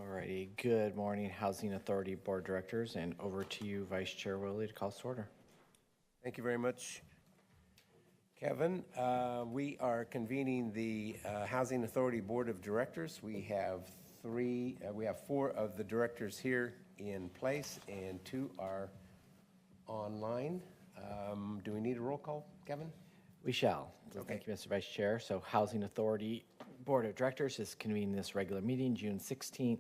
Alrighty, good morning, Housing Authority Board of Directors, and over to you, Vice Chair Willie, to call to order. Thank you very much, Kevin. We are convening the Housing Authority Board of Directors. We have four of the directors here in place, and two are online. Do we need a roll call, Kevin? We shall. Okay. Thank you, Mr. Vice Chair. So Housing Authority Board of Directors is convening this regular meeting June 16th,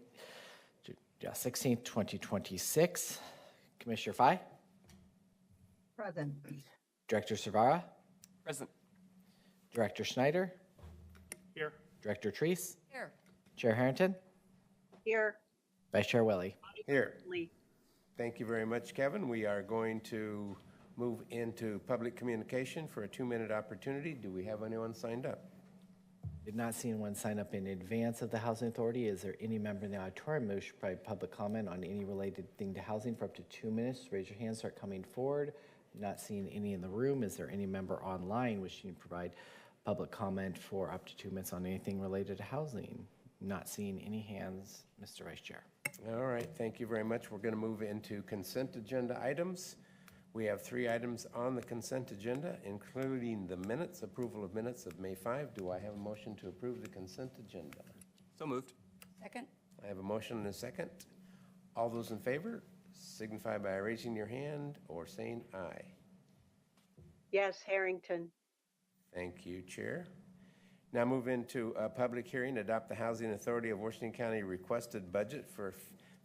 2026. Commissioner Fye? Present. Director Cervara? Present. Director Schneider? Here. Director Treese? Here. Chair Harrington? Here. Vice Chair Willie? Here. Lee. Thank you very much, Kevin. We are going to move into public communication for a 2-minute opportunity. Do we have anyone signed up? Did not see anyone sign up in advance of the Housing Authority. Is there any member in the auditorium who should provide public comment on any related thing to housing for up to 2 minutes? Raise your hand, start coming forward. Not seeing any in the room. Is there any member online wishing to provide public comment for up to 2 minutes on anything related to housing? Not seeing any hands, Mr. Vice Chair. All right, thank you very much. We're going to move into consent agenda items. We have 3 items on the consent agenda, including the minutes, approval of minutes of May 5. Do I have a motion to approve the consent agenda? So moved. Second. I have a motion and a second. All those in favor signify by raising your hand or saying aye. Yes, Harrington. Thank you, Chair. Now move into a public hearing, adopt the Housing Authority of Washington County requested budget for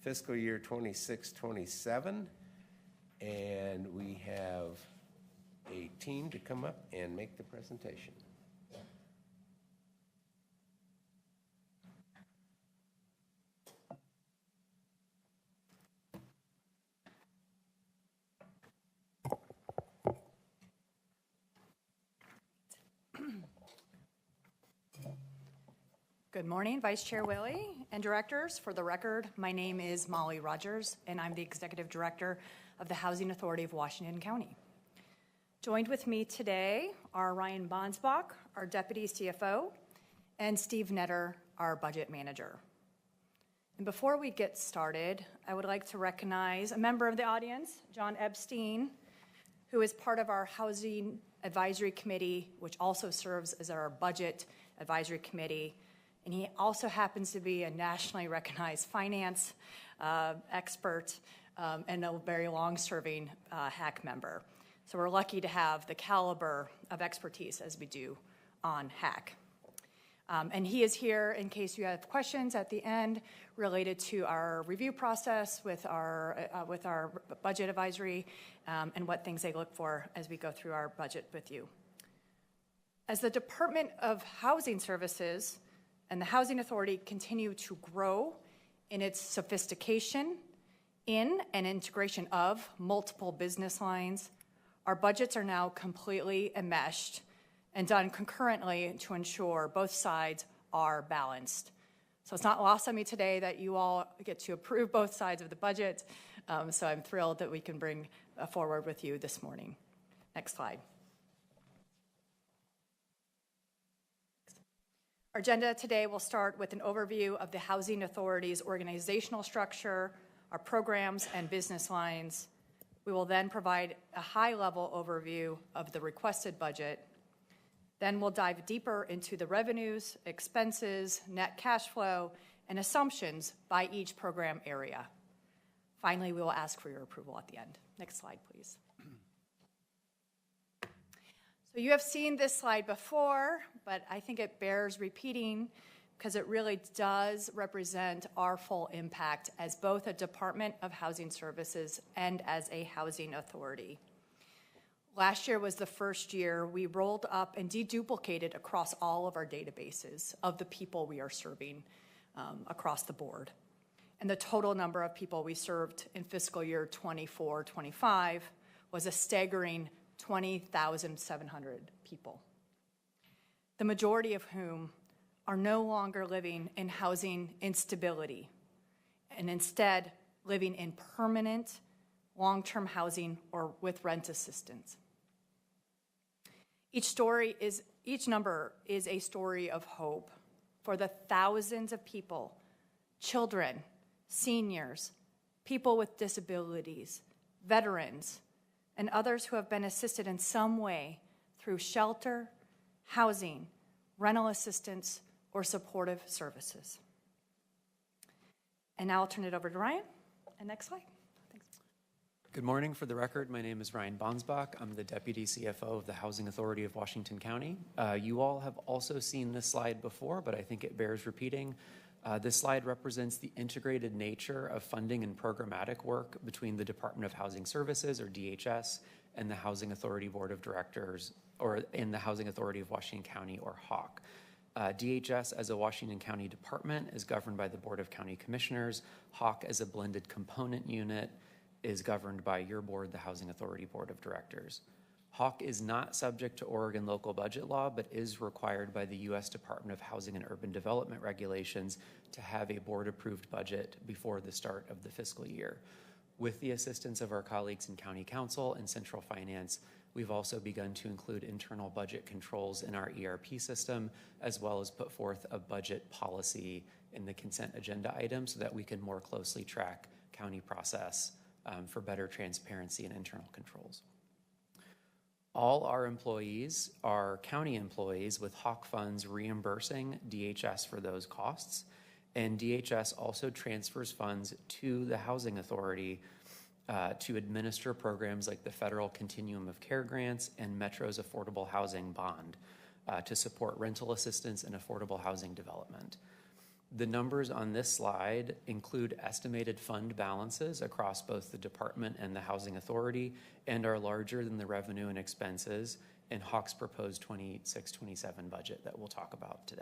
fiscal year 26-27. And we have a team to come up and make the presentation. Good morning, Vice Chair Willie and directors. For the record, my name is Molly Rogers, and I'm the Executive Director of the Housing Authority of Washington County. Joined with me today are Ryan Bonsbach, our Deputy CFO, and Steve Netter, our Budget Manager. And before we get started, I would like to recognize a member of the audience, John Epstein, who is part of our Housing Advisory Committee, which also serves as our Budget Advisory Committee. And he also happens to be a nationally recognized finance expert and a very long-serving HAC member. So we're lucky to have the caliber of expertise as we do on HAC. And he is here in case you have questions at the end related to our review process with our budget advisory and what things they look for as we go through our budget with you. As the Department of Housing Services and the Housing Authority continue to grow in its sophistication in and integration of multiple business lines, our budgets are now completely enmeshed and done concurrently to ensure both sides are balanced. So it's not lost on me today that you all get to approve both sides of the budget, so I'm thrilled that we can bring forward with you this morning. Next slide. Our agenda today will start with an overview of the Housing Authority's organizational structure, our programs and business lines. We will then provide a high-level overview of the requested budget. Then we'll dive deeper into the revenues, expenses, net cash flow, and assumptions by each program area. Finally, we will ask for your approval at the end. Next slide, please. So you have seen this slide before, but I think it bears repeating because it really does represent our full impact as both a Department of Housing Services and as a housing authority. Last year was the first year we rolled up and deduplicated across all of our databases of the people we are serving across the board. And the total number of people we served in fiscal year 24-25 was a staggering 20,700 people, the majority of whom are no longer living in housing instability and instead living in permanent long-term housing or with rent assistance. Each number is a story of hope for the thousands of people children, seniors, people with disabilities, veterans, and others who have been assisted in some way through shelter, housing, rental assistance, or supportive services. And now I'll turn it over to Ryan. And next slide. Thanks. Good morning. For the record, my name is Ryan Bonsbach. I'm the Deputy CFO of the Housing Authority of Washington County. You all have also seen this slide before, but I think it bears repeating. This slide represents the integrated nature of funding and programmatic work between the Department of Housing Services, or DHS, and the Housing Authority Board of Directors, or in the Housing Authority of Washington County, or HAWC. DHS as a Washington County department is governed by the Board of County Commissioners. HAWC as a blended component unit is governed by your board, the Housing Authority Board of Directors. HAWC is not subject to Oregon local budget law, but is required by the U.S. Department of Housing and Urban Development regulations to have a board-approved budget before the start of the fiscal year. With the assistance of our colleagues in County Council and Central Finance, we've also begun to include internal budget controls in our ERP system, as well as put forth a budget policy in the consent agenda item so that we can more closely track county process for better transparency and internal controls. All our employees are county employees with HAWC funds reimbursing DHS for those costs, and DHS also transfers funds to the Housing Authority to administer programs like the Federal Continuum of Care Grants and Metro's Affordable Housing Bond to support rental assistance and affordable housing development. The numbers on this slide include estimated fund balances across both the department and the Housing Authority and are larger than the revenue and expenses in HAWC's proposed 26-27 budget that we'll talk about today.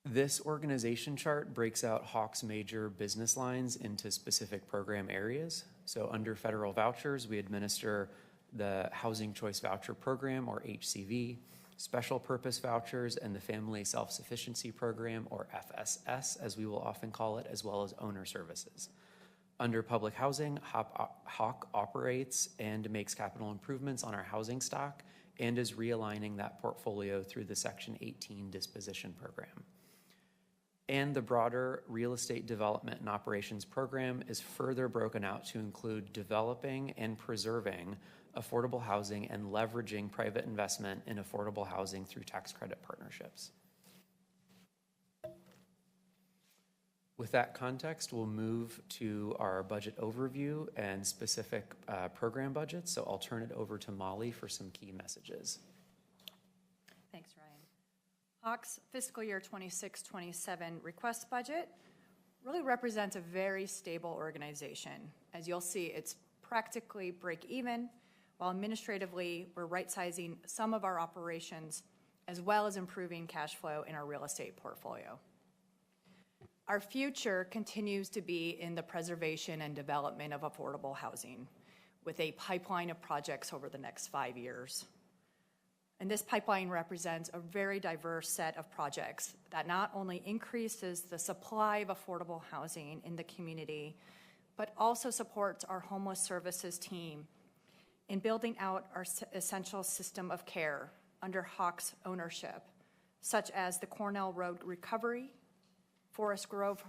This organization chart breaks out HAWC's major business lines into specific program areas. So under federal vouchers, we administer the Housing Choice Voucher Program, or HCV, special purpose vouchers, and the Family Self-Sufficiency Program, or FSS, as we will often call it, as well as owner services. Under public housing, HAWC operates and makes capital improvements on our housing stock and is realigning that portfolio through the Section 18 disposition program. And the broader real estate development and operations program is further broken out to include developing and preserving affordable housing and leveraging private investment in affordable housing through tax credit partnerships. With that context, we'll move to our budget overview and specific program budgets. So I'll turn it over to Molly for some key messages. Thanks, Ryan. HAWC's fiscal year 26-27 request budget really represents a very stable organization. As you'll see, it's practically break even, while administratively we're right-sizing some of our operations as well as improving cash flow in our real estate portfolio. Our future continues to be in the preservation and development of affordable housing, with a pipeline of projects over the next 5 years. And this pipeline represents a very diverse set of projects that not only increases the supply of affordable housing in the community, but also supports our homeless services team in building out our essential system of care under HAWC's ownership, such as the Cornell Road Recovery, Forest Grove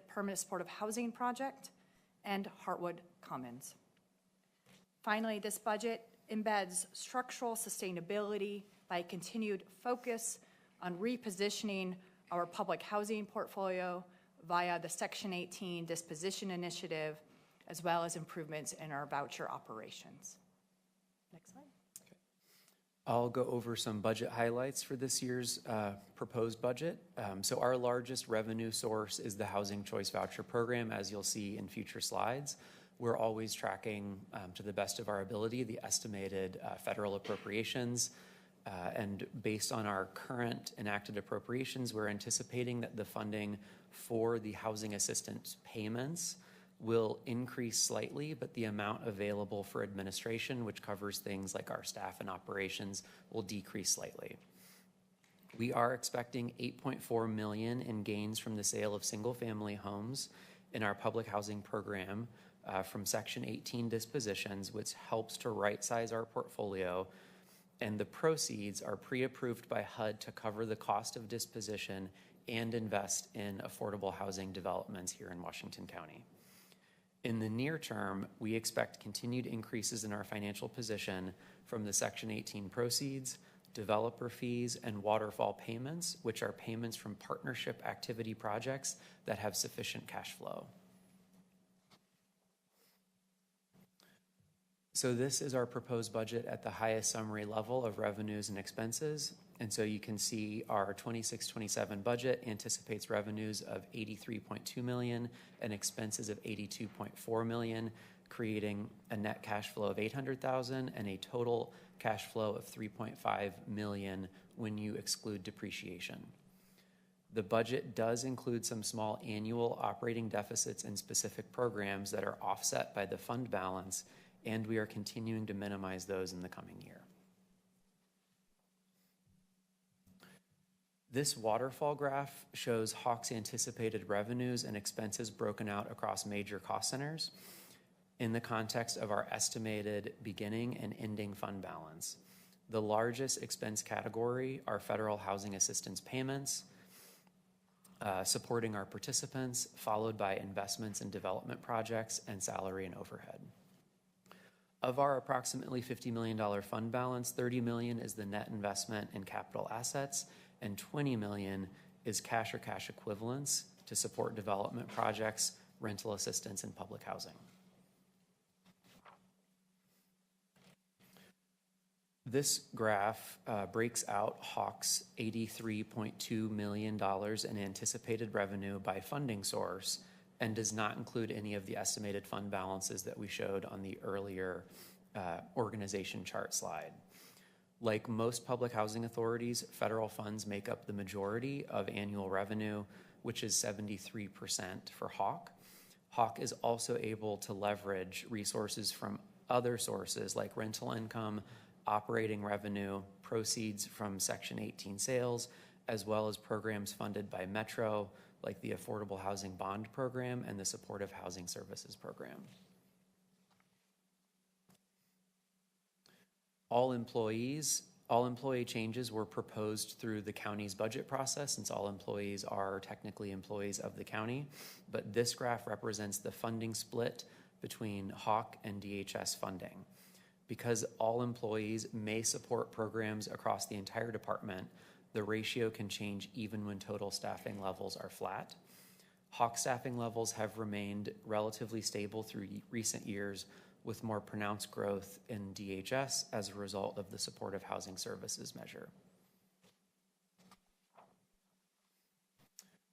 Permanent Supportive Housing Project, and Heartwood Commons. Finally, this budget embeds structural sustainability by a continued focus on repositioning our public housing portfolio via the Section 18 disposition initiative, as well as improvements in our voucher operations. Next slide. I'll go over some budget highlights for this year's proposed budget. So our largest revenue source is the Housing Choice Voucher Program, as you'll see in future slides. We're always tracking, to the best of our ability, the estimated federal appropriations. And based on our current enacted appropriations, we're anticipating that the funding for the housing assistance payments will increase slightly, but the amount available for administration, which covers things like our staff and operations, will decrease slightly. We are expecting $8.4 million in gains from the sale of single-family homes in our public housing program from Section 18 dispositions, which helps to right-size our portfolio and the proceeds are pre-approved by HUD to cover the cost of disposition and invest in affordable housing developments here in Washington County. In the near term, we expect continued increases in our financial position from the Section 18 proceeds, developer fees, and waterfall payments, which are payments from partnership activity projects that have sufficient cash flow. So this is our proposed budget at the highest summary level of revenues and expenses. And so you can see our 26-27 budget anticipates revenues of $83.2 million and expenses of $82.4 million, creating a net cash flow of $800,000 and a total cash flow of $3.5 million when you exclude depreciation. The budget does include some small annual operating deficits in specific programs that are offset by the fund balance, and we are continuing to minimize those in the coming year. This waterfall graph shows Hawk's anticipated revenues and expenses broken out across major cost centers in the context of our estimated beginning and ending fund balance. The largest expense category are federal housing assistance payments, supporting our participants, followed by investments in development projects and salary and overhead. Of our approximately $50 million fund balance, $30 million is the net investment in capital assets, and $20 million is cash or cash equivalents to support development projects, rental assistance, and public housing. This graph breaks out Hawk's $83.2 million in anticipated revenue by funding source and does not include any of the estimated fund balances that we showed on the earlier organization chart slide. Like most public housing authorities, federal funds make up the majority of annual revenue, which is 73% for Hawk. Hawk is also able to leverage resources from other sources like rental income, operating revenue, proceeds from Section 18 sales, as well as programs funded by Metro, like the Affordable Housing Bond Program and the Supportive Housing Services Program. All employee changes were proposed through the county's budget process, since all employees are technically employees of the county. But this graph represents the funding split between Hawk and DHS funding. Because all employees may support programs across the entire department, the ratio can change even when total staffing levels are flat. Hawk staffing levels have remained relatively stable through recent years, with more pronounced growth in DHS as a result of the Supportive Housing Services measure.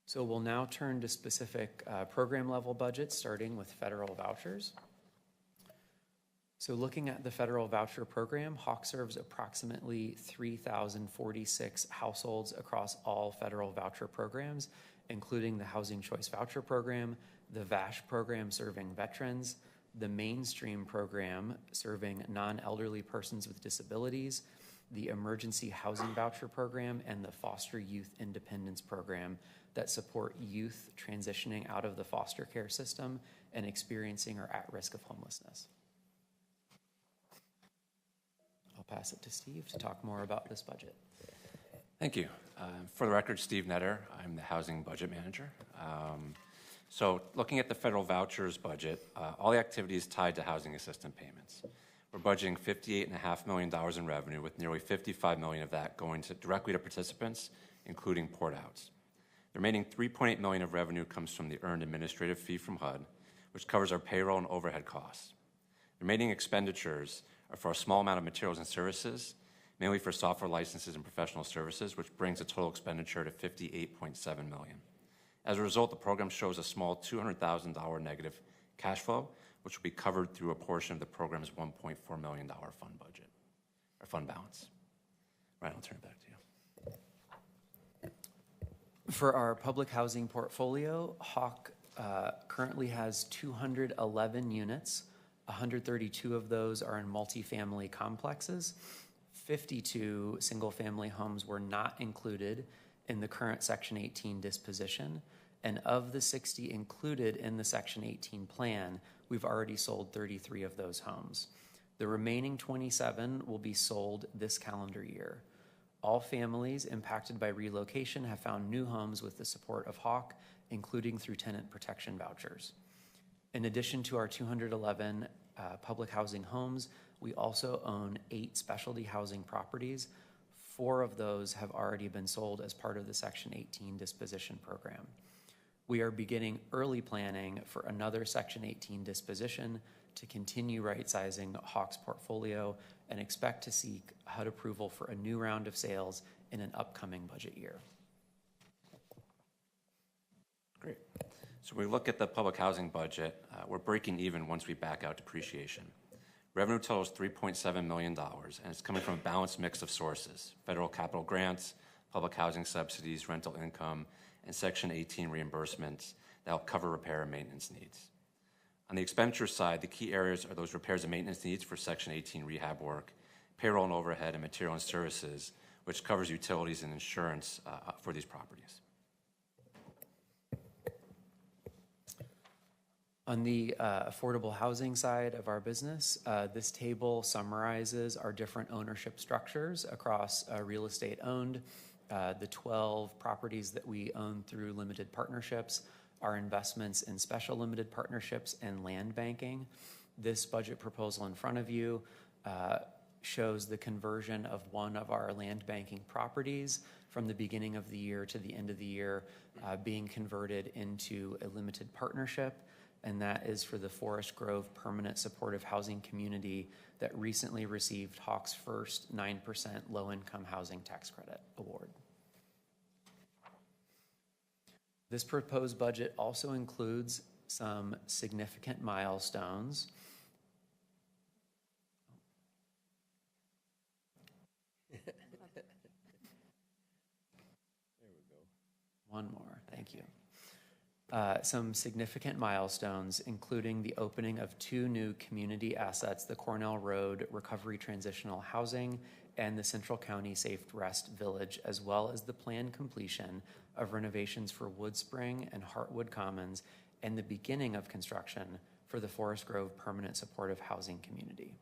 So we'll now turn to specific program level budgets, starting with federal vouchers. So looking at the federal voucher program, Hawk serves approximately 3,046 households across all federal voucher programs, including the Housing Choice Voucher Program, the VASH program serving veterans, the Mainstream program serving non-elderly persons with disabilities, the Emergency Housing Voucher Program, and the Foster Youth Independence Program that support youth transitioning out of the foster care system and experiencing or at risk of homelessness. I'll pass it to Steve to talk more about this budget. Thank you. For the record, Steve Netter. I'm the Housing Budget Manager. So looking at the federal vouchers budget, all the activities tied to housing assistance payments. We're budgeting $58.5 million in revenue, with nearly $55 million of that going directly to participants, including port-outs. The remaining $3.8 million of revenue comes from the earned administrative fee from HUD, which covers our payroll and overhead costs. The remaining expenditures are for a small amount of materials and services, mainly for software licenses and professional services, which brings the total expenditure to $58.7 million. As a result, the program shows a small $200,000 negative cash flow, which will be covered through a portion of the program's $1.4 million fund budget, or fund balance. Ryan, I'll turn it back to you. For our public housing portfolio, Hawk currently has 211 units. 132 of those are in multifamily complexes. 52 single-family homes were not included in the current Section 18 disposition, and of the 60 included in the Section 18 plan, we've already sold 33 of those homes. The remaining 27 will be sold this calendar year. All families impacted by relocation have found new homes with the support of Hawk, including through tenant protection vouchers. In addition to our 211 public housing homes, we also own 8 specialty housing properties. 4 of those have already been sold as part of the Section 18 disposition program. We are beginning early planning for another Section 18 disposition to continue right-sizing Hawk's portfolio and expect to seek HUD approval for a new round of sales in an upcoming budget year. Great. So when we look at the public housing budget, we're breaking even once we back out depreciation. Revenue totals $3.7 million, and it's coming from a balanced mix of sources: federal capital grants, public housing subsidies, rental income, and Section 18 reimbursements that help cover repair and maintenance needs. On the expenditure side, the key areas are those repairs and maintenance needs for Section 18 rehab work, payroll and overhead, and material and services, which covers utilities and insurance for these properties. On the affordable housing side of our business, this table summarizes our different ownership structures across real estate owned, the 12 properties that we own through limited partnerships, our investments in special limited partnerships, and land banking. This budget proposal in front of you shows the conversion of one of our land banking properties from the beginning of the year to the end of the year being converted into a limited partnership, and that is for the Forest Grove Permanent Supportive Housing Community that recently received Hawk's first 9% low-income housing tax credit award. This proposed budget also includes some significant milestones. One more, thank you. Some significant milestones, including the opening of 2 new community assets, the Cornell Road Recovery Transitional Housing and the Central County Safe Rest Village, as well as the planned completion of renovations for Woodspring and Heartwood Commons and the beginning of construction for the Forest Grove Permanent Supportive Housing Community.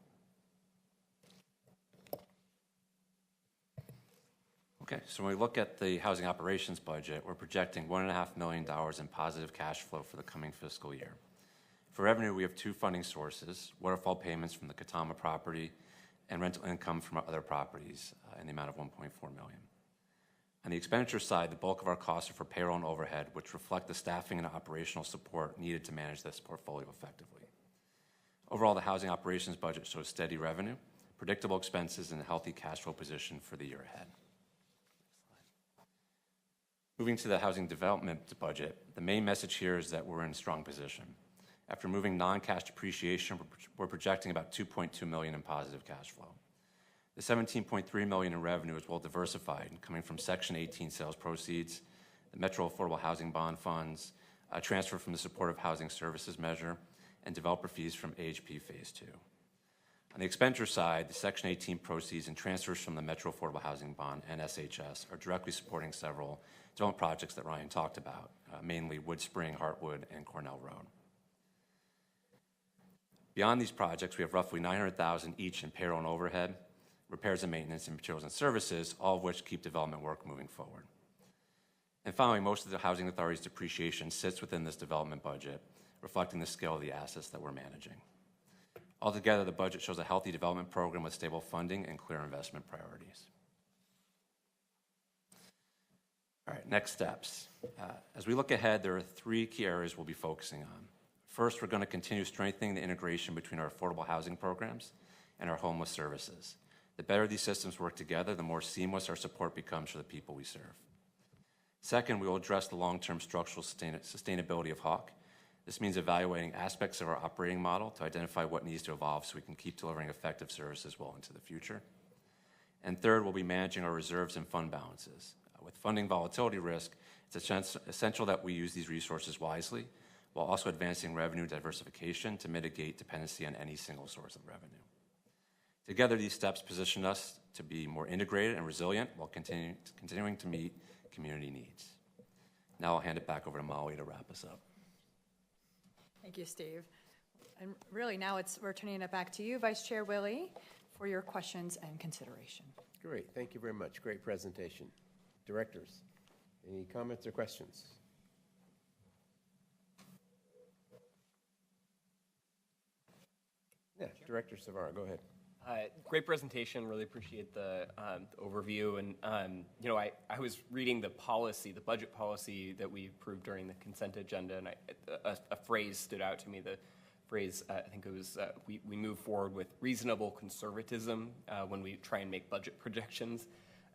Okay, so when we look at the housing operations budget, we're projecting $1.5 million in positive cash flow for the coming fiscal year. For revenue, we have 2 funding sources: waterfall payments from the Katama property and rental income from our other properties in the amount of $1.4 million. On the expenditure side, the bulk of our costs are for payroll and overhead, which reflect the staffing and operational support needed to manage this portfolio effectively. Overall, the housing operations budget shows steady revenue, predictable expenses, and a healthy cash flow position for the year ahead. Moving to the housing development budget, the main message here is that we're in a strong position. After moving non-cash depreciation, we're projecting about $2.2 million in positive cash flow. The $17.3 million in revenue is well diversified, coming from Section 18 sales proceeds, the Metro Affordable Housing Bond funds, a transfer from the Supportive Housing Services measure, and developer fees from AHP Phase 2. On the expenditure side, the Section 18 proceeds and transfers from the Metro Affordable Housing Bond and SHS are directly supporting several development projects that Ryan talked about, mainly Woodspring, Heartwood, and Cornell Road. Beyond these projects, we have roughly $900,000 each in payroll and overhead, repairs and maintenance, and materials and services, all of which keep development work moving forward. And finally, most of the Housing Authority's depreciation sits within this development budget, reflecting the scale of the assets that we're managing. Altogether, the budget shows a healthy development program with stable funding and clear investment priorities. All right, next steps. As we look ahead, there are 3 key areas we'll be focusing on. First, we're going to continue strengthening the integration between our affordable housing programs and our homeless services. The better these systems work together, the more seamless our support becomes for the people we serve. Second, we will address the long-term structural sustainability of Hawk. This means evaluating aspects of our operating model to identify what needs to evolve so we can keep delivering effective services well into the future. And third, we'll be managing our reserves and fund balances. With funding volatility risk, it's essential that we use these resources wisely while also advancing revenue diversification to mitigate dependency on any single source of revenue. Together, these steps position us to be more integrated and resilient while continuing to meet community needs. Now I'll hand it back over to Molly to wrap us up. Thank you, Steve. And really now we're turning it back to you, Vice Chair Willie, for your questions and consideration. Great, thank you very much. Great presentation. Directors, any comments or questions? Yeah, Director Savara, go ahead. Great presentation. Really appreciate the overview. And, I was reading the budget policy that we approved during the consent agenda, and a phrase stood out to me. The phrase, I think it was, we move forward with reasonable conservatism when we try and make budget projections.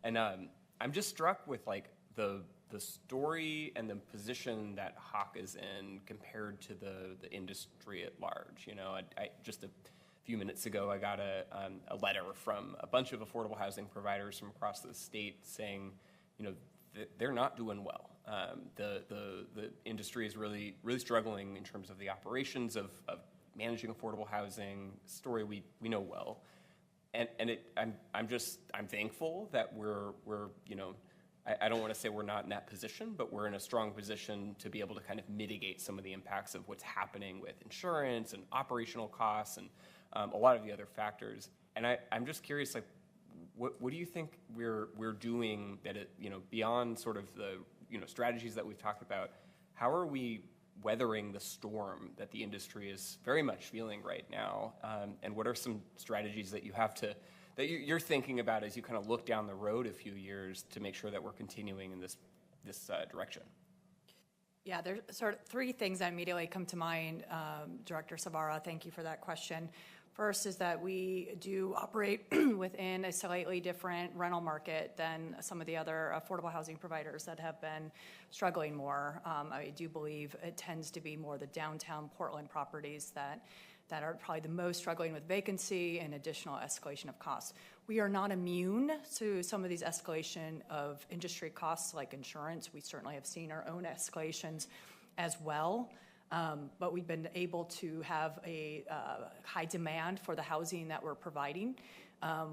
And I'm just struck with, the story and the position that Hawk is in compared to the industry at large. I just a few minutes ago, I got a letter from a bunch of affordable housing providers from across the state saying, they're not doing well. The industry is really struggling in terms of the operations of managing affordable housing. Story we know well, and I'm thankful that we're I don't want to say we're not in that position, but we're in a strong position to be able to kind of mitigate some of the impacts of what's happening with insurance and operational costs and a lot of the other factors. And I'm just curious, what do you think we're doing that beyond sort of the strategies that we've talked about? How are we weathering the storm that the industry is very much feeling right now? And what are some strategies that you're thinking about as you kind of look down the road a few years to make sure that we're continuing in this direction? Yeah, there's sort of three things that immediately come to mind, Director Savara. Thank you for that question. First is that we do operate within a slightly different rental market than some of the other affordable housing providers that have been struggling more. I do believe it tends to be more the downtown Portland properties that are probably the most struggling with vacancy and additional escalation of costs. We are not immune to some of these escalation of industry costs like insurance. We certainly have seen our own escalations as well. But we've been able to have a high demand for the housing that we're providing.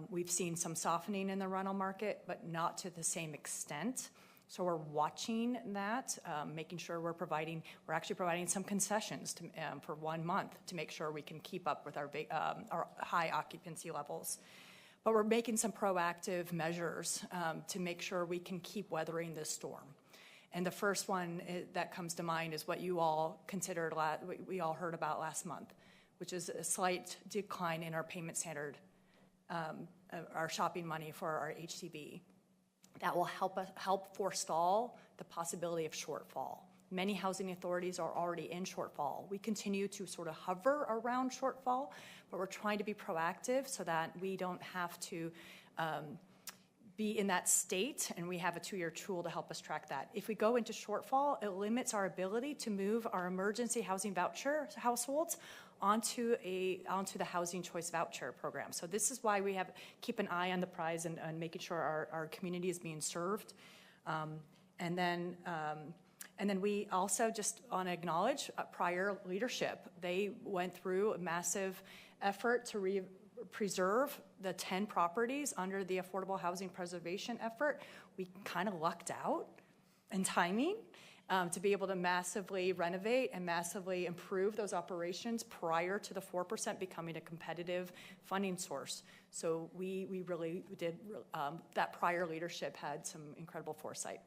We've seen some softening in the rental market, but not to the same extent. So we're watching that, making sure we're actually providing some concessions for 1 month to make sure we can keep up with our high occupancy levels. But we're making some proactive measures to make sure we can keep weathering this storm. And the first one that comes to mind is what you all we all heard about last month, which is a slight decline in our payment standard, our shopping money for our HCB. That will help forestall the possibility of shortfall. Many housing authorities are already in shortfall. We continue to sort of hover around shortfall, but we're trying to be proactive so that we don't have to be in that state, and we have a 2-year tool to help us track that. If we go into shortfall, it limits our ability to move our emergency housing voucher households onto the Housing Choice Voucher program. So this is why we keep an eye on the prize and making sure our community is being served. And then we also just want to acknowledge prior leadership. They went through a massive effort to preserve the 10 properties under the affordable housing preservation effort. We kind of lucked out in timing to be able to massively renovate and massively improve those operations prior to the 4% becoming a competitive funding source. So we really did, that prior leadership had some incredible foresight.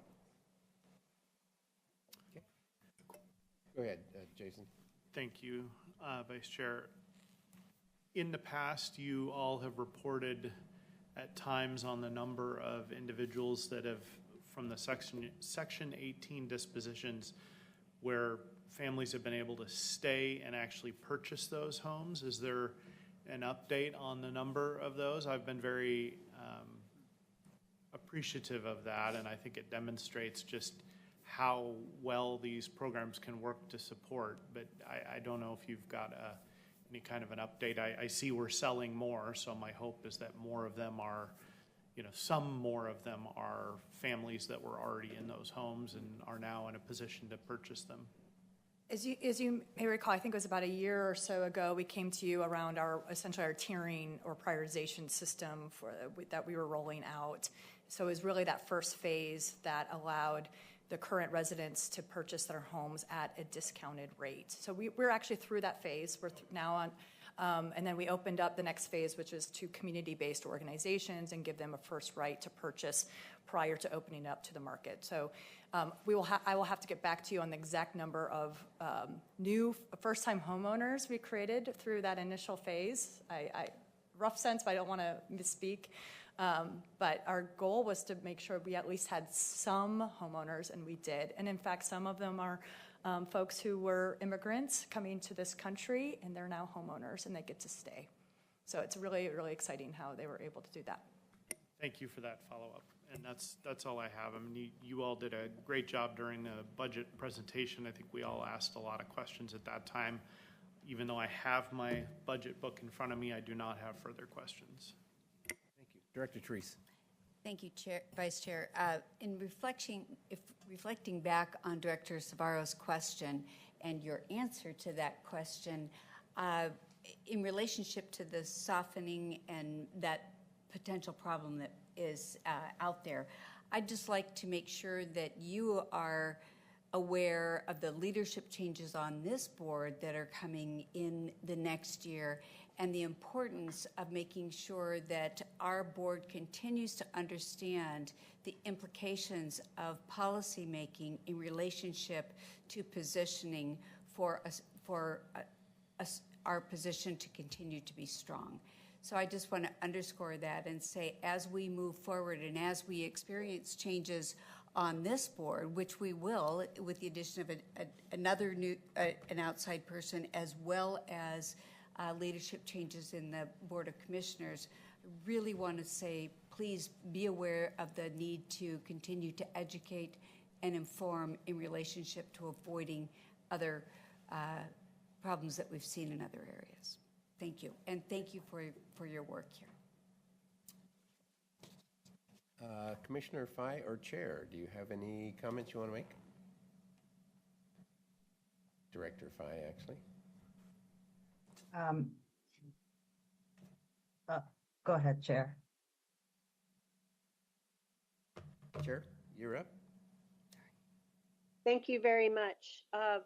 Okay. Go ahead, Jason. Thank you, Vice Chair. In the past, you all have reported at times on the number of individuals that have, from the Section 18 dispositions, where families have been able to stay and actually purchase those homes. Is there an update on the number of those? I've been very appreciative of that, and I think it demonstrates just how well these programs can work to support, but I don't know if you've got any kind of an update. I see we're selling more, so my hope is that more of them are, some more of them are families that were already in those homes and are now in a position to purchase them. As you may recall, I think it was about a year or so ago, we came to you around essentially our tiering or prioritization system that we were rolling out. So it was really that first phase that allowed the current residents to purchase their homes at a discounted rate. So we're actually through that phase. We're now on, and then we opened up the next phase, which is to community-based organizations and give them a first right to purchase prior to opening up to the market. So I will have to get back to you on the exact number of new first-time homeowners we created through that initial phase. Rough sense, but I don't want to misspeak. But our goal was to make sure we at least had some homeowners, and we did. And in fact, some of them are folks who were immigrants coming to this country, and they're now homeowners, and they get to stay. So it's really, really exciting how they were able to do that. Thank you for that follow-up. And that's all I have. I mean, you all did a great job during the budget presentation. I think we all asked a lot of questions at that time. Even though I have my budget book in front of me, I do not have further questions. Thank you. Director Treese. Thank you, Chair, Vice Chair. In reflecting back on Director Savaro's question and your answer to that question, in relationship to the softening and that potential problem that is out there, I'd just like to make sure that you are aware of the leadership changes on this board that are coming in the next year, and the importance of making sure that our board continues to understand the implications of policy making in relationship to positioning for our position to continue to be strong. So I just want to underscore that and say, as we move forward and as we experience changes on this board, which we will with the addition of another new, an outside person, as well as leadership changes in the Board of Commissioners, I really want to say, please be aware of the need to continue to educate and inform in relationship to avoiding other problems that we've seen in other areas. Thank you, and thank you for your work here. Commissioner Fye or Chair, do you have any comments you want to make? Director Fye, actually. Go ahead, Chair. Chair, you're up. Thank you very much. Have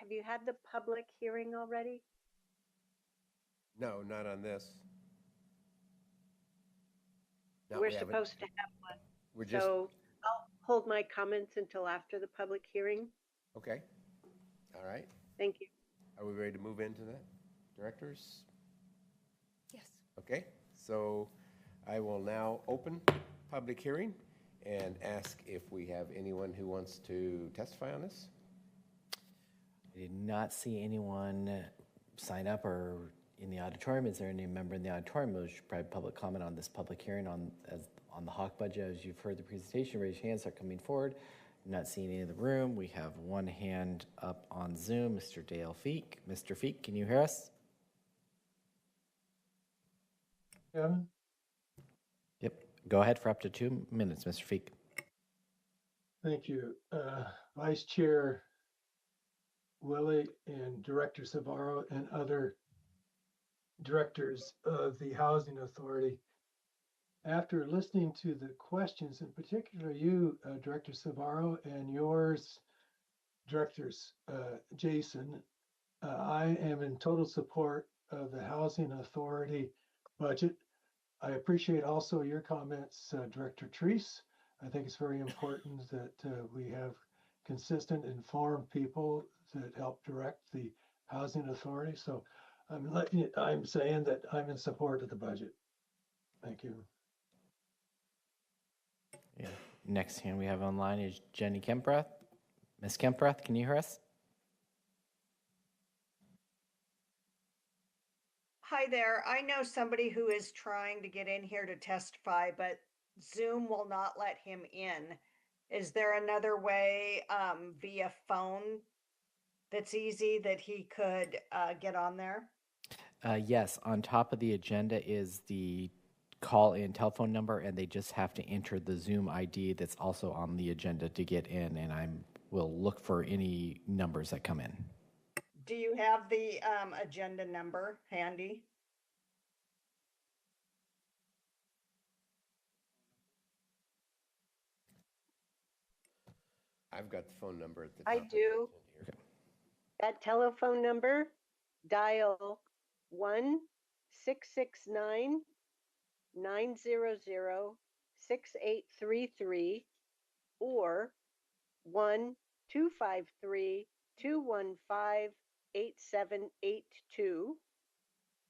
you had the public hearing already? No, not on this. No, We're we haven't. supposed to have one. We're just, So I'll hold my comments until after the public hearing. okay. All right. Thank you. Are we ready to move into that? Directors? Yes. Okay, so I will now open public hearing and ask if we have anyone who wants to testify on this. I did not see anyone sign up or in the auditorium. Is there any member in the auditorium who should provide public comment on this public hearing on the Hawk budget? As you've heard the presentation, raise your hands, start coming forward. Not seeing any in the room. We have one hand up on Zoom, Mr. Dale Feek. Mr. Feek, can you hear us? Kevin? Yep. Go ahead for up to 2 minutes, Mr. Feek. Thank you. Vice Chair Willie and Director Savaro and other directors of the Housing Authority. After listening to the questions, in particular you, Director Savaro, and yours, Directors Jason, I am in total support of the Housing Authority budget. I appreciate also your comments, Director Treese. I think it's very important that we have consistent, informed people that help direct the Housing Authority. So I'm saying that I'm in support of the budget. Thank you. Yeah. Next hand we have online is Jenny Kemprath. Ms. Kemprath, can you hear us? Hi there. I know somebody who is trying to get in here to testify, but Zoom will not let him in. Is there another way via phone that's easy that he could get on there? Yes, on top of the agenda is the call-in telephone number, and they just have to enter the Zoom ID that's also on the agenda to get in, and I will look for any numbers that come in. Do you have the agenda number handy? I've got the phone number at the top. I do. Here. That telephone number, dial 1-669-900-6833 or 1-253-215-8782.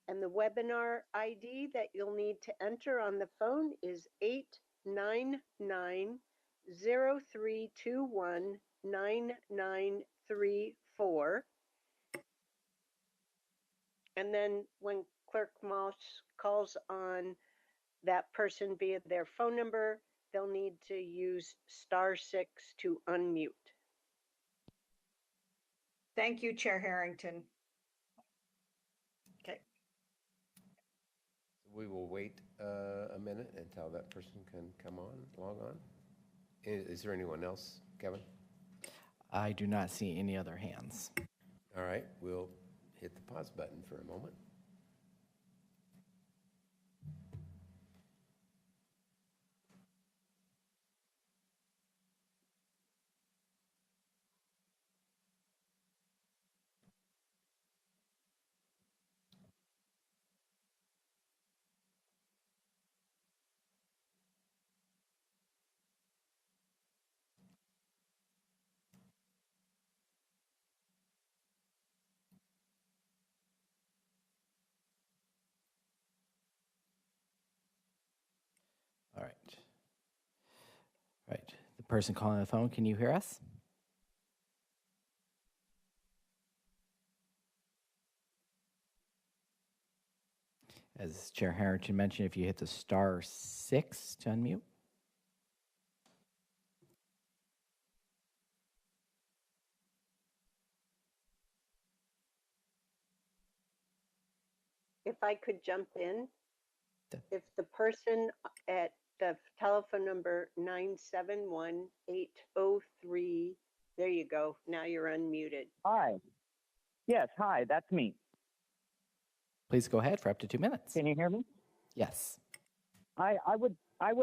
And the webinar ID that you'll need to enter on the phone is 899-0321-9934. And then when Clerk Moss calls on that person via their phone number, they'll need to use *6 to unmute. Thank you, Chair Harrington. Okay. We will wait a minute until that person can come on, log on. Is there anyone else, Kevin? I do not see any other hands. All right, we'll hit the pause button for a moment. All right. All right. The person calling the phone, can you hear us? As Chair Harrington mentioned, if you hit the *6 to unmute. If I could jump in, if the person at the telephone number 971-803, there you go. Now you're unmuted. Hi. Yes, hi, that's me. Please go ahead for up to 2 minutes. Can you hear me? Yes. I would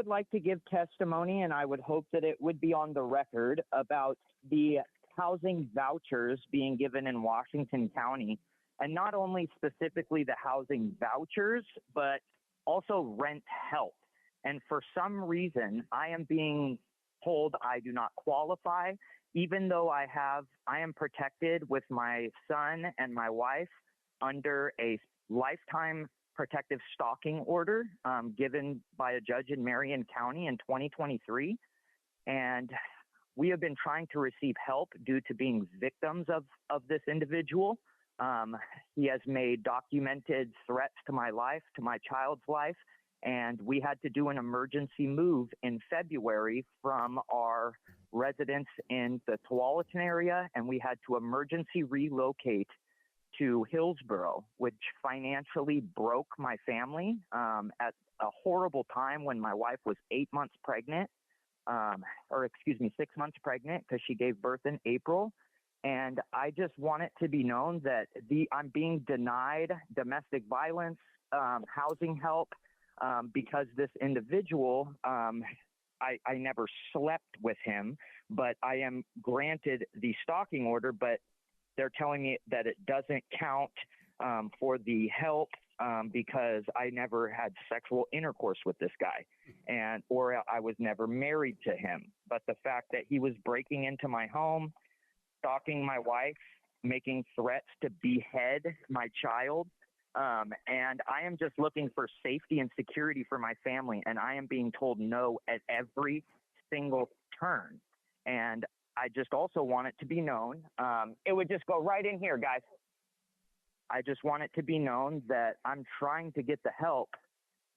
like to give testimony, and I would hope that it would be on the record about the housing vouchers being given in Washington County, and not only specifically the housing vouchers, but also rent help. And for some reason, I am being told I do not qualify, even though I am protected with my son and my wife under a lifetime protective stalking order given by a judge in Marion County in 2023. And we have been trying to receive help due to being victims of this individual. He has made documented threats to my life, to my child's life, and we had to do an emergency move in February from our residence in the Tualatin area, and we had to emergency relocate to Hillsboro, which financially broke my family at a horrible time when my wife was 8 months pregnant, 6 months pregnant, because she gave birth in April. And I just want it to be known that I'm being denied domestic violence, housing help, because this individual, I never slept with him, but I am granted the stalking order, but they're telling me that it doesn't count for the help because I never had sexual intercourse with this guy, or I was never married to him. But the fact that he was breaking into my home, stalking my wife, making threats to behead my child, and I am just looking for safety and security for my family, and I am being told no at every single turn. And I just also want it to be known, it would just go right in here, guys. I just want it to be known that I'm trying to get the help,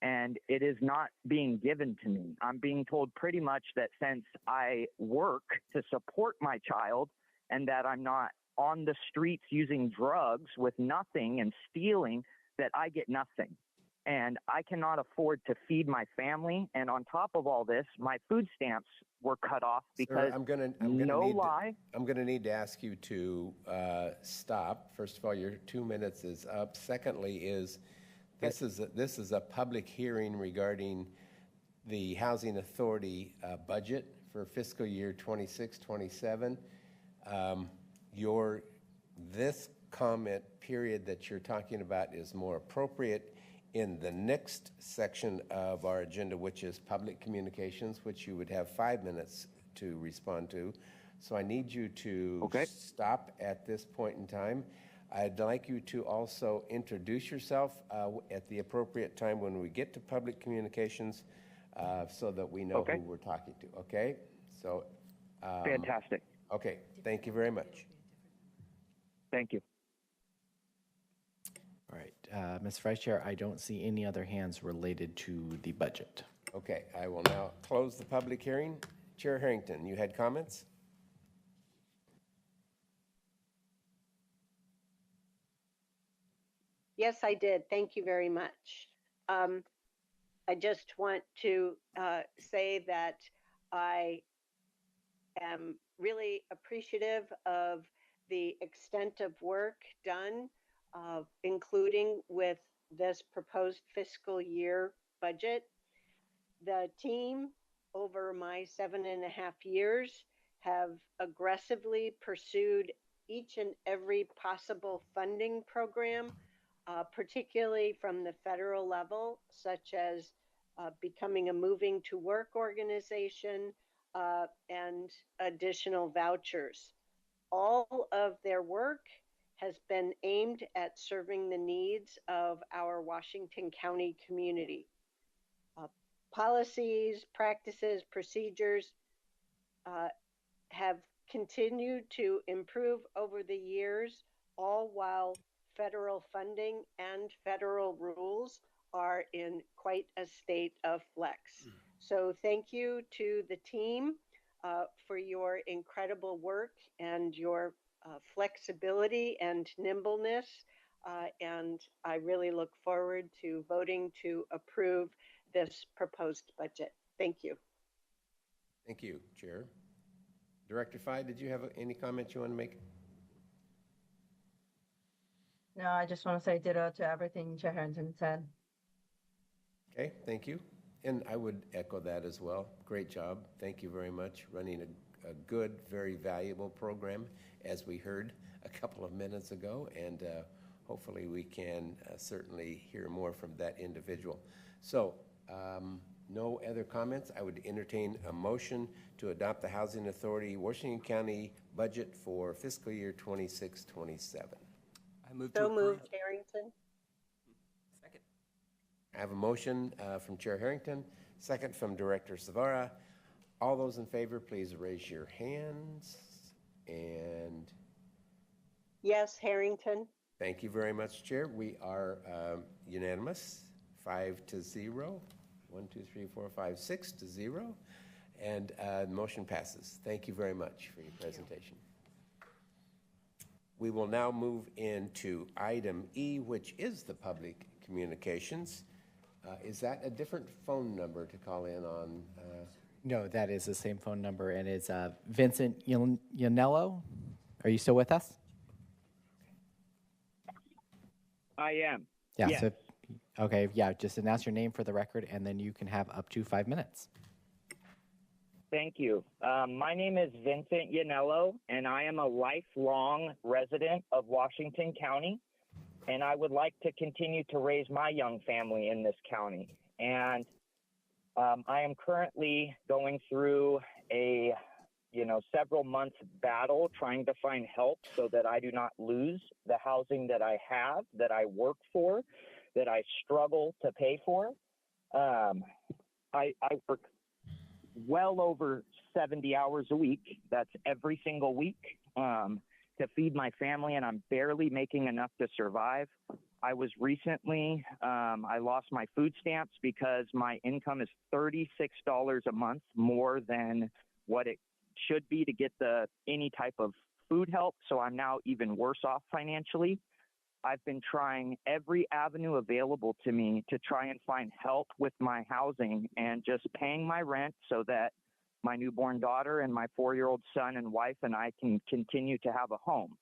and it is not being given to me. I'm being told pretty much that since I work to support my child and that I'm not on the streets using drugs with nothing and stealing, that I get nothing. And I cannot afford to feed my family. And on top of all this, my food stamps were cut off because Sir, I'm gonna need to ask you to stop. First of all, your 2 minutes is up. Secondly, this is a public hearing regarding the Housing Authority budget for fiscal year 26-27. This comment period that you're talking about is more appropriate in the next section of our agenda, which is public communications, which you would have 5 minutes to respond to. So I need you to stop at this point in time. I'd like you to also introduce yourself at the appropriate time when we get to public communications so that we know who we're talking to, okay? So, Fantastic. Okay, thank you very much. Thank you. All right, Ms. Vice Chair, I don't see any other hands related to the budget. Okay, I will now close the public hearing. Chair Harrington, you had comments? Yes, I did. Thank you very much. I just want to say that I am really appreciative of the extent of work done, including with this proposed fiscal year budget. The team over my 7.5 years have aggressively pursued each and every possible funding program, particularly from the federal level, such as becoming a moving to work organization and additional vouchers. All of their work has been aimed at serving the needs of our Washington County community. Policies, practices, procedures have continued to improve over the years, all while federal funding and federal rules are in quite a state of flex. So thank you to the team for your incredible work and your flexibility and nimbleness. And I really look forward to voting to approve this proposed budget. Thank you. Thank you, Chair. Director Fye, did you have any comments you want to make? No, I just want to say ditto to everything Chair Harrington said. Okay, thank you. And I would echo that as well. Great job. Thank you very much. Running a good, very valuable program, as we heard a couple of minutes ago. And hopefully we can certainly hear more from that individual. So, no other comments. I would entertain a motion to adopt the Housing Authority Washington County budget for fiscal year 26-27. I move So to moved, Harrington. Second. I have a motion from Chair Harrington, second from Director Savara. All those in favor, please raise your hands. And yes, Harrington. thank you very much, Chair. We are unanimous, 5-0. 1, 2, 3, 4, 5, 6-0. And the motion passes. Thank you very much for your presentation. We will now move into item E, which is the public communications. Is that a different phone number to call in on? No, that is the same phone number, and it's Vincent Yanello. Are you still with us? I am. Yeah. Yes. So, okay. Yeah. Just announce your name for the record, and then you can have up to 5 minutes. Thank you. My name is Vincent Yanello, and I am a lifelong resident of Washington County, and I would like to continue to raise my young family in this county. And I am currently going through a, several months battle trying to find help so that I do not lose the housing that I have, that I work for, that I struggle to pay for. I work well over 70 hours a week. That's every single week to feed my family, and I'm barely making enough to survive. I was recently, I lost my food stamps because my income is $36 a month more than what it should be to get any type of food help. So I'm now even worse off financially. I've been trying every avenue available to me to try and find help with my housing and just paying my rent so that my newborn daughter and my 4-year-old son and wife and I can continue to have a home.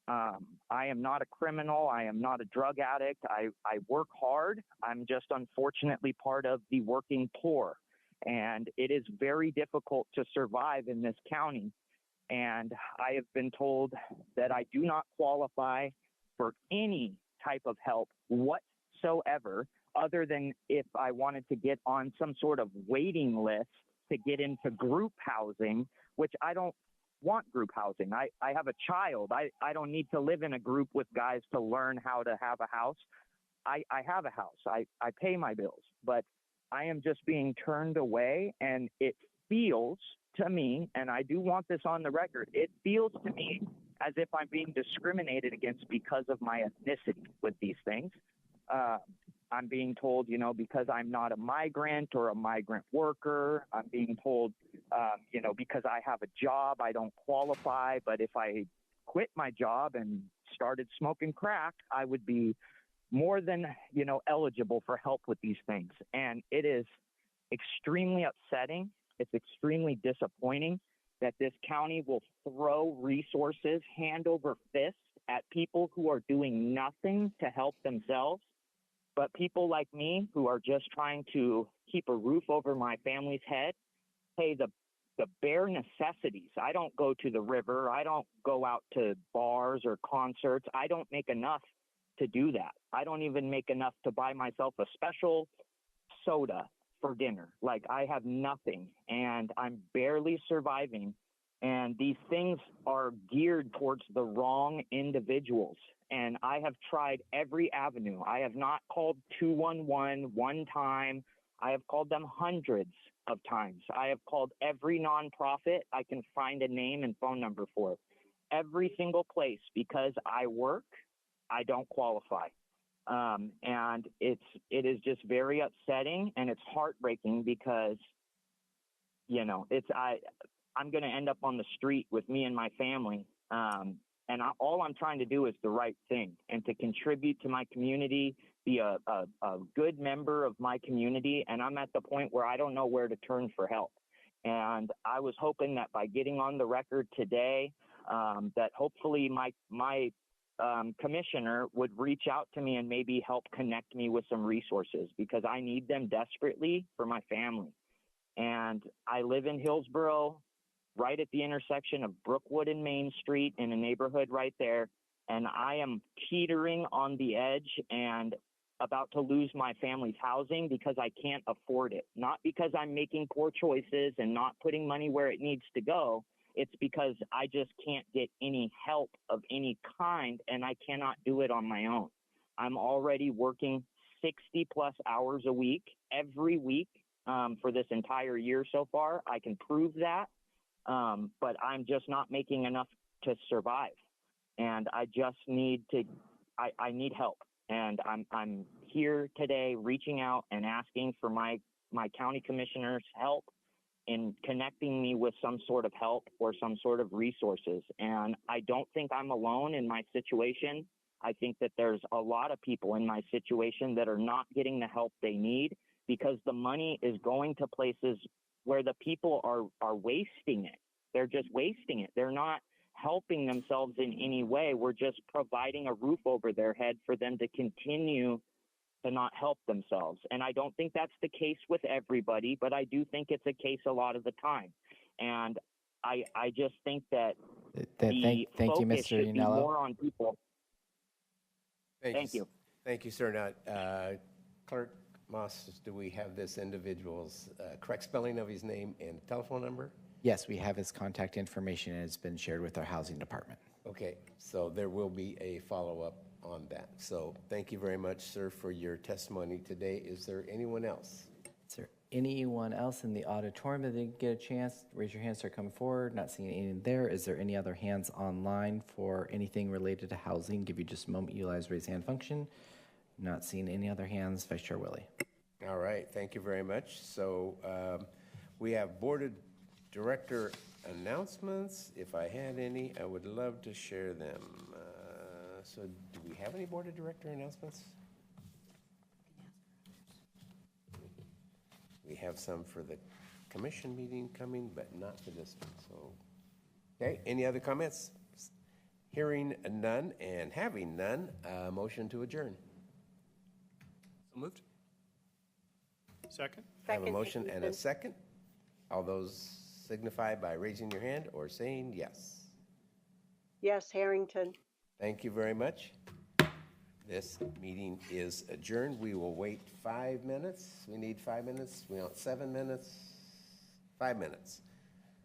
I am not a criminal. I am not a drug addict. I work hard. I'm just unfortunately part of the working poor. And it is very difficult to survive in this county. And I have been told that I do not qualify for any type of help whatsoever, other than if I wanted to get on some sort of waiting list to get into group housing, which I don't want group housing. I have a child. I don't need to live in a group with guys to learn how to have a house. I have a house. I pay my bills, but I am just being turned away, and it feels to me, and I do want this on the record, it feels to me as if I'm being discriminated against because of my ethnicity with these things. I'm being told, because I'm not a migrant or a migrant worker, I'm being told, because I have a job, I don't qualify, but if I quit my job and started smoking crack, I would be more than, eligible for help with these things. And it is extremely upsetting. It's extremely disappointing that this county will throw resources hand over fist at people who are doing nothing to help themselves. But people like me who are just trying to keep a roof over my family's head, hey, the bare necessities. I don't go to the river. I don't go out to bars or concerts. I don't make enough to do that. I don't even make enough to buy myself a special soda for dinner. Like, I have nothing, and I'm barely surviving. And these things are geared towards the wrong individuals. And I have tried every avenue. I have not called 211 one time. I have called them hundreds of times. I have called every nonprofit I can find a name and phone number for. Every single place, because I work, I don't qualify. And it is just very upsetting, and it's heartbreaking because, I'm going to end up on the street with me and my family. All I'm trying to do is the right thing and to contribute to my community, be a good member of my community. And I'm at the point where I don't know where to turn for help. And I was hoping that by getting on the record today, that hopefully my commissioner would reach out to me and maybe help connect me with some resources, because I need them desperately for my family. And I live in Hillsboro, right at the intersection of Brookwood and Main Street, in a neighborhood right there. And I am teetering on the edge and about to lose my family's housing because I can't afford it. Not because I'm making poor choices and not putting money where it needs to go. It's because I just can't get any help of any kind, and I cannot do it on my own. I'm already working 60 plus hours a week, every week, for this entire year so far. I can prove that. But I'm just not making enough to survive. And I just need I need help. And I'm here today reaching out and asking for my county commissioner's help in connecting me with some sort of help or some sort of resources. And I don't think I'm alone in my situation. I think that there's a lot of people in my situation that are not getting the help they need, because the money is going to places where the people are wasting it. They're just wasting it. They're not helping themselves in any way. We're just providing a roof over their head for them to continue to not help themselves. And I don't think that's the case with everybody, but I do think it's a case a lot of the time. And I just think that Thank you, focus Mr. should be Yanello. more on people. Thank you. Thank you, sir. Now, Clerk Moss, do we have this individual's correct spelling of his name and telephone number? Yes, we have his contact information, and it's been shared with our housing department. Okay, so there will be a follow-up on that. So thank you very much, sir, for your testimony today. Is there anyone else? Is there anyone else in the auditorium that didn't get a chance? Raise your hand, start coming forward. Not seeing anything there. Is there any other hands online for anything related to housing? Give you just a moment, utilize raise hand function. Not seeing any other hands. Vice Chair Willie. All right, thank you very much. So we have Board of Director announcements. If I had any, I would love to share them. So do we have any Board of Director announcements? We have some for the commission meeting coming, but not for this one. So, okay, any other comments? Hearing none and having none, motion to adjourn. So moved. Second? I have a Second, motion and a Higginson. second. All those signify by raising your hand or saying yes. Yes, Harrington. Thank you very much. This meeting is adjourned. We will wait 5 minutes. We need 5 minutes. We want 7 minutes. 5 minutes.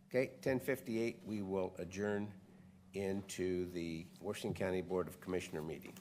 Okay, 10:58, we will adjourn into the Washington County Board of Commissioner meeting.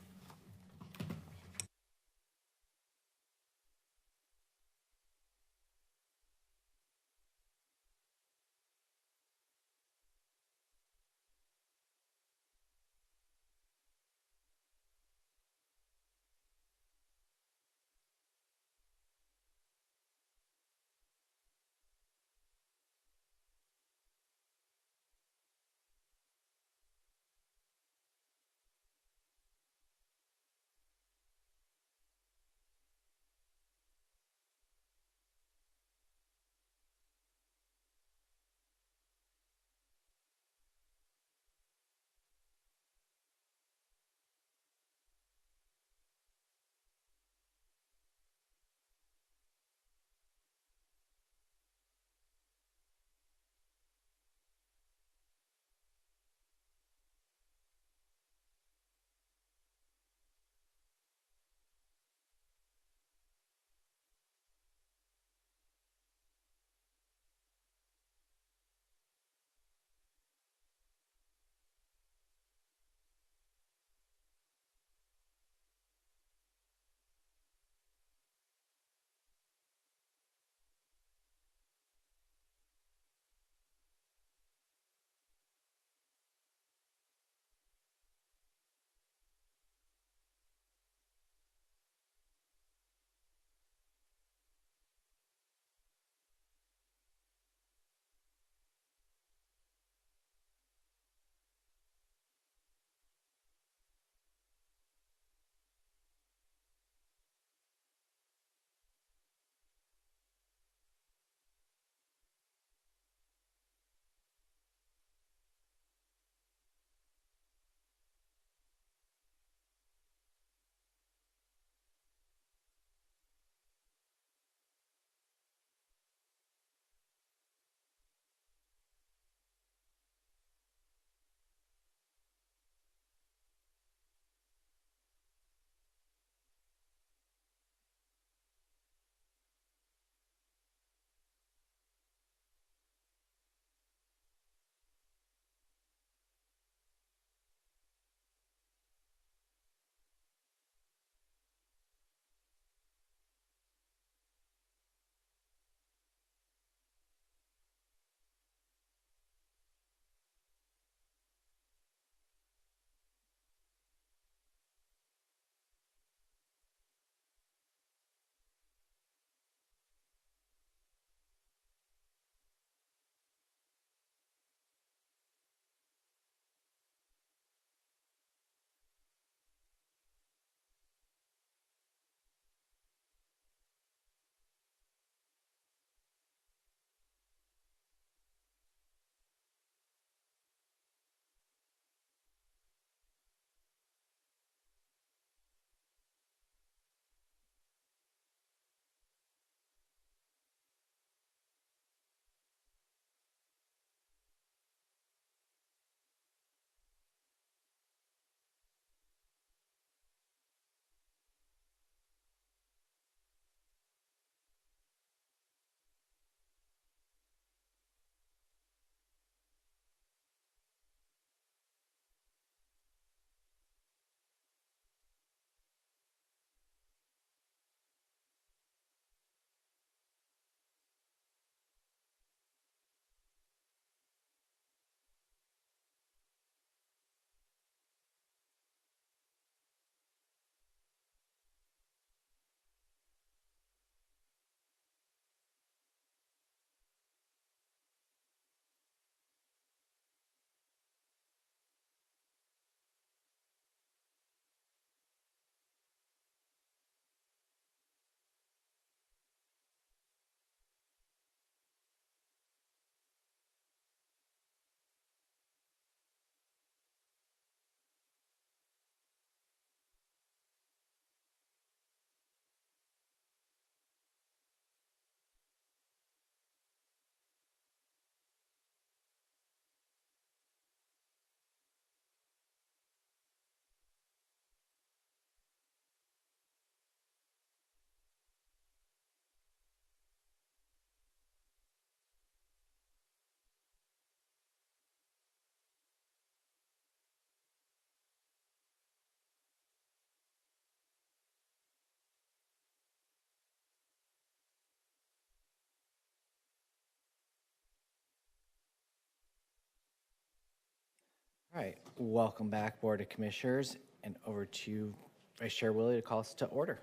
All right, welcome back, Board of Commissioners, and over to Vice Chair Willie to call us to order.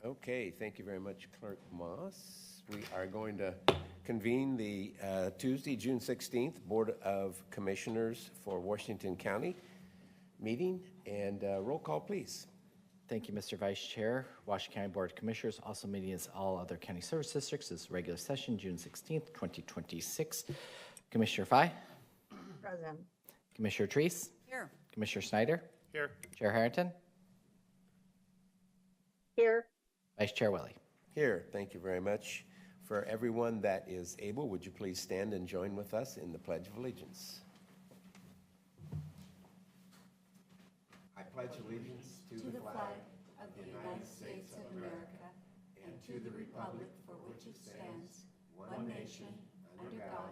Okay, thank you very much, Clerk Moss. We are going to convene the Tuesday, June 16th Board of Commissioners for Washington County meeting, and roll call, please. Thank you, Mr. Vice Chair. Washington County Board of Commissioners also meeting as all other county service districts. This is regular session, June 16th, 2026. Commissioner Fye? Present. Commissioner Treese? Here. Commissioner Snyder? Here. Chair Harrington? Here. Vice Chair Willie? Here, thank you very much. For everyone that is able, would you please stand and join with us in the Pledge of Allegiance? I pledge allegiance to the flag of the United States of America and to the republic for which it stands, one nation, under God,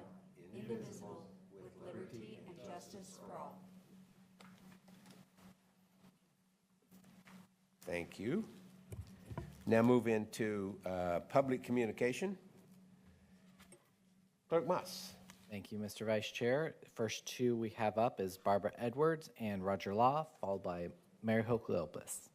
indivisible, with liberty and justice for all. Thank you. Now move into public communication. Clerk Moss. Thank you, Mr. Vice Chair. First two we have up is Barbara Edwards and Roger Law, followed by Mary Hoke Lopez.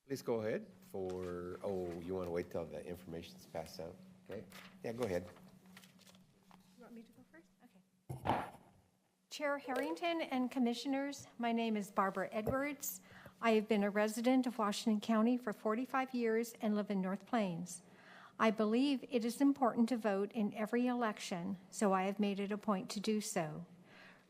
Please go ahead for, you want to wait till the information's passed out? Okay. Yeah, go ahead. You want me to go first? Okay. Chair Harrington and Commissioners, my name is Barbara Edwards. I have been a resident of Washington County for 45 years and live in North Plains. I believe it is important to vote in every election, so I have made it a point to do so.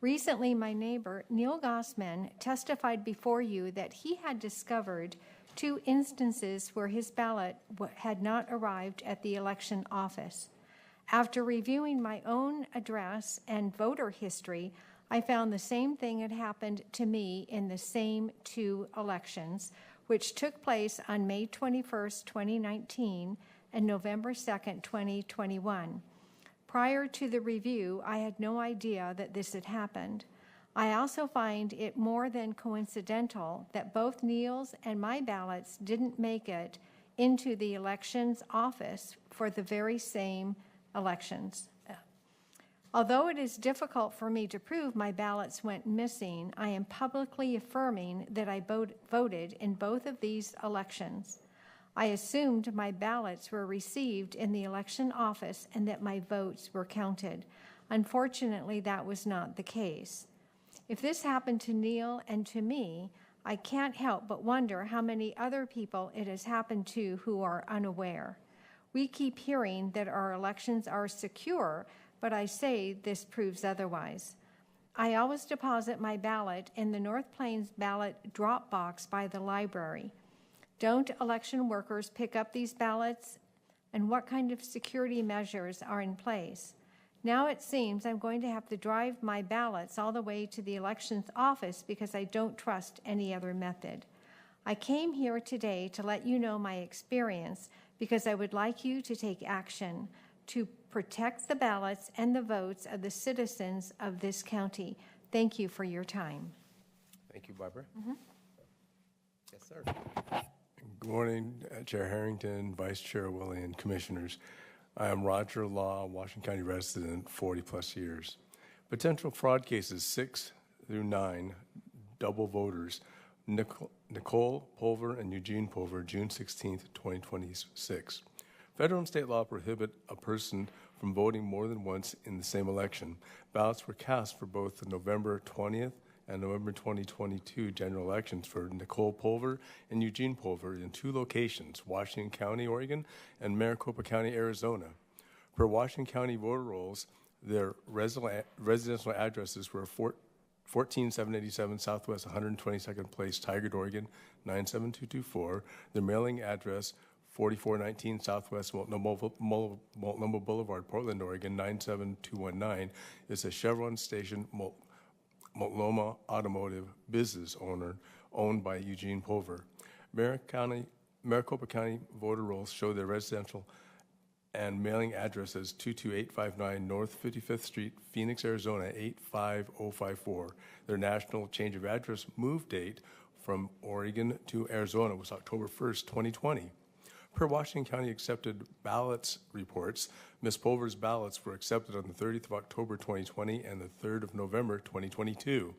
Recently, my neighbor, Neil Gossman, testified before you that he had discovered 2 instances where his ballot had not arrived at the election office. After reviewing my own address and voter history, I found the same thing had happened to me in the same 2 elections, which took place on May 21st, 2019 and November 2nd, 2021. Prior to the review, I had no idea that this had happened. I also find it more than coincidental that both Neil's and my ballots didn't make it into the elections office for the very same elections. Although it is difficult for me to prove my ballots went missing, I am publicly affirming that I voted in both of these elections. I assumed my ballots were received in the election office and that my votes were counted. Unfortunately, that was not the case. If this happened to Neil and to me, I can't help but wonder how many other people it has happened to who are unaware. We keep hearing that our elections are secure, but I say this proves otherwise. I always deposit my ballot in the North Plains ballot drop box by the library. Don't election workers pick up these ballots? And what kind of security measures are in place? Now it seems I'm going to have to drive my ballots all the way to the elections office because I don't trust any other method. I came here today to let you know my experience because I would like you to take action to protect the ballots and the votes of the citizens of this county. Thank you for your time. Thank you, Barbara. Yes, sir. Good morning, Chair Harrington, Vice Chair Willie, and Commissioners. I am Roger Law, Washington County resident, 40-plus years. Potential fraud cases 6 through 9, double voters, Nicole Pulver and Eugene Pulver, June 16, 2026. Federal and state law prohibit a person from voting more than once in the same election. Ballots were cast for both the November 20th and November 2022 general elections for Nicole Pulver and Eugene Pulver in 2 locations, Washington County, Oregon, and Maricopa County, Arizona. Per Washington County voter rolls, their residential addresses were 14787 Southwest 122nd Place, Tigard, Oregon, 97224. Their mailing address, 4419 Southwest Multnomah Boulevard, Portland, Oregon, 97219, is a Chevron station Multnomah Automotive business owner owned by Eugene Pulver. Maricopa Maricopa County voter rolls show their residential and mailing address as 22859 North 55th Street, Phoenix, Arizona 85054. Their national change of address move date from Oregon to Arizona was October 1st, 2020. Per Washington County accepted ballots reports, Ms. Pulver's ballots were accepted on the 30th of October 2020 and the 3rd of November 2022.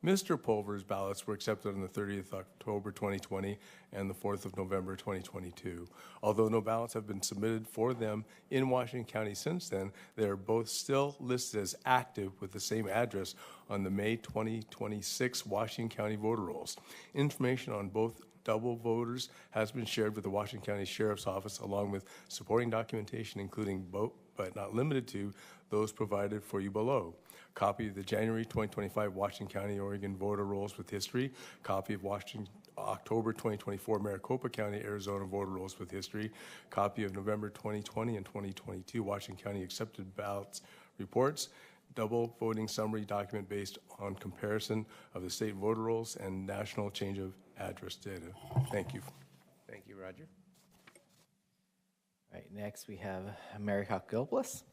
Mr. Pulver's ballots were accepted on the 30th of October 2020 and the 4th of November 2022. Although no ballots have been submitted for them in Washington County since then, they are both still listed as active with the same address on the May 2026 Washington County voter rolls. Information on both double voters has been shared with the Washington County Sheriff's Office along with supporting documentation including but not limited to those provided for you below. Copy of the January 2025 Washington County, Oregon voter rolls with history. Copy of October 2024 Maricopa County, Arizona voter rolls with history. Copy of November 2020 and 2022 Washington County accepted ballots reports. Double voting summary document based on comparison of the state voter rolls and national change of address data. Thank you. Thank you, Roger. All right, next we have Mary Halkopoulos.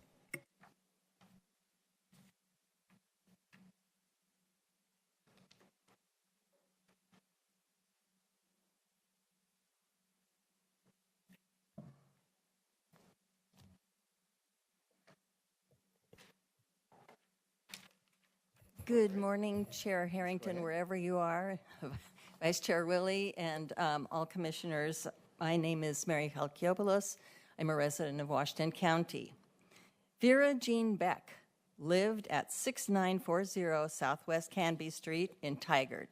Good morning, Chair Harrington, wherever you are, Vice Chair Willie, and all commissioners. My name is Mary Halkopoulos. I'm a resident of Washington County. Vera Jean Beck lived at 6940 Southwest Canby Street in Tigard.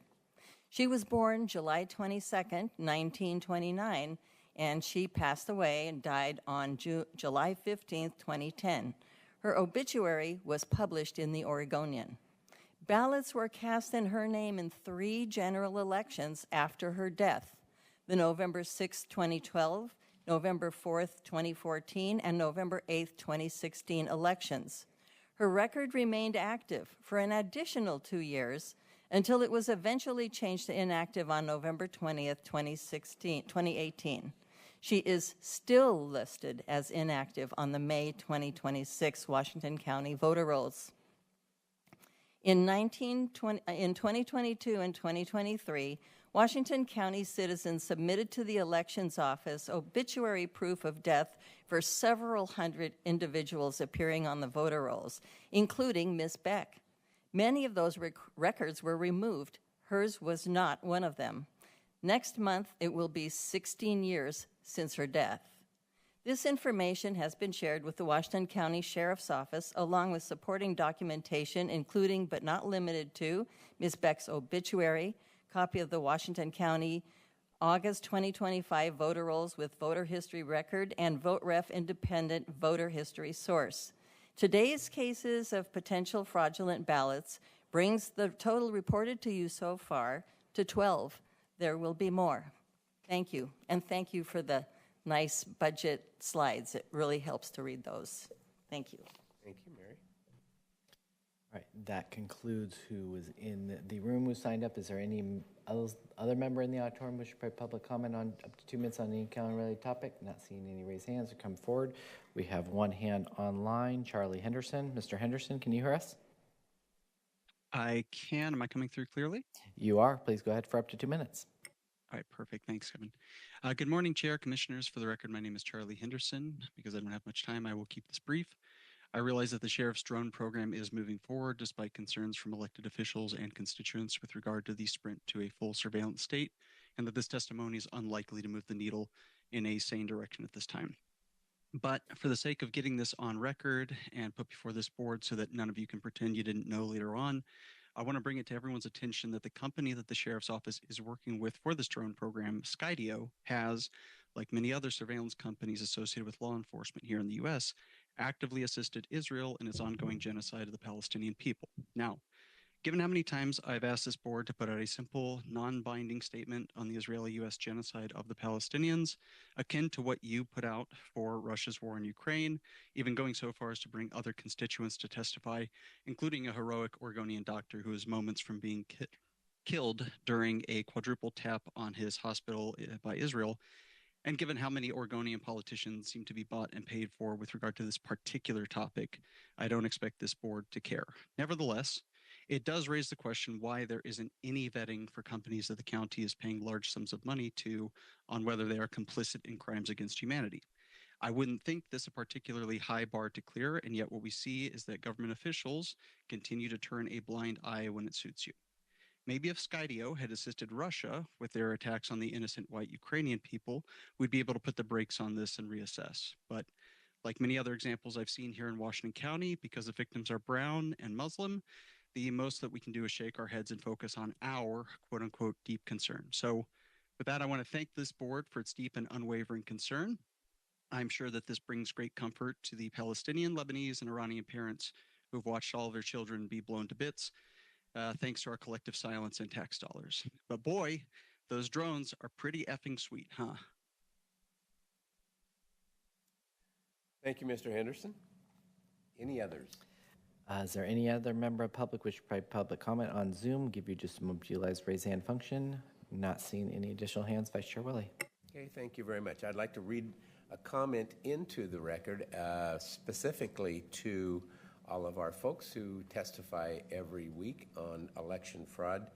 She was born July 22nd, 1929, and she passed away and died on July 15th, 2010. Her obituary was published in the Oregonian. Ballots were cast in her name in 3 general elections after her death: the November 6, 2012, November 4th, 2014, and November 8th, 2016 elections. Her record remained active for an additional 2 years until it was eventually changed to inactive on November 20th, 2018. She is still listed as inactive on the May 2026 Washington County voter rolls. In 2022 and 2023, Washington County citizens submitted to the Elections Office obituary proof of death for several hundred individuals appearing on the voter rolls, including Ms. Beck. Many of those records were removed. Hers was not one of them. Next month, it will be 16 years since her death. This information has been shared with the Washington County Sheriff's Office along with supporting documentation including but not limited to Ms. Beck's obituary, copy of the Washington County August 2025 voter rolls with voter history record, and VoteRef independent voter history source. Today's cases of potential fraudulent ballots brings the total reported to you so far to 12. There will be more. Thank you, and thank you for the nice budget slides. It really helps to read those. Thank you. Thank you, Mary. All right, that concludes who was in the room who signed up. Is there any other member in the auditorium who should provide public comment on up to 2 minutes on any county-related topic? Not seeing any raised hands or come forward. We have one hand online, Charlie Henderson. Mr. Henderson, can you hear us? I can. Am I coming through clearly? You are. Please go ahead for up to 2 minutes. All right, perfect. Thanks, Kevin. Good morning, Chair, Commissioners. For the record, my name is Charlie Henderson. Because I don't have much time, I will keep this brief. I realize that the Sheriff's drone program is moving forward despite concerns from elected officials and constituents with regard to the sprint to a full surveillance state, and that this testimony is unlikely to move the needle in a sane direction at this time. But for the sake of getting this on record and put before this board so that none of you can pretend you didn't know later on, I want to bring it to everyone's attention that the company that the Sheriff's Office is working with for this drone program, Skydio, has, like many other surveillance companies associated with law enforcement here in the U.S., actively assisted Israel in its ongoing genocide of the Palestinian people. Now, given how many times I've asked this board to put out a simple, non-binding statement on the Israeli-U.S. genocide of the Palestinians, akin to what you put out for Russia's war in Ukraine, even going so far as to bring other constituents to testify, including a heroic Oregonian doctor who is moments from being killed during a quadruple tap on his hospital by Israel, And given how many Oregonian politicians seem to be bought and paid for with regard to this particular topic, I don't expect this board to care. Nevertheless, it does raise the question why there isn't any vetting for companies that the county is paying large sums of money to on whether they are complicit in crimes against humanity. I wouldn't think this a particularly high bar to clear, and yet what we see is that government officials continue to turn a blind eye when it suits you. Maybe if Skydio had assisted Russia with their attacks on the innocent white Ukrainian people, we'd be able to put the brakes on this and reassess. But like many other examples I've seen here in Washington County, because the victims are brown and Muslim, the most that we can do is shake our heads and focus on our quote unquote deep concern. So with that, I want to thank this board for its deep and unwavering concern. I'm sure that this brings great comfort to the Palestinian, Lebanese, and Iranian parents who've watched all of their children be blown to bits, thanks to our collective silence and tax dollars. But boy, those drones are pretty effing sweet, huh? Thank you, Mr. Henderson. Any others? Is there any other member of public wish to provide public comment on Zoom? Give you just a moment to utilize raise hand function. Not seeing any additional hands. Vice Chair Willie. Okay, thank you very much. I'd like to read a comment into the record specifically to all of our folks who testify every week on election fraud.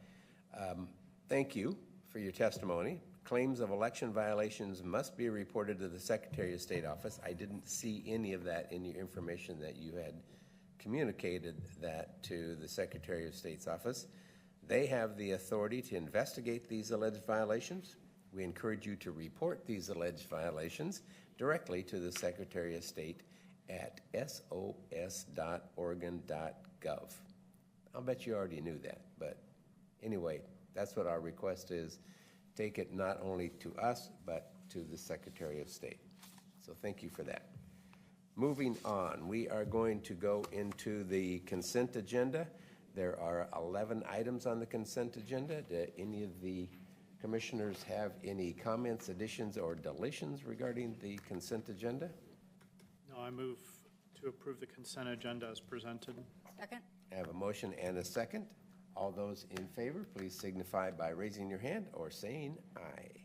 Thank you for your testimony. Claims of election violations must be reported to the Secretary of State office. I didn't see any of that in your information that you had communicated that to the Secretary of State's office. They have the authority to investigate these alleged violations. We encourage you to report these alleged violations directly to the Secretary of State at sos.oregon.gov. I'll bet you already knew that, but anyway, that's what our request is. Take it not only to us, but to the Secretary of State. So thank you for that. Moving on, we are going to go into the consent agenda. There are 11 items on the consent agenda. Do any of the commissioners have any comments, additions, or deletions regarding the consent agenda? No, I move to approve the consent agenda as presented. Second. I have a motion and a second. All those in favor, please signify by raising your hand or saying aye.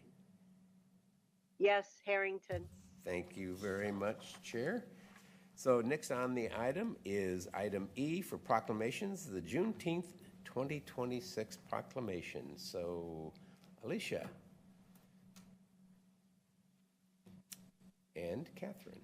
Yes, Harrington. Thank you very much, Chair. So next on the item is item E for proclamations, the Juneteenth 2026 proclamation. So Alicia and Catherine.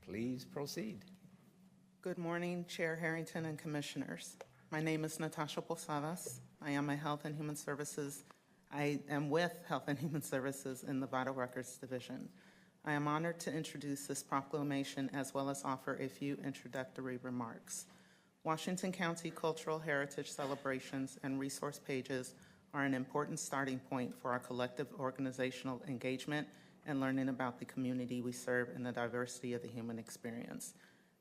Please proceed. Good morning, Chair Harrington and Commissioners. My name is Natasha Posadas. I am with Health and Human Services in the Vital Records Division. I am honored to introduce this proclamation as well as offer a few introductory remarks. Washington County cultural heritage celebrations and resource pages are an important starting point for our collective organizational engagement and learning about the community we serve and the diversity of the human experience.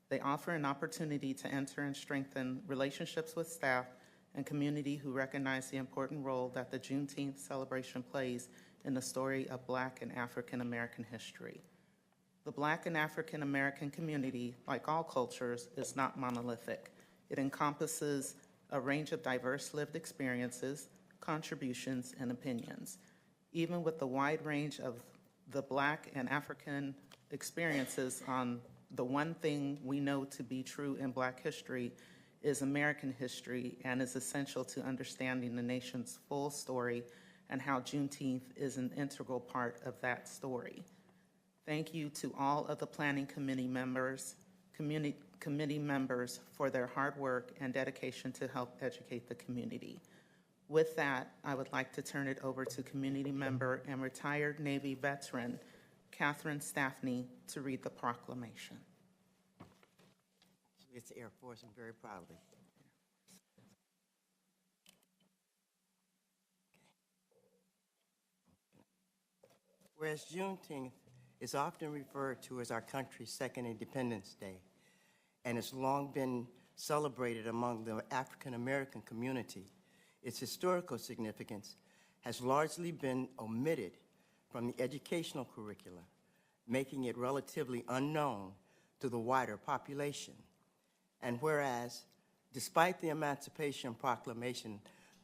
They offer an opportunity to enter and strengthen relationships with staff and community who recognize the important role that the Juneteenth celebration plays in the story of Black and African American history. The Black and African American community, like all cultures, is not monolithic. It encompasses a range of diverse lived experiences, contributions, and opinions. Even with the wide range of the Black and African experiences, on the one thing we know to be true in Black history is American history and is essential to understanding the nation's full story and how Juneteenth is an integral part of that story. Thank you to all of the planning committee members, committee members for their hard work and dedication to help educate the community. With that, I would like to turn it over to community member and retired Navy veteran, Catherine Staffney, to read the proclamation. States Air Force, and very proudly. Whereas Juneteenth is often referred to as our country's second Independence Day, and it's long been celebrated among the African American community, its historical significance has largely been omitted from the educational curricula, making it relatively unknown to the wider population. And whereas, despite the Emancipation Proclamation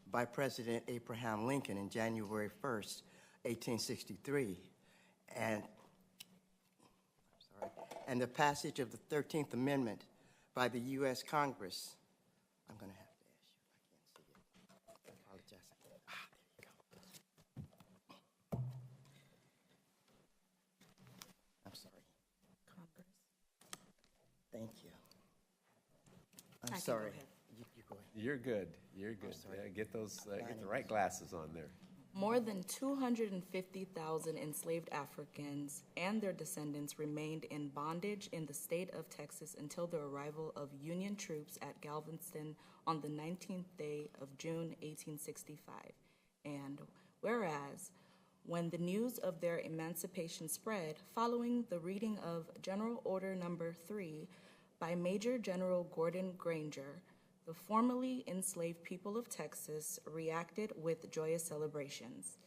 by President Abraham Lincoln in January 1st, 1863, and the passage of the 13th Amendment by the U.S. Congress, I'm going to have to ask you, I can't see it. I apologize. There you go. I'm sorry. Congress. Thank you. I'm sorry. You go ahead. You're good. You're good. Yeah, get the right glasses on there. More than 250,000 enslaved Africans and their descendants remained in bondage in the state of Texas until the arrival of Union troops at Galveston on the 19th day of June, 1865. And whereas, when the news of their emancipation spread following the reading of General Order Number 3 by Major General Gordon Granger, the formerly enslaved people of Texas reacted with joyous celebrations,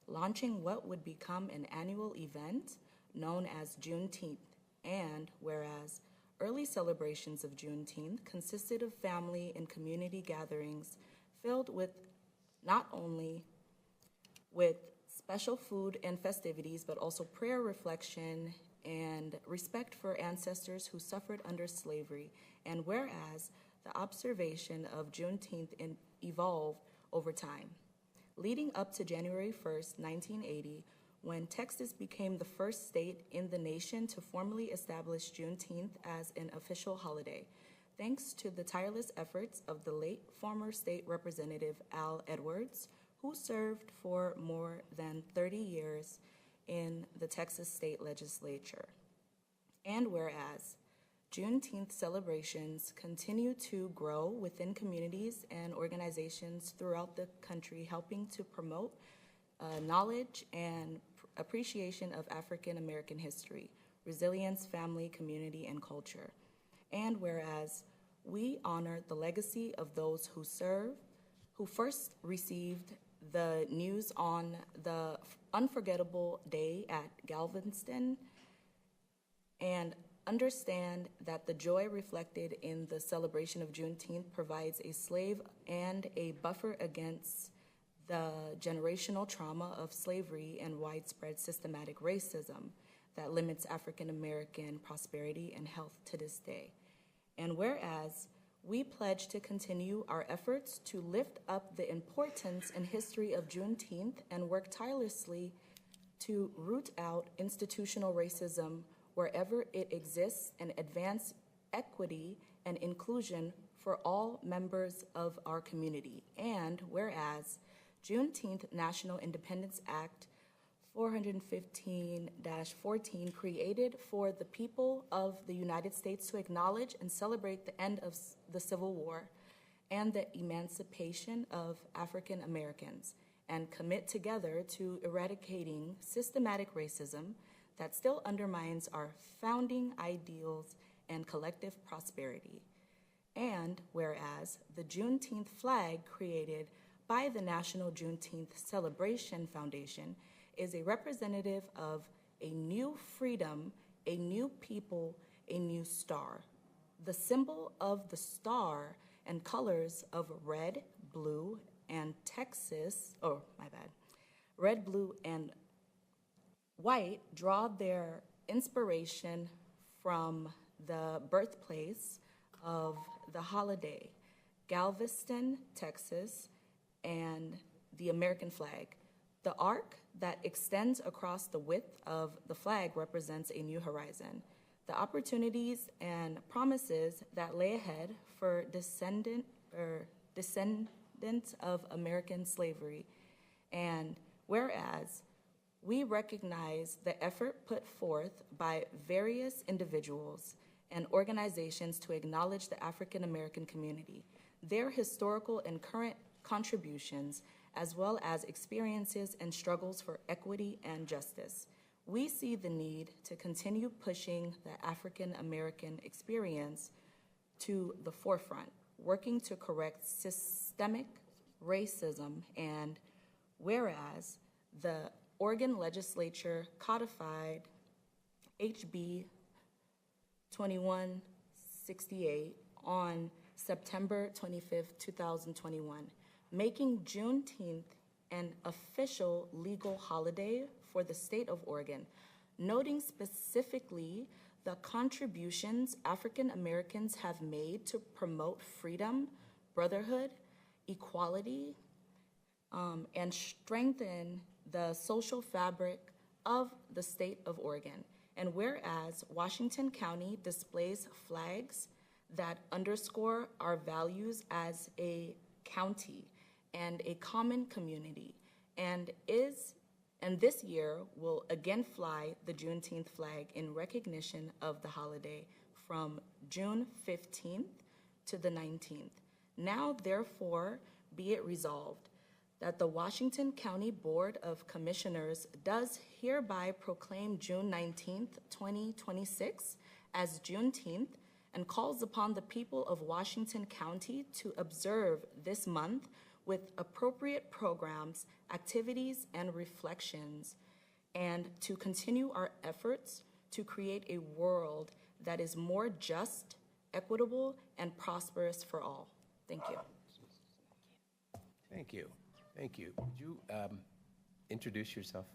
launching what would become an annual event known as Juneteenth. And whereas early celebrations of Juneteenth consisted of family and community gatherings filled with not only with special food and festivities, but also prayer, reflection, and respect for ancestors who suffered under slavery. And whereas the observation of Juneteenth evolved over time, leading up to January 1st, 1980, when Texas became the first state in the nation to formally establish Juneteenth as an official holiday, thanks to the tireless efforts of the late former state representative Al Edwards, who served for more than 30 years in the Texas state legislature. And whereas Juneteenth celebrations continue to grow within communities and organizations throughout the country, helping to promote knowledge and appreciation of African American history, resilience, family, community, and culture. And whereas we honor the legacy of those who first received the news on the unforgettable day at Galveston, and understand that the joy reflected in the celebration of Juneteenth provides a slave and a buffer against the generational trauma of slavery and widespread systematic racism that limits African American prosperity and health to this day. And whereas we pledge to continue our efforts to lift up the importance and history of Juneteenth and work tirelessly to root out institutional racism wherever it exists and advance equity and inclusion for all members of our community. And whereas Juneteenth National Independence Act 415-14 created for the people of the United States to acknowledge and celebrate the end of the Civil War and the emancipation of African Americans, and commit together to eradicating systematic racism that still undermines our founding ideals and collective prosperity. And whereas the Juneteenth flag created by the National Juneteenth Celebration Foundation is a representative of a new freedom, a new people, a new star. The symbol of the star and colors of red, blue, and red, blue, and white draw their inspiration from the birthplace of the holiday, Galveston, Texas, and the American flag. The arc that extends across the width of the flag represents a new horizon. The opportunities and promises that lay ahead for descendants of American slavery. And whereas we recognize the effort put forth by various individuals and organizations to acknowledge the African American community, their historical and current contributions, as well as experiences and struggles for equity and justice. We see the need to continue pushing the African American experience to the forefront, working to correct systemic racism, and whereas the Oregon legislature codified HB 2168 on September 25th, 2021, making Juneteenth an official legal holiday for the state of Oregon, noting specifically the contributions African Americans have made to promote freedom, brotherhood, equality, and strengthen the social fabric of the state of Oregon. And whereas Washington County displays flags that underscore our values as a county and a common community, and this year will again fly the Juneteenth flag in recognition of the holiday from June 15th to the 19th. Now, therefore, be it resolved that the Washington County Board of Commissioners does hereby proclaim June 19th, 2026 as Juneteenth and calls upon the people of Washington County to observe this month with appropriate programs, activities, and reflections, and to continue our efforts to create a world that is more just, equitable, and prosperous for all. Thank you. Thank you. Thank you. Would you introduce yourself?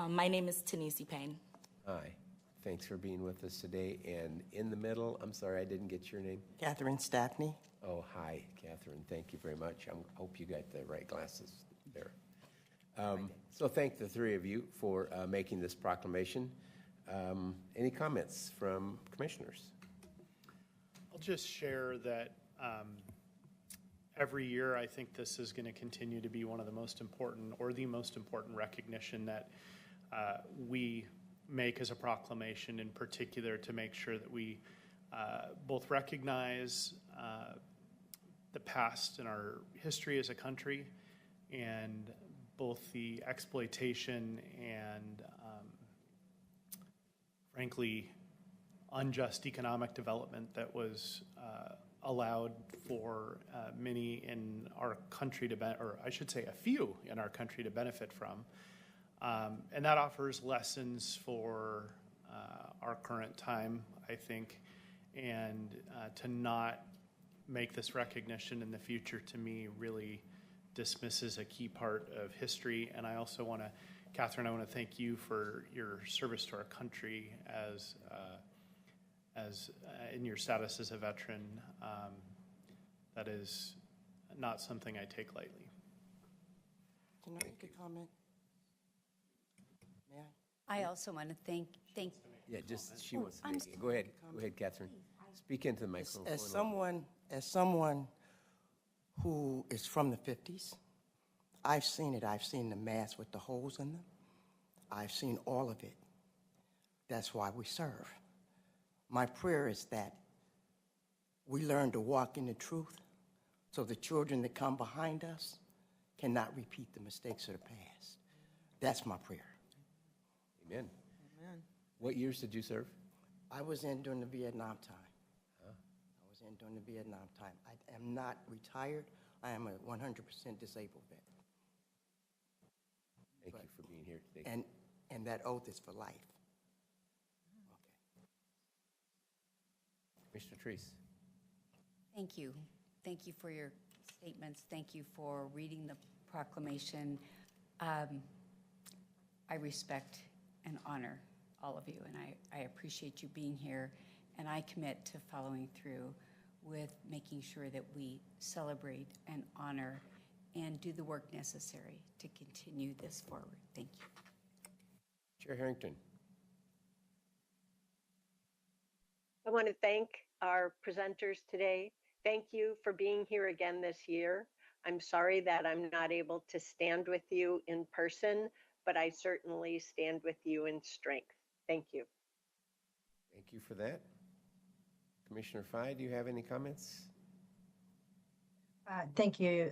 My name is Tanisi Payne. Hi. Thanks for being with us today. And in the middle, I'm sorry, I didn't get your name. Catherine Stapney. Oh, hi, Catherine. Thank you very much. I hope you got the right glasses there. So thank the three of you for making this proclamation. Any comments from commissioners? I'll just share that every year I think this is going to continue to be one of the most important, or the most important recognition that we make as a proclamation, in particular to make sure that we both recognize the past and our history as a country, and both the exploitation and frankly unjust economic development that was allowed for many in our country to or I should say a few in our country to benefit from. And that offers lessons for our current time, I think, and to not make this recognition in the future, to me, really dismisses a key part of history. And I also want to, Catherine, I want to thank you for your service to our country as in your status as a veteran. That is not something I take lightly. Can I make a comment? May I also want to thank. Yeah, just she wants to make it. Go ahead, Catherine. Speak into the microphone. As someone who is from the 50s, I've seen it. I've seen the masks with the holes in them. I've seen all of it. That's why we serve. My prayer is that we learn to walk in the truth so the children that come behind us cannot repeat the mistakes of the past. That's my prayer. Amen. Amen. What years did you serve? I was in during the Vietnam time. I was in during the Vietnam time. I am not retired. I am a 100% disabled vet. Thank you for being here today. And that oath is for life. Commissioner Treese. Thank you. Thank you for your statements. Thank you for reading the proclamation. I respect and honor all of you, and I appreciate you being here, and I commit to following through with making sure that we celebrate and honor and do the work necessary to continue this forward. Thank you. Chair Harrington. I want to thank our presenters today. Thank you for being here again this year. I'm sorry that I'm not able to stand with you in person, but I certainly stand with you in strength. Thank you. Thank you for that. Commissioner Fye, do you have any comments? Thank you,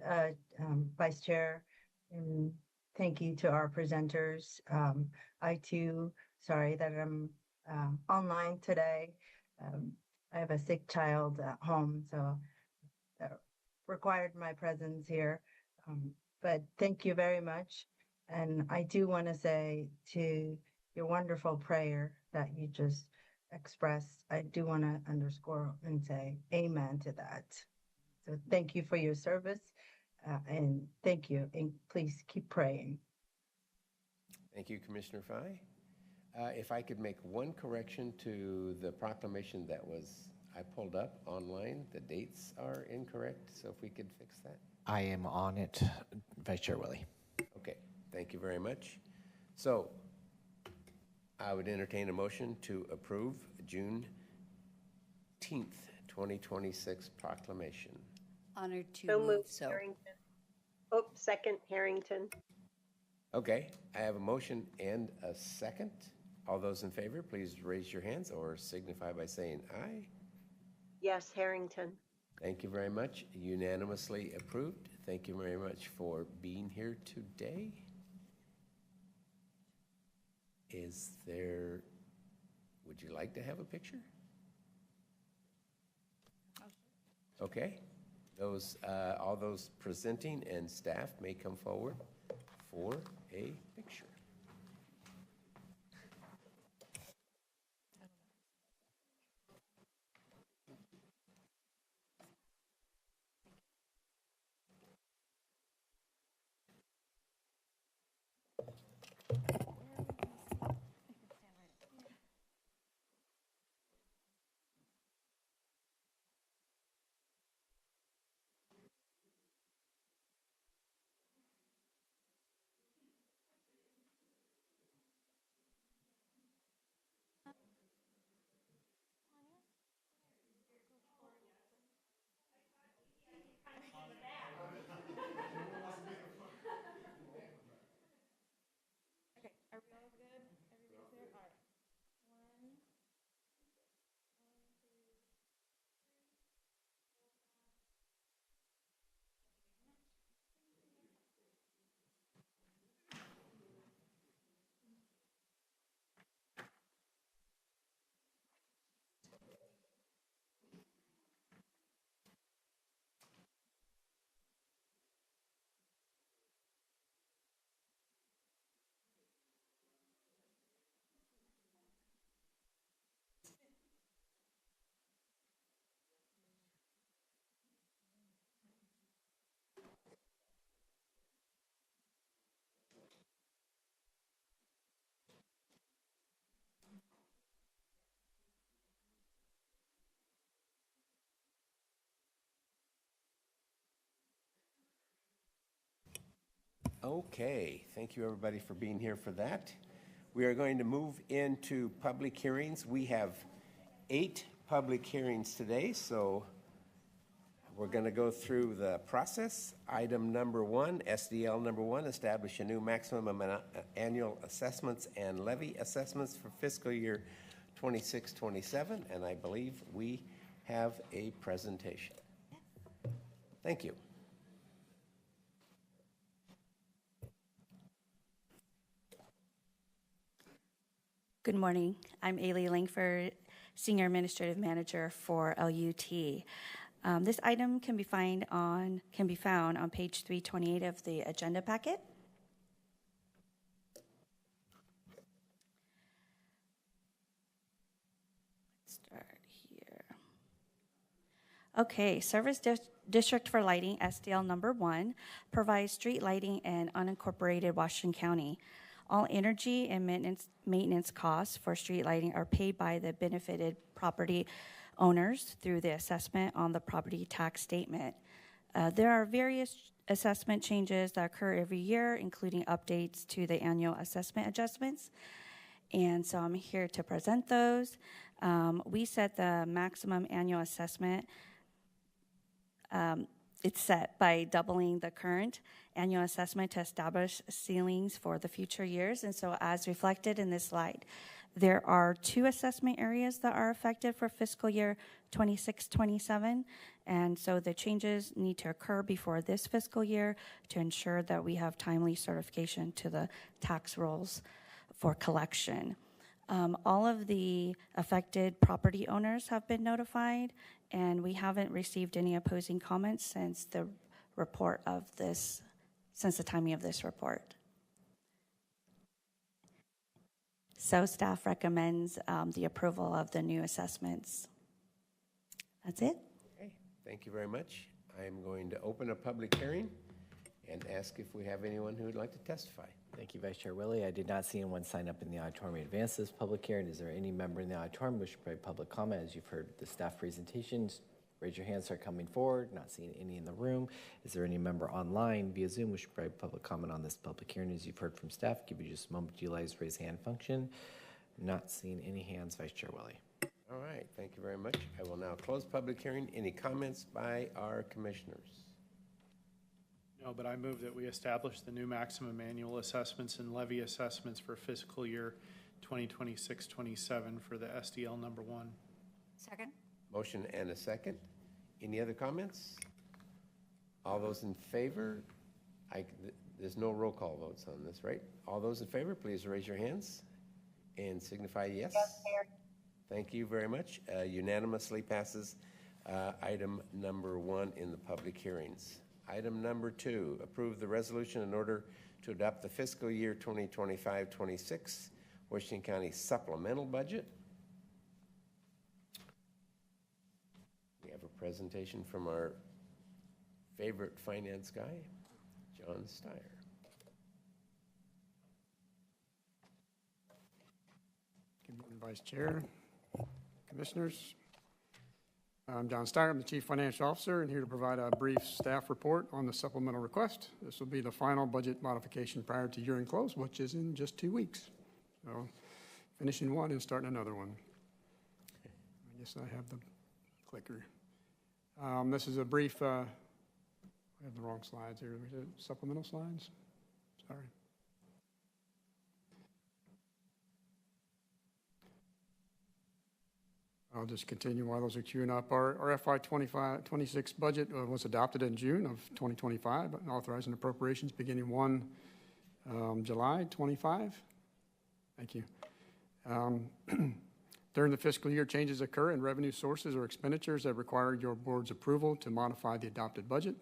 Vice Chair, and thank you to our presenters. I too, sorry that I'm online today. I have a sick child at home, so that required my presence here. But thank you very much. And I do want to say to your wonderful prayer that you just expressed, I do want to underscore and say amen to that. So thank you for your service, and thank you, and please keep praying. Thank you, Commissioner Fye. If I could make one correction to the proclamation that I pulled up online, the dates are incorrect, so if we could fix that. I am on it, Vice Chair Willie. Okay, thank you very much. So I would entertain a motion to approve June 10th, 2026 proclamation. Honored to So move moved, so. Harrington. Oh, second, Harrington. Okay, I have a motion and a second. All those in favor, please raise your hands or signify by saying aye. Yes, Harrington. Thank you very much. Unanimously approved. Thank you very much for being here today. Would you like to have a picture? Okay. All those presenting and staff may come forward for a picture. Okay, thank you everybody for being here for that. We are going to move into public hearings. We have 8 public hearings today, so we're going to go through the process. Item number 1, SDL number 1, establish a new maximum annual assessments and levy assessments for fiscal year 26-27, and I believe we have a presentation. Thank you. Good morning. I'm Ailey Langford, Senior Administrative Manager for LUT. This item can be found on page 328 of the agenda packet. Let's start here. Okay, Service District for Lighting, SDL number 1, provides street lighting in unincorporated Washington County. All energy and maintenance costs for street lighting are paid by the benefited property owners through the assessment on the property tax statement. There are various assessment changes that occur every year, including updates to the annual assessment adjustments. And so I'm here to present those. We set the maximum annual assessment. It's set by doubling the current annual assessment to establish ceilings for the future years. And so as reflected in this slide, There are 2 assessment areas that are affected for fiscal year 26-27, and so the changes need to occur before this fiscal year to ensure that we have timely certification to the tax rolls for collection. All of the affected property owners have been notified, and we haven't received any opposing comments since the timing of this report. So staff recommends the approval of the new assessments. That's it. Okay, thank you very much. I am going to open a public hearing and ask if we have anyone who would like to testify. Thank you, Vice Chair Willie. I did not see anyone sign up in the auditorium in advance of this public hearing. Is there any member in the auditorium wishing to provide public comment? As you've heard the staff presentations, raise your hand, start coming forward. Not seeing any in the room. Is there any member online via Zoom wishing to provide public comment on this public hearing? As you've heard from staff, give you just a moment to utilize raise hand function. Not seeing any hands, Vice Chair Willie. All right, thank you very much. I will now close public hearing. Any comments by our commissioners? No, but I move that we establish the new maximum annual assessments and levy assessments for fiscal year 2026-27 for the SDL number 1. Second. Motion and a second. Any other comments? All those in favor? There's no roll call votes on this, right? All those in favor, please raise your hands and signify yes. Yes, Mayor. Thank you very much. Unanimously passes item number 1 in the public hearings. Item number 2, approve the resolution in order to adopt the fiscal year 2025-26 Washington County supplemental budget. We have a presentation from our favorite finance guy, John Steyer. Good morning, Vice Chair, Commissioners. I'm John Steyer. I'm the Chief Financial Officer and here to provide a brief staff report on the supplemental request. This will be the final budget modification prior to year-end close, which is in just 2 weeks. So finishing one and starting another one. I guess I have the clicker. This is a brief, I have the wrong slides here. Supplemental slides? Sorry. I'll just continue while those are queuing up. Our FY 25-26 budget was adopted in June of 2025, authorizing appropriations beginning 1 July 25. Thank you. During the fiscal year, changes occur in revenue sources or expenditures that require your board's approval to modify the adopted budget.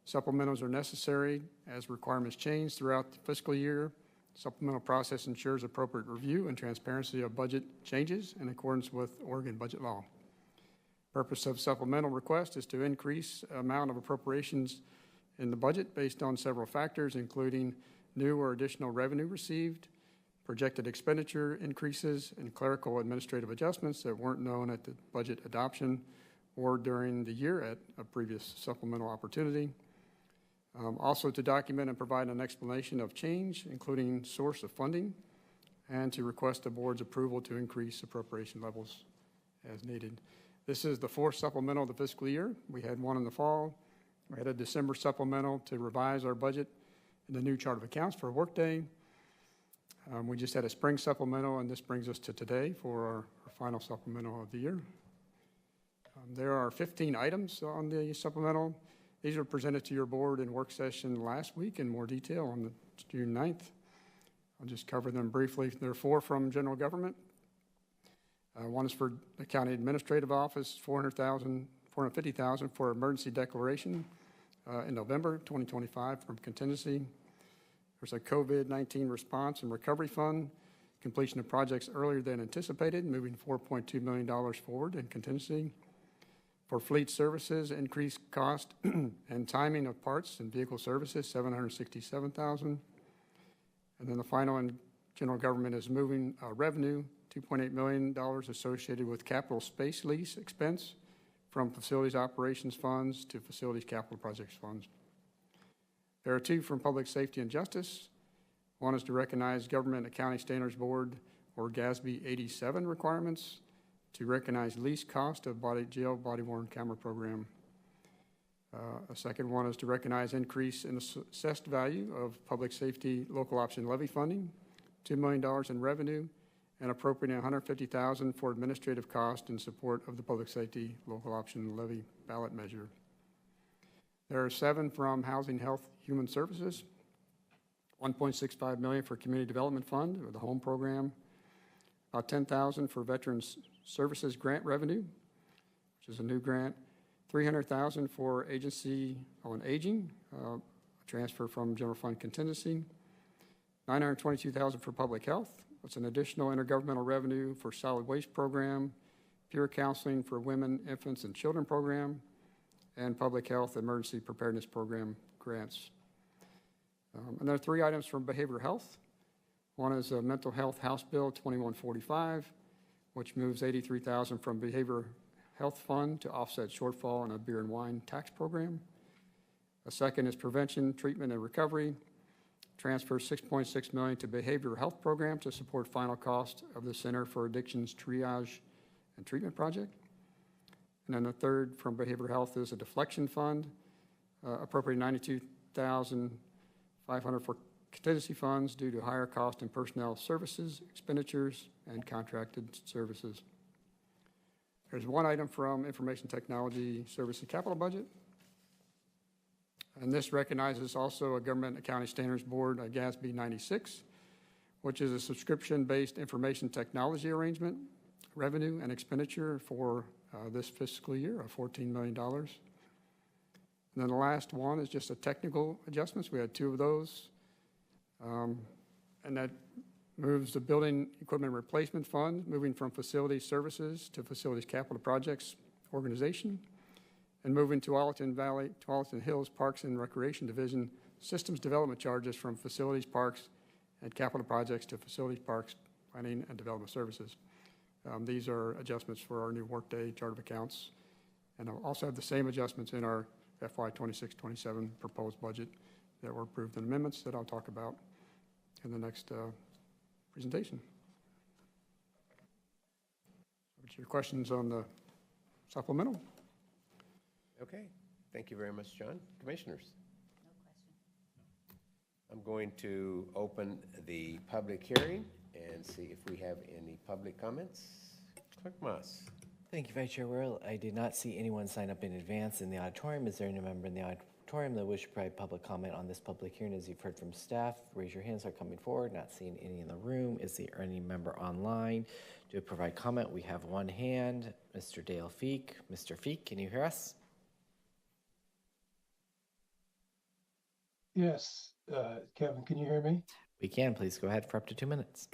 Supplementals are necessary as requirements change throughout the fiscal year. Supplemental process ensures appropriate review and transparency of budget changes in accordance with Oregon budget law. Purpose of supplemental request is to increase amount of appropriations in the budget based on several factors, including new or additional revenue received, projected expenditure increases, and clerical administrative adjustments that weren't known at the budget adoption or during the year at a previous supplemental opportunity. Also to document and provide an explanation of change, including source of funding, and to request the board's approval to increase appropriation levels as needed. This is the 4th supplemental of the fiscal year. We had one in the fall. We had a December supplemental to revise our budget in the new chart of accounts for a workday. We just had a spring supplemental, and this brings us to today for our final supplemental of the year. There are 15 items on the supplemental. These were presented to your board in work session last week in more detail on the June 9th. I'll just cover them briefly. There are 4 from general government. One is for the county administrative office, $450,000 for emergency declaration in November 2025 from contingency. There's a COVID-19 response and recovery fund, completion of projects earlier than anticipated, moving $4.2 million forward in contingency. For fleet services, increased cost and timing of parts and vehicle services, $767,000. And then the final in general government is moving revenue, $2.8 million associated with capital space lease expense from facilities operations funds to facilities capital projects funds. There are 2 from Public Safety and Justice. One is to recognize Government Accounting Standards Board or GASB 87 requirements to recognize lease cost of jail body-worn camera program. A second one is to recognize increase in the assessed value of public safety local option levy funding, $2 million in revenue, and appropriating $150,000 for administrative cost in support of the public safety local option levy ballot measure. There are 7 from Housing, Health, Human Services, $1.65 million for Community Development Fund or the Home Program, about $10,000 for Veterans Services Grant Revenue, which is a new grant, $300,000 for Agency on Aging, a transfer from General Fund Contingency, $922,000 for Public Health. It's an additional intergovernmental revenue for Solid Waste Program, Peer Counseling for Women, Infants, and Children Program, and Public Health Emergency Preparedness Program grants. And there are 3 items from Behavioral Health. One is a Mental Health House Bill 2145, which moves $83,000 from Behavioral Health Fund to offset shortfall in a beer and wine tax program. A second is Prevention, Treatment, and Recovery. Transfers $6.6 million to Behavioral Health Program to support final cost of the Center for Addictions Triage and Treatment Project. And then the third from Behavioral Health is a deflection fund, appropriating $92,500 for contingency funds due to higher cost in personnel services, expenditures, and contracted services. There's one item from Information Technology Service and Capital Budget. And this recognizes also a Government Accounting Standards Board, a GASB 96, which is a subscription-based information technology arrangement, revenue and expenditure for this fiscal year of $14 million. And then the last one is just a technical adjustments. We had 2 of those. And that moves the Building Equipment Replacement Fund, moving from Facilities Services to Facilities Capital Projects Organization, and moving to Tualatin Hills Parks and Recreation Division systems development charges from Facilities, Parks, and Capital Projects to Facilities, Parks, Planning, and Development Services. These are adjustments for our new Workday chart of accounts. And I'll also have the same adjustments in our FY 26-27 proposed budget that were approved in amendments that I'll talk about in the next presentation. What's your questions on the supplemental? Okay, thank you very much, John. Commissioners? No question. I'm going to open the public hearing and see if we have any public comments. Clerk Moss. Thank you, Vice Chair Will. I did not see anyone sign up in advance in the auditorium. Is there any member in the auditorium that wish to provide public comment on this public hearing? As you've heard from staff, raise your hands, start coming forward. Not seeing any in the room. Is there any member online to provide comment? We have one hand, Mr. Dale Feek. Mr. Feek, can you hear us? Yes, Kevin, can you hear me? We can. Please go ahead for up to 2 minutes.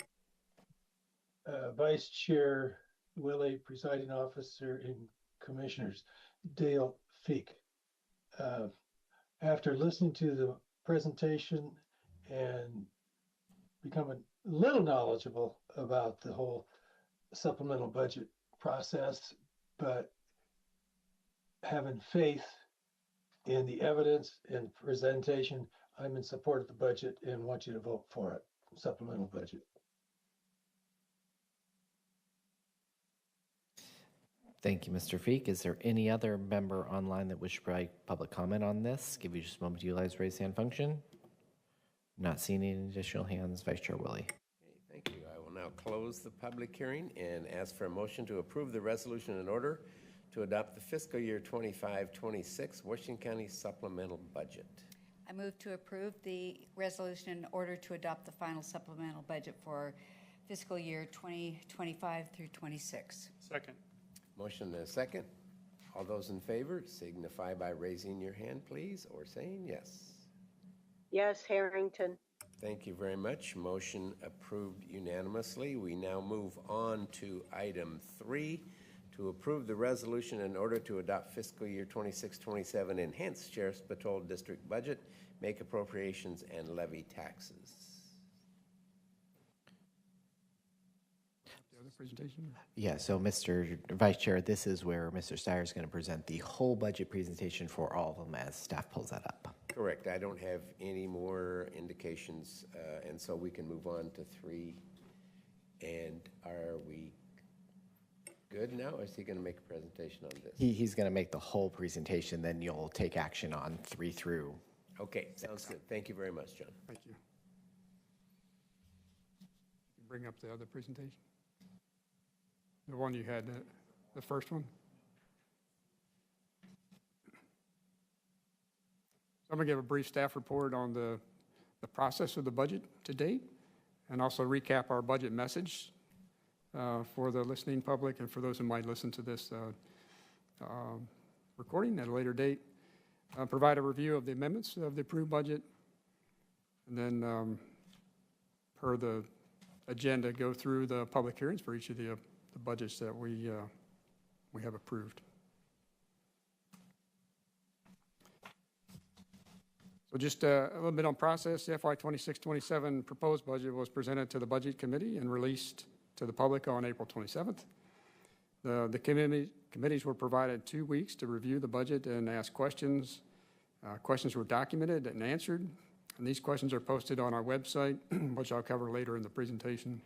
Vice Chair Willie, Presiding Officer, and Commissioners, Dale Feek. After listening to the presentation and becoming a little knowledgeable about the whole supplemental budget process, but having faith in the evidence and presentation, I'm in support of the budget and want you to vote for it, supplemental budget. Thank you, Mr. Feek. Is there any other member online that wish to provide public comment on this? Give you just a moment to utilize raise hand function. Not seeing any additional hands. Vice Chair Willie. Okay, thank you. I will now close the public hearing and ask for a motion to approve the resolution in order to adopt the fiscal year 25-26 Washington County supplemental budget. I move to approve the resolution in order to adopt the final supplemental budget for fiscal year 2025 through 26. Second. Motion and a second. All those in favor signify by raising your hand, please, or saying yes. Yes, Harrington. Thank you very much. Motion approved unanimously. We now move on to item 3, to approve the resolution in order to adopt fiscal year 26-27 enhanced Sheriff's Patrol District budget, make appropriations, and levy taxes. The other presentation? Yeah, so Mr. Vice Chair, this is where Mr. Steyer is going to present the whole budget presentation for all of them as staff pulls that up. Correct. I don't have any more indications, and so we can move on to 3. And are we good now, or is he going to make a presentation on this? He's going to make the whole presentation, then you'll take action on 3 through. Okay, sounds good. Thank you very much, John. Thank you. bring up the other presentation? The one you had, the first one? So I'm going to give a brief staff report on the process of the budget to date, and also recap our budget message for the listening public and for those who might listen to this recording at a later date. Provide a review of the amendments of the approved budget, and then per the agenda, go through the public hearings for each of the budgets that we have approved. So just a little bit on process. The FY 26-27 proposed budget was presented to the Budget Committee and released to the public on April 27th. The committees were provided 2 weeks to review the budget and ask questions. Questions were documented and answered, and these questions are posted on our website, which I'll cover later in the presentation.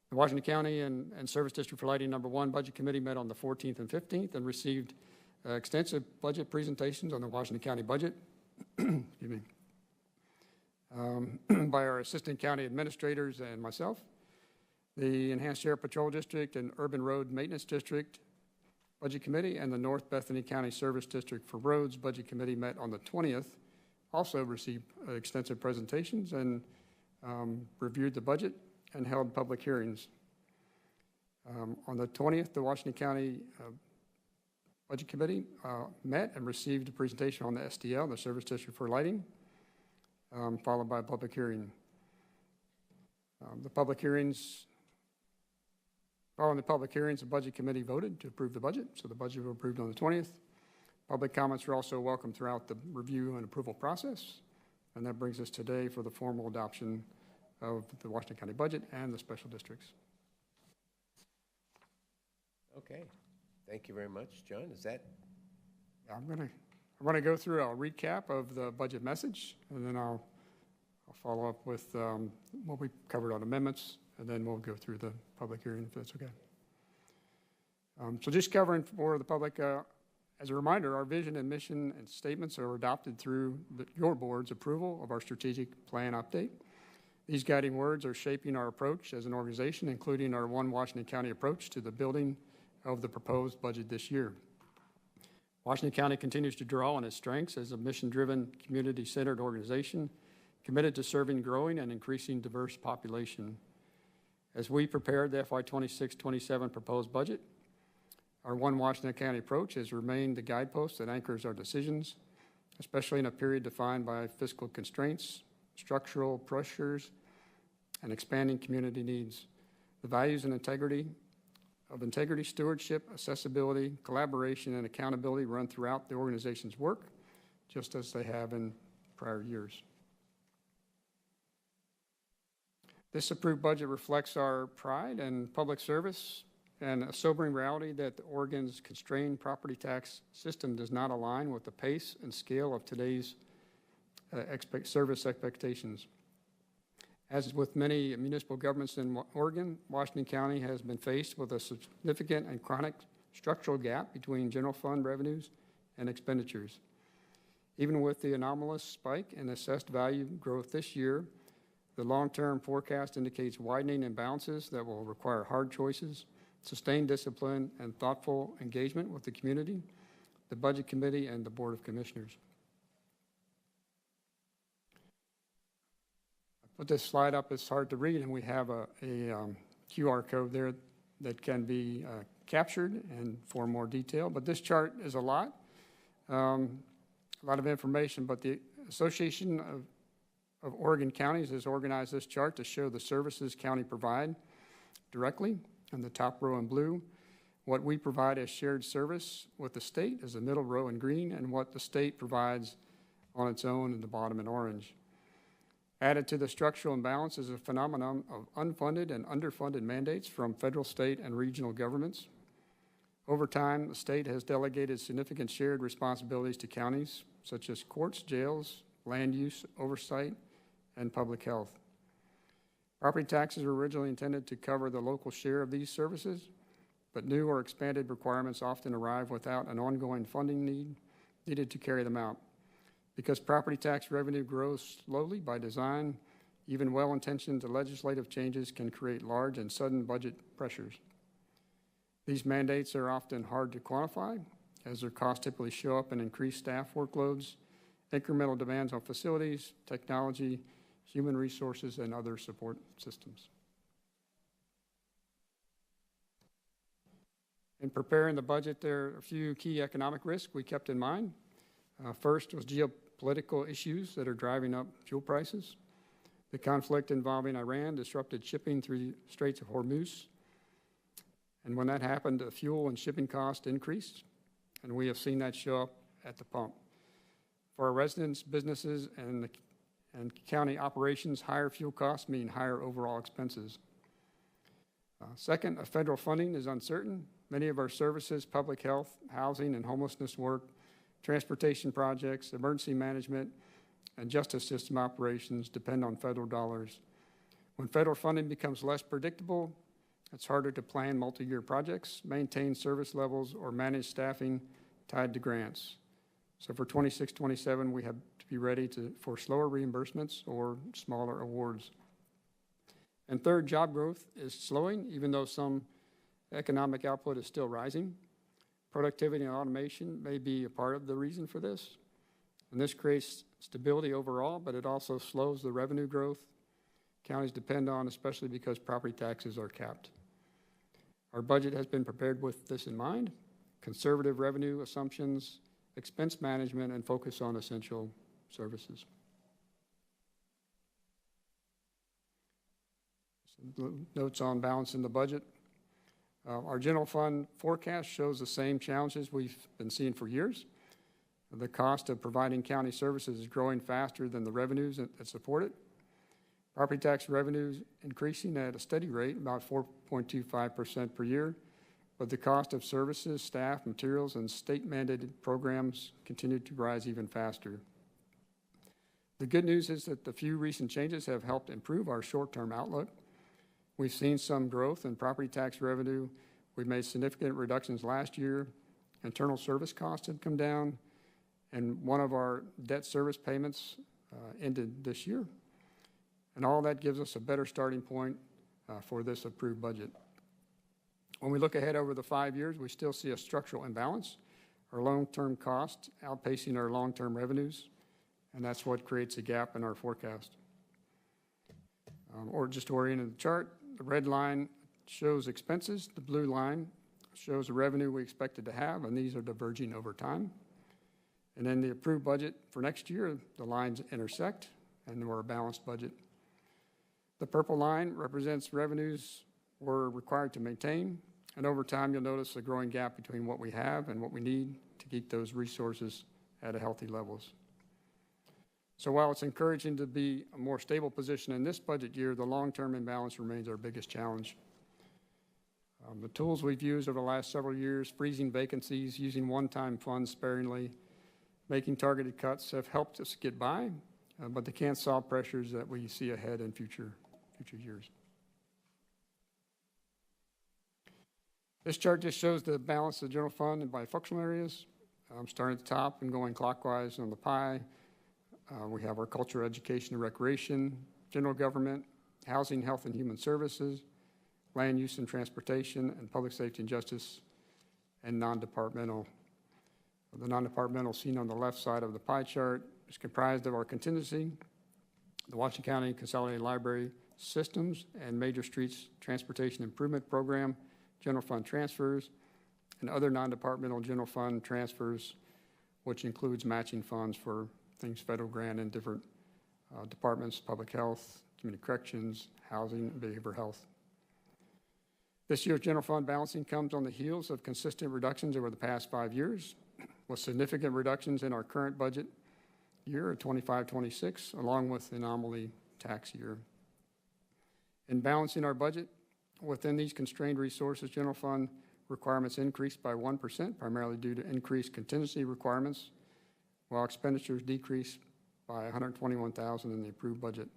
The Washington County and Service District for Lighting Number 1 Budget Committee met on the 14th and 15th and received extensive budget presentations on the Washington County budget excuse me, by our Assistant County Administrators and myself. The Enhanced Sheriff Patrol District and Urban Road Maintenance District Budget Committee and the North Bethany County Service District for Roads Budget Committee met on the 20th, also received extensive presentations and reviewed the budget and held public hearings. On the 20th, the Washington County Budget Committee met and received a presentation on the SDL, the Service District for Lighting, followed by a public hearing. Following the public hearings, the Budget Committee voted to approve the budget, so the budget was approved on the 20th. Public comments were also welcome throughout the review and approval process, and that brings us today for the formal adoption of the Washington County budget and the special districts. Okay. Thank you very much. John, is that? Yeah, I'm going to go through a recap of the budget message, and then I'll follow up with what we covered on amendments, and then we'll go through the public hearing, if that's okay. So just covering for the public, as a reminder, our vision and mission and statements are adopted through your board's approval of our strategic plan update. These guiding words are shaping our approach as an organization, including our One Washington County approach to the building of the proposed budget this year. Washington County continues to draw on its strengths as a mission-driven, community-centered organization committed to serving growing and increasing diverse population. As we prepared the FY 26-27 proposed budget, our One Washington County approach has remained the guidepost that anchors our decisions, especially in a period defined by fiscal constraints, structural pressures, and expanding community needs. The values and integrity, stewardship, accessibility, collaboration, and accountability run throughout the organization's work, just as they have in prior years. This approved budget reflects our pride and public service and a sobering reality that Oregon's constrained property tax system does not align with the pace and scale of today's service expectations. As with many municipal governments in Oregon, Washington County has been faced with a significant and chronic structural gap between general fund revenues and expenditures. Even with the anomalous spike in assessed value growth this year, the long-term forecast indicates widening imbalances that will require hard choices, sustained discipline, and thoughtful engagement with the community, the Budget Committee, and the Board of Commissioners. Put this slide up, it's hard to read, and we have a QR code there that can be captured and for more detail. But this chart is a lot of information, but the Association of Oregon Counties has organized this chart to show the services county provide directly in the top row in blue, what we provide as shared service with the state is the middle row in green, and what the state provides on its own in the bottom in orange. Added to the structural imbalance is a phenomenon of unfunded and underfunded mandates from federal, state, and regional governments. Over time, the state has delegated significant shared responsibilities to counties, such as courts, jails, land use, oversight, and public health. Property taxes were originally intended to cover the local share of these services, but new or expanded requirements often arrive without an ongoing funding needed to carry them out. Because property tax revenue grows slowly by design, Even well-intentioned legislative changes can create large and sudden budget pressures. These mandates are often hard to quantify, as their costs typically show up in increased staff workloads, incremental demands on facilities, technology, human resources, and other support systems. In preparing the budget, there are a few key economic risks we kept in mind. First was geopolitical issues that are driving up fuel prices. The conflict involving Iran disrupted shipping through the Straits of Hormuz. And when that happened, the fuel and shipping costs increased, and we have seen that show up at the pump. For our residents, businesses, and county operations, higher fuel costs mean higher overall expenses. Second, federal funding is uncertain. Many of our services, public health, housing, and homelessness work, transportation projects, emergency management, and justice system operations depend on federal dollars. When federal funding becomes less predictable, it's harder to plan multi-year projects, maintain service levels, or manage staffing tied to grants. So for 26-27, we have to be ready for slower reimbursements or smaller awards. And third, job growth is slowing, even though some economic output is still rising. Productivity and automation may be a part of the reason for this. And this creates stability overall, but it also slows the revenue growth counties depend on, especially because property taxes are capped. Our budget has been prepared with this in mind: conservative revenue assumptions, expense management, and focus on essential services. Some notes on balance in the budget. Our general fund forecast shows the same challenges we've been seeing for years. The cost of providing county services is growing faster than the revenues that support it. Property tax revenues increasing at a steady rate, about 4.25% per year, but the cost of services, staff, materials, and state-mandated programs continue to rise even faster. The good news is that the few recent changes have helped improve our short-term outlook. We've seen some growth in property tax revenue. We made significant reductions last year. Internal service costs have come down, and one of our debt service payments ended this year. And all that gives us a better starting point for this approved budget. When we look ahead over the 5 years, we still see a structural imbalance, our long-term costs outpacing our long-term revenues, and that's what creates a gap in our forecast. Or just to orient the chart, the red line shows expenses, the blue line shows the revenue we expected to have, and these are diverging over time. And then the approved budget for next year, the lines intersect, and we're a balanced budget. The purple line represents revenues we're required to maintain, and over time you'll notice a growing gap between what we have and what we need to keep those resources at a healthy levels. So while it's encouraging to be a more stable position in this budget year, the long-term imbalance remains our biggest challenge. The tools we've used over the last several years, freezing vacancies, using one-time funds sparingly, making targeted cuts, have helped us get by, but they can't solve pressures that we see ahead in future years. This chart just shows the balance of the general fund and by functional areas. Starting at the top and going clockwise on the pie. We have our culture, education, and recreation, general government, housing, health, and human services, land use and transportation, and public safety and justice, and non-departmental. The non-departmental seen on the left side of the pie chart is comprised of our contingency, the Washington County Consolidated Library Systems and Major Streets Transportation Improvement Program, general fund transfers, and other non-departmental general fund transfers, which includes matching funds for things federal grant in different departments, public health, community corrections, housing, and behavioral health. This year's general fund balancing comes on the heels of consistent reductions over the past 5 years, with significant reductions in our current budget year, 25-26, along with the anomaly tax year. In balancing our budget, within these constrained resources, general fund requirements increased by 1%, primarily due to increased contingency requirements, while expenditures decreased by $121,000 in the approved budget.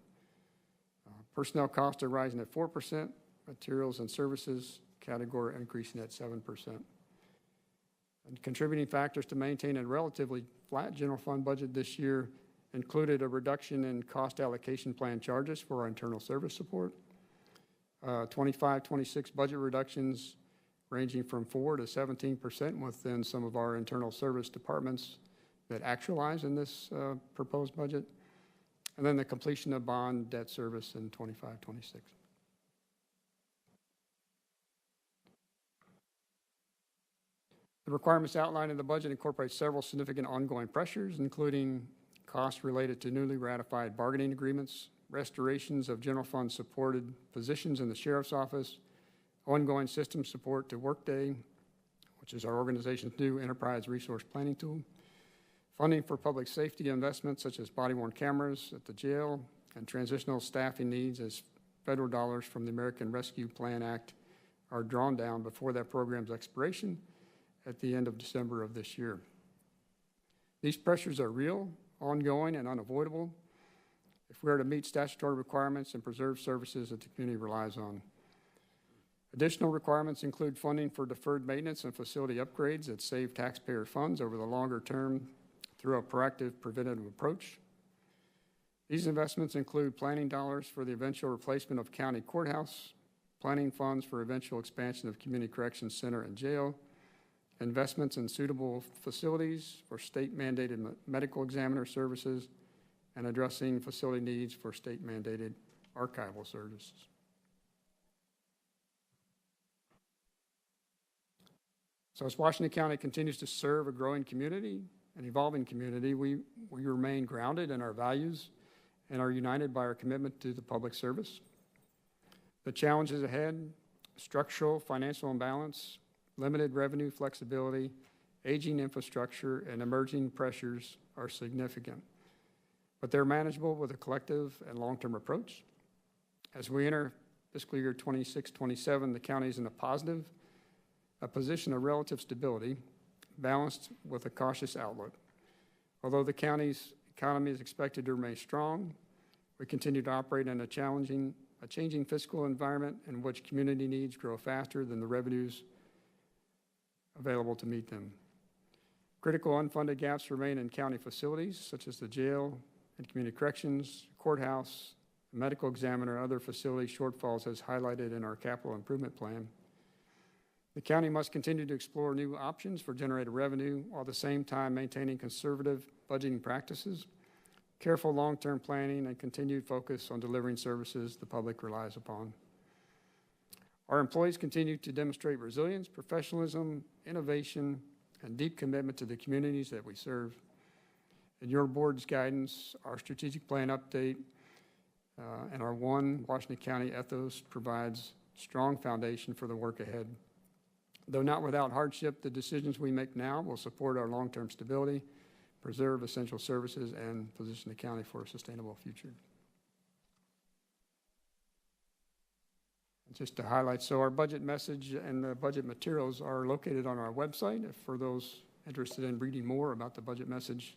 Personnel costs are rising at 4%, materials and services category increasing at 7%. And contributing factors to maintain a relatively flat general fund budget this year included a reduction in cost allocation plan charges for our internal service support. 25-26 budget reductions ranging from 4 to 17% within some of our internal service departments that actualize in this proposed budget. And then the completion of bond debt service in 25-26. The requirements outlined in the budget incorporate several significant ongoing pressures, including costs related to newly ratified bargaining agreements, restorations of general fund supported positions in the Sheriff's Office, ongoing system support to Workday, which is our organization's new enterprise resource planning tool, funding for public safety investments such as body-worn cameras at the jail, and transitional staffing needs as federal dollars from the American Rescue Plan Act are drawn down before that program's expiration at the end of December of this year. These pressures are real, ongoing, and unavoidable if we are to meet statutory requirements and preserve services that the community relies on. Additional requirements include funding for deferred maintenance and facility upgrades that save taxpayer funds over the longer term through a proactive preventative approach. These investments include planning dollars for the eventual replacement of county courthouse, planning funds for eventual expansion of community corrections center and jail, investments in suitable facilities for state-mandated medical examiner services, and addressing facility needs for state-mandated archival services. So as Washington County continues to serve a growing community, an evolving community, we remain grounded in our values and are united by our commitment to the public service. The challenges ahead, structural financial imbalance, limited revenue flexibility, aging infrastructure, and emerging pressures are significant, but they're manageable with a collective and long-term approach. As we enter fiscal year 26-27, the county is in a position of relative stability, balanced with a cautious outlook. Although the county's economy is expected to remain strong, we continue to operate in a changing fiscal environment in which community needs grow faster than the revenues available to meet them. Critical unfunded gaps remain in county facilities such as the jail and community corrections, courthouse, medical examiner, other facility shortfalls as highlighted in our capital improvement plan. The county must continue to explore new options for generated revenue while at the same time maintaining conservative budgeting practices, careful long-term planning, and continued focus on delivering services the public relies upon. Our employees continue to demonstrate resilience, professionalism, innovation, and deep commitment to the communities that we serve. In your board's guidance, our strategic plan update, and our One Washington County ethos provides strong foundation for the work ahead. Though not without hardship, the decisions we make now will support our long-term stability, preserve essential services, and position the county for a sustainable future. Just to highlight, so our budget message and the budget materials are located on our website for those interested in reading more about the budget message.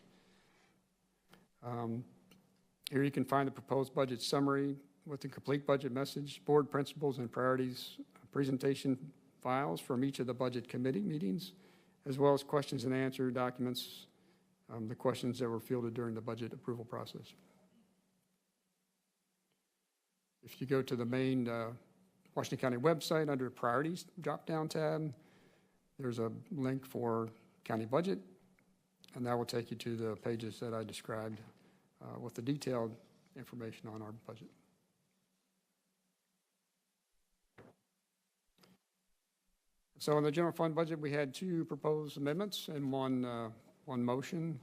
Here you can find the proposed budget summary with the complete budget message, board principles and priorities, presentation files from each of the budget committee meetings, as well as questions and answer documents, the questions that were fielded during the budget approval process. If you go to the main Washington County website under Priorities drop-down tab, there's a link for county budget, and that will take you to the pages that I described with the detailed information on our budget. So in the general fund budget, we had two proposed amendments and one motion.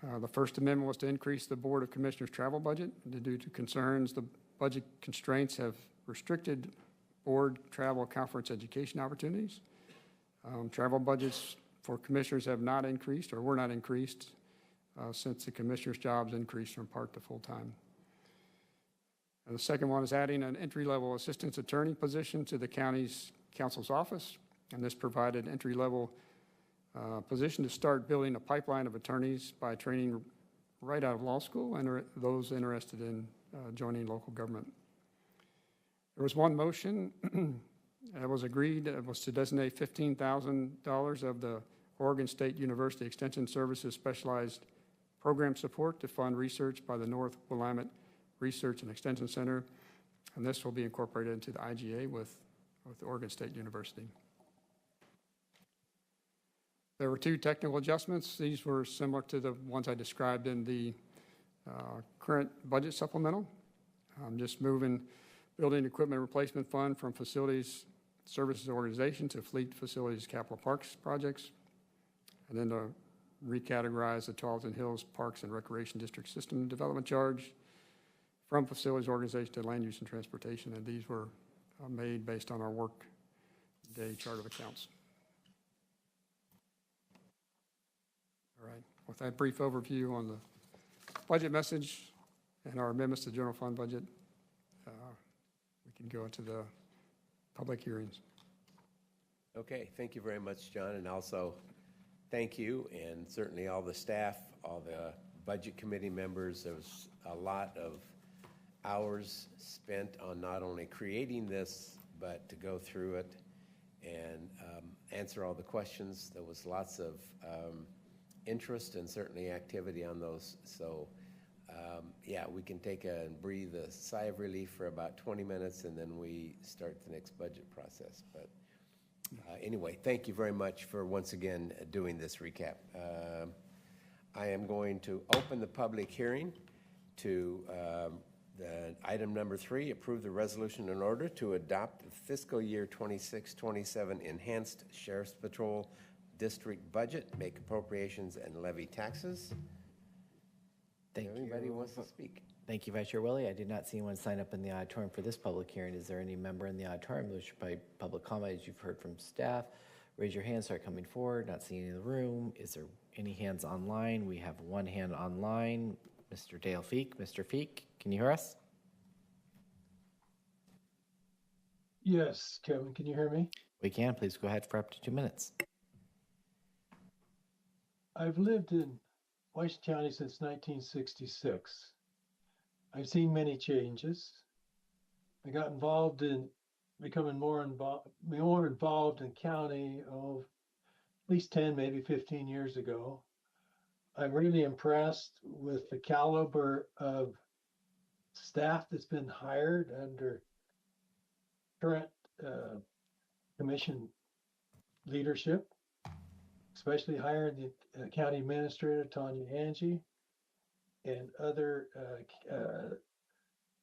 The first amendment was to increase the Board of Commissioners travel budget. Due to concerns, the budget constraints have restricted board travel, conference, education opportunities. Travel budgets for commissioners have not increased or were not increased since the commissioners' jobs increased from part to full-time. And the second one is adding an entry-level assistant attorney position to the county's counsel's office, and this provided entry-level position to start building a pipeline of attorneys by training right out of law school and those interested in joining local government. There was one motion that was agreed. It was to designate $15,000 of the Oregon State University Extension Services Specialized program support to fund research by the North Willamette Research and Extension Center, and this will be incorporated into the IGA with Oregon State University. There were 2 technical adjustments. These were similar to the ones I described in the current budget supplemental. Just moving building equipment replacement fund from facilities services organization to fleet facilities capital parks projects, and then to recategorize the Tarleton Hills Parks and Recreation District System Development Charge from facilities organization to land use and transportation, and these were made based on our work day chart of accounts. All right, with that brief overview on the budget message and our amendments to the general fund budget, we can go into the public hearings. Okay, thank you very much, John, and also thank you and certainly all the staff, all the budget committee members. There was a lot of hours spent on not only creating this, but to go through it and answer all the questions. There was lots of interest and certainly activity on those. So yeah, we can take a and breathe a sigh of relief for about 20 minutes and then we start the next budget process. But anyway, thank you very much for once again doing this recap. I am going to open the public hearing to the item number 3, approve the resolution in order to adopt the fiscal year 26-27 enhanced Sheriff's Patrol district budget, make appropriations and levy taxes. Thank you. Anybody wants to speak? Thank you, Vice Chair Willie. I did not see anyone sign up in the auditorium for this public hearing. Is there any member in the auditorium who should provide public comment? As you've heard from staff, raise your hand, start coming forward. Not seeing any in the room. Is there any hands online? We have one hand online. Mr. Dale Feek. Mr. Feek, can you hear us? Yes, Kevin, can you hear me? We can. Please go ahead for up to 2 minutes. I've lived in Washington County since 1966. I've seen many changes. I got involved in becoming more involved in county, at least 10, maybe 15 years ago. I'm really impressed with the caliber of staff that's been hired under current commission leadership, especially hiring the county administrator, Tanya Angie, and other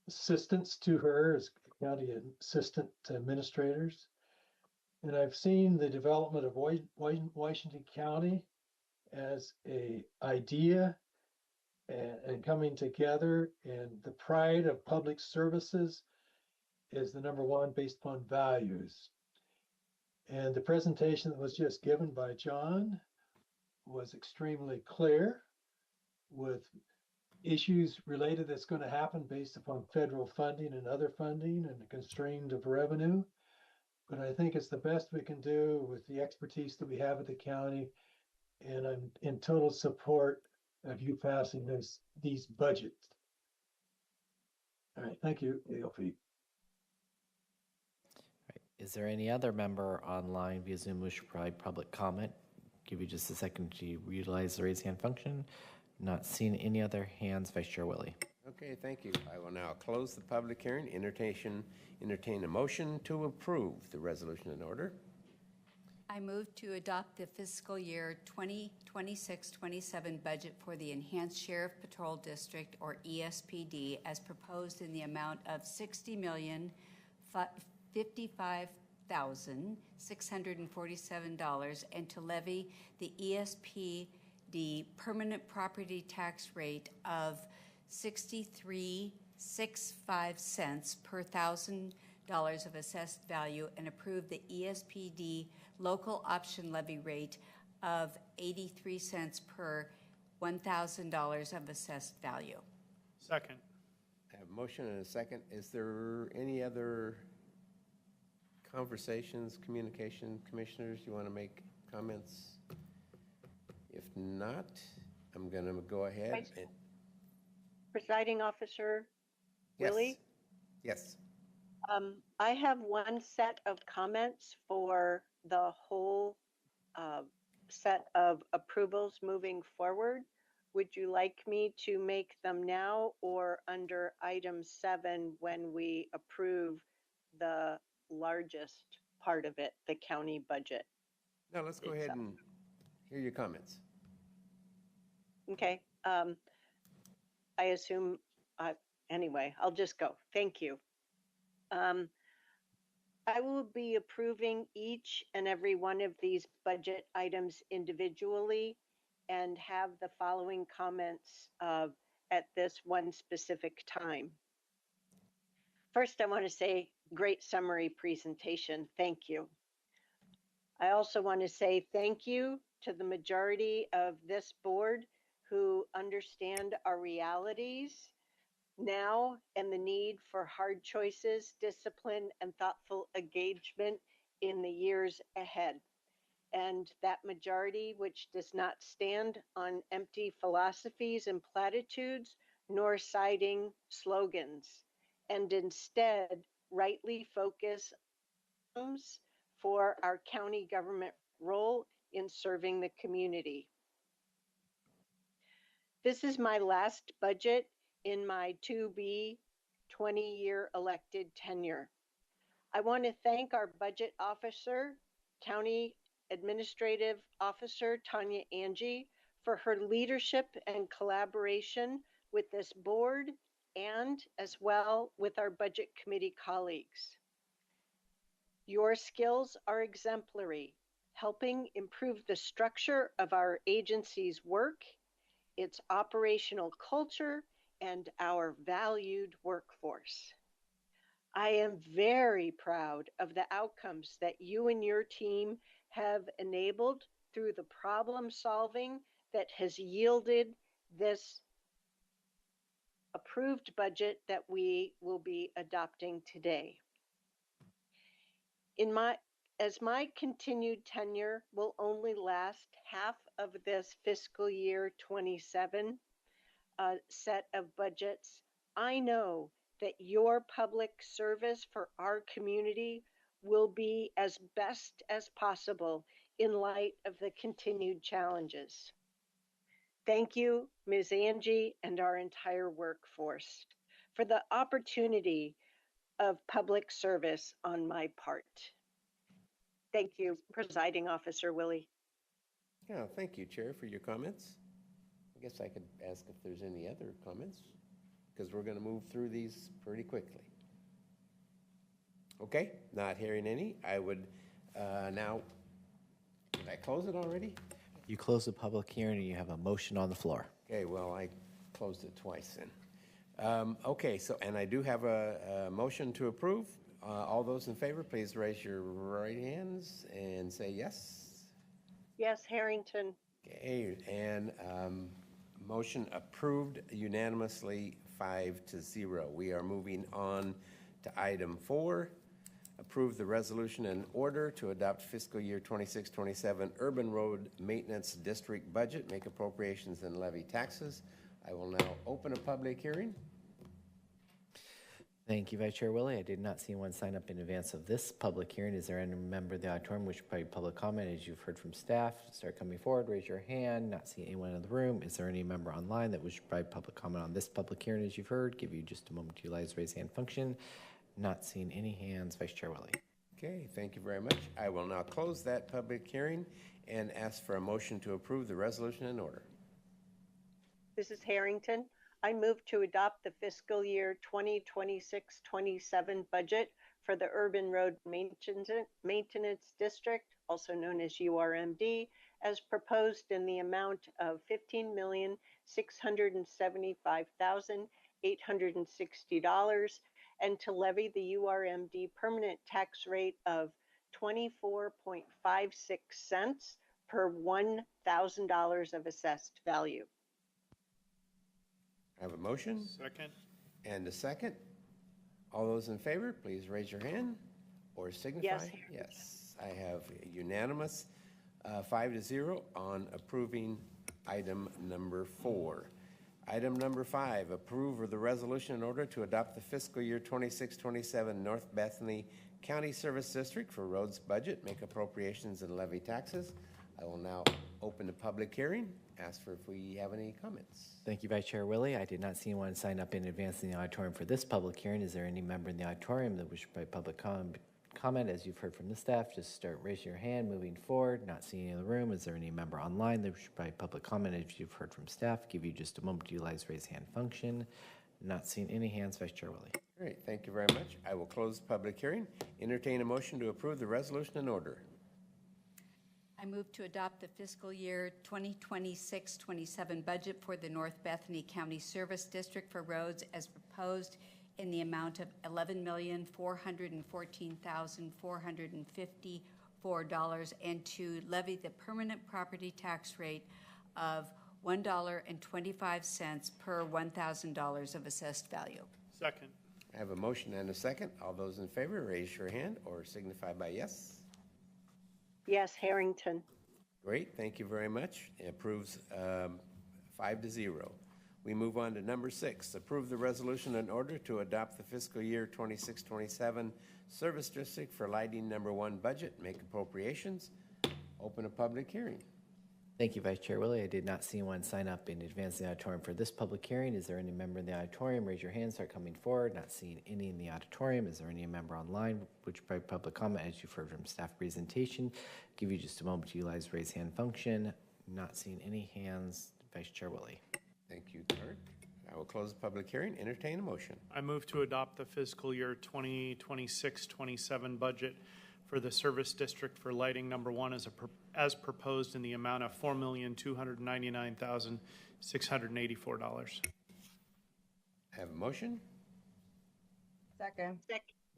assistants to her as county assistant administrators. And I've seen the development of Washington County as an idea and coming together, and the pride of public services is the number one based upon values. And the presentation that was just given by John was extremely clear with issues related that's going to happen based upon federal funding and other funding and the constraint of revenue. But I think it's the best we can do with the expertise that we have at the county. And I'm in total support of you passing these budgets. All right, thank you, ALP. Is there any other member online via Zoom who should provide public comment? Give you just a second to utilize the raise hand function. Not seeing any other hands, Vice Chair Willie. Okay, thank you. I will now close the public hearing. Entertain a motion to approve the resolution in order. I move to adopt the fiscal year 2026-27 budget for the Enhanced Sheriff Patrol District, or ESPD, as proposed in the amount of $60,055,647, and to levy the ESPD permanent property tax rate of 63.65 cents per $1,000 of assessed value, and approve the ESPD local option levy rate of 83 cents per $1,000 of assessed value. Second. I have a motion and a second. Is there any other conversations, communication, commissioners, you want to make comments? If not, I'm going to go ahead. Presiding Officer Yes. Willie? Yes. I have one set of comments for the whole set of approvals moving forward. Would you like me to make them now or under item 7 when we approve the largest part of it, the county budget? Now let's go ahead and hear your comments. Okay. I assume, anyway, I'll just go. Thank you. I will be approving each and every one of these budget items individually and have the following comments at this one specific time. First, I want to say great summary presentation. Thank you. I also want to say thank you to the majority of this board who understand our realities now and the need for hard choices, discipline, and thoughtful engagement in the years ahead. And that majority, which does not stand on empty philosophies and platitudes, nor citing slogans, and instead rightly focus for our county government role in serving the community. This is my last budget in my 2B 20-year elected tenure. I want to thank our budget officer, County Administrative Officer Tanya Angie, for her leadership and collaboration with this board and as well with our budget committee colleagues. Your skills are exemplary, helping improve the structure of our agency's work, its operational culture, and our valued workforce. I am very proud of the outcomes that you and your team have enabled through the problem solving that has yielded this approved budget that we will be adopting today. As my continued tenure will only last half of this fiscal year 27 set of budgets, I know that your public service for our community will be as best as possible in light of the continued challenges. Thank you, Ms. Angie, and our entire workforce for the opportunity of public service on my part. Thank you, Presiding Officer Willie. Yeah, thank you, Chair, for your comments. I guess I could ask if there's any other comments, because we're going to move through these pretty quickly. Okay, not hearing any, I would now, did I close it already? You close the public hearing and you have a motion on the floor. Okay, well, I closed it twice then. Okay, so, and I do have a motion to approve. All those in favor, please raise your right hands and say yes. Yes, Harrington. Okay, and motion approved unanimously 5-0. We are moving on to item 4. Approve the resolution and order to adopt fiscal year 26-27 Urban Road Maintenance District budget, make appropriations and levy taxes. I will now open a public hearing. Thank you, Vice Chair Willie. I did not see one sign up in advance of this public hearing. Is there any member of the auditorium which would provide public comment? As you've heard from staff, start coming forward, raise your hand. Not seeing anyone in the room. Is there any member online that wishes to provide public comment on this public hearing? As you've heard, give you just a moment to utilize the raise hand function. Not seeing any hands, Vice Chair Willie. Okay, thank you very much. I will now close that public hearing and ask for a motion to approve the resolution and order. This is Harrington. I move to adopt the fiscal year 2026-27 budget for the Urban Road Maintenance District, also known as URMD, as proposed in the amount of $15,675,860, and to levy the URMD permanent tax rate of 24.56 cents per $1,000 of assessed value. I have a motion. Second. And a second. All those in favor, please raise your hand or signify. Yes. Yes. I have unanimous 5-0 on approving item number 4. Item number 5, approve of the resolution in order to adopt the fiscal year 26-27 North Bethany County Service District for roads budget, make appropriations and levy taxes. I will now open the public hearing, ask for if we have any comments. Thank you, Vice Chair Willie. I did not see anyone sign up in advance in the auditorium for this public hearing. Is there any member in the auditorium that wishes to provide public comment? As you've heard from the staff, just start raising your hand, moving forward. Not seeing any in the room. Is there any member online that wishes to provide public comment? As you've heard from staff, give you just a moment to utilize raise hand function. Not seeing any hands, Vice Chair Willie. Great, thank you very much. I will close the public hearing. Entertain a motion to approve the resolution in order. I move to adopt the fiscal year 2026-27 budget for the North Bethany County Service District for roads as proposed in the amount of $11,414,454 and to levy the permanent property tax rate of $1.25 per $1,000 of assessed value. Second. I have a motion and a second. All those in favor, raise your hand or signify by yes. Yes, Harrington. Great, thank you very much. It approves 5-0. We move on to number 6. Approve the resolution in order to adopt the fiscal year 26-27 Service District for Lighting Number 1 budget, make appropriations, open a public hearing. Thank you, Vice Chair Willie. I did not see one sign up in advance in the auditorium for this public hearing. Is there any member in the auditorium? Raise your hand, start coming forward. Not seeing any in the auditorium. Is there any member online which provide public comment? As you've heard from staff presentation, give you just a moment to utilize raise hand function. Not seeing any hands, Vice Chair Willie. Thank you, Clerk. I will close the public hearing. Entertain a motion. I move to adopt the fiscal year 2026-27 budget for the Service District for Lighting Number 1 as proposed in the amount of $4,299,684. I have a motion. Second.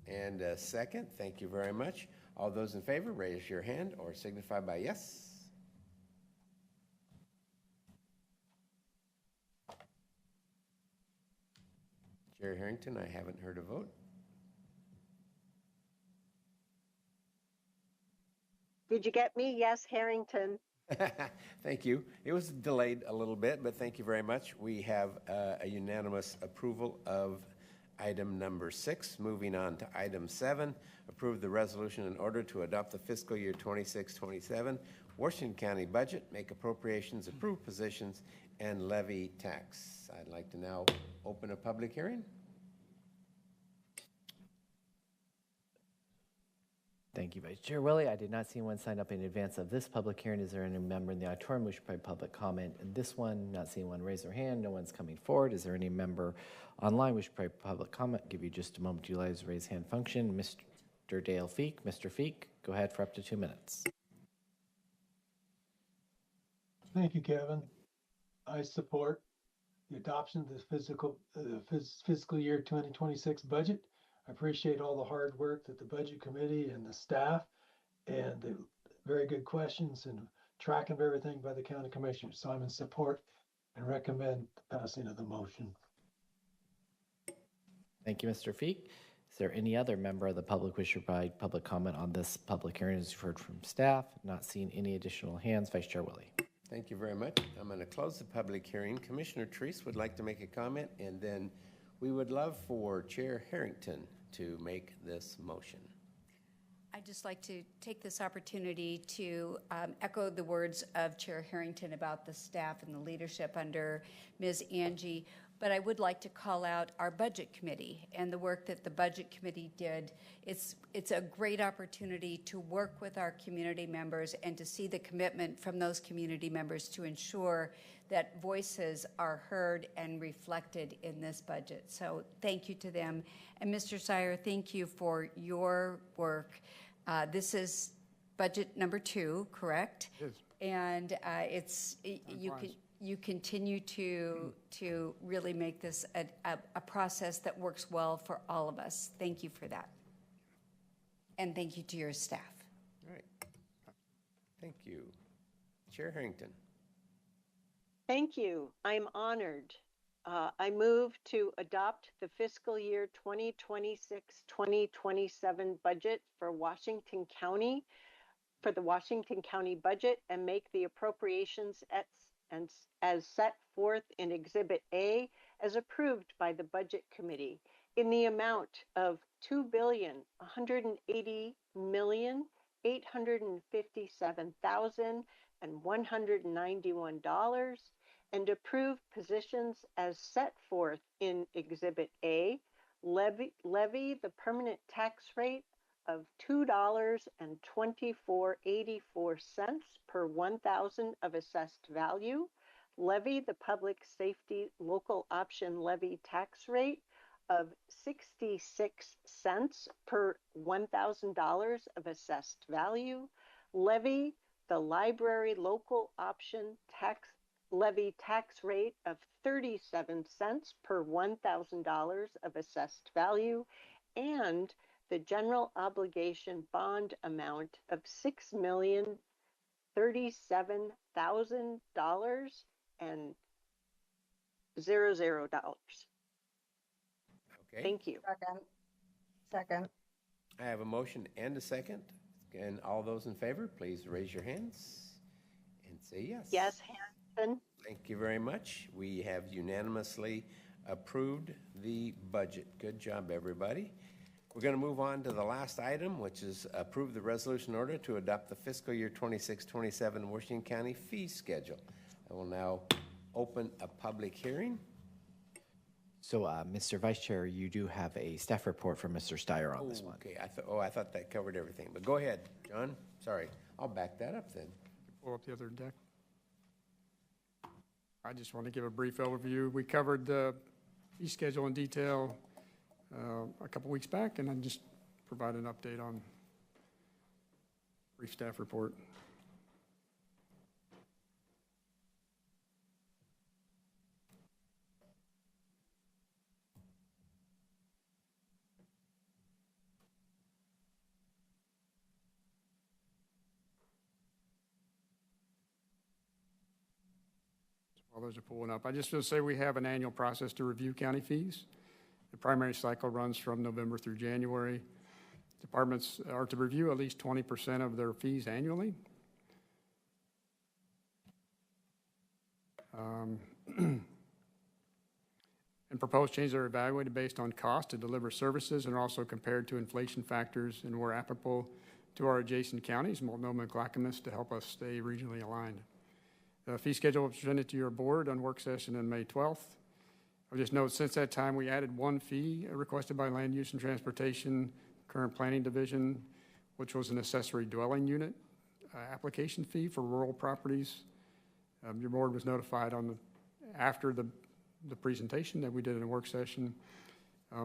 And a second. Thank you very much. All those in favor, raise your hand or signify by yes. Chair Harrington, I haven't heard a vote. Did you get me? Yes, Harrington. Thank you. It was delayed a little bit, but thank you very much. We have a unanimous approval of item number 6. Moving on to item 7, approve the resolution in order to adopt the fiscal year 26-27 Washington County budget, make appropriations, approve positions, and levy tax. I'd like to now open a public hearing. Thank you, Vice Chair Willie. I did not see one sign up in advance of this public hearing. Is there any member in the auditorium who should provide public comment in this one? Not seeing one raise their hand. No one's coming forward. Is there any member online who should provide public comment? Give you just a moment to utilize the raise hand function. Mr. Dale Feek. Mr. Feek, go ahead for up to 2 minutes. Thank you, Kevin. I support the adoption of the fiscal year 2026 budget. I appreciate all the hard work that the Budget Committee and the staff and the very good questions and tracking of everything by the County Commissioners. So I'm in support and recommend the passing of the motion. Thank you, Mr. Feek. Is there any other member of the public who should provide public comment on this public hearing? As you've heard from staff, not seeing any additional hands. Vice Chair Willie. Thank you very much. I'm going to close the public hearing. Commissioner Treese would like to make a comment, and then we would love for Chair Harrington to make this motion. I'd just like to take this opportunity to echo the words of Chair Harrington about the staff and the leadership under Ms. Angie, but I would like to call out our Budget Committee and the work that the Budget Committee did. It's a great opportunity to work with our community members and to see the commitment from those community members to ensure that voices are heard and reflected in this budget. So thank you to them. And Mr. Sire, thank you for your work. This is budget number 2, correct? It is. And you continue to really make this a process that works well for all of us. Thank you for that. And thank you to your staff. All right. Thank you. Chair Harrington. Thank you. I'm honored. I move to adopt the fiscal year 2026-2027 budget for Washington County, for the Washington County budget, and make the appropriations as set forth in Exhibit A as approved by the Budget Committee in the amount of $2,180,857,3 $1,191, and approve positions as set forth in Exhibit A, levy the permanent tax rate of $2.2484 per 1,000 of assessed value, levy the public safety local option levy tax rate of 66 cents per $1,000 of assessed value, levy the library local option levy tax rate of 37 cents per $1,000 of assessed value, and the general obligation bond amount of $6,037,000 and $00. Okay. Thank you. Second. I have a motion and a second. And all those in favor, please raise your hands and say yes. Yes, Hanson. Thank you very much. We have unanimously approved the budget. Good job, everybody. We're going to move on to the last item, which is approve the resolution order to adopt the fiscal year 26-27 Washington County fee schedule. I will now open a public hearing. So, Mr. Vice Chair, you do have a staff report from Mr. Steyer on this one. Okay, I thought that covered everything, but go ahead, John. Sorry, I'll back that up then. Pull up the other deck. I just want to give a brief overview. We covered the fee schedule in detail a couple weeks back, and then just provide an update on brief staff report. While those are pulling up, I just want to say we have an annual process to review county fees. The primary cycle runs from November through January. Departments are to review at least 20% of their fees annually. And proposed changes are evaluated based on cost to deliver services and are also compared to inflation factors and where applicable to our adjacent counties, Multnomah and Clackamas, to help us stay regionally aligned. The fee schedule was presented to your board on work session on May 12th. I'll just note, since that time, we added one fee requested by Land Use and Transportation, current planning division, which was an accessory dwelling unit application fee for rural properties. Your board was notified after the presentation that we did in a work session.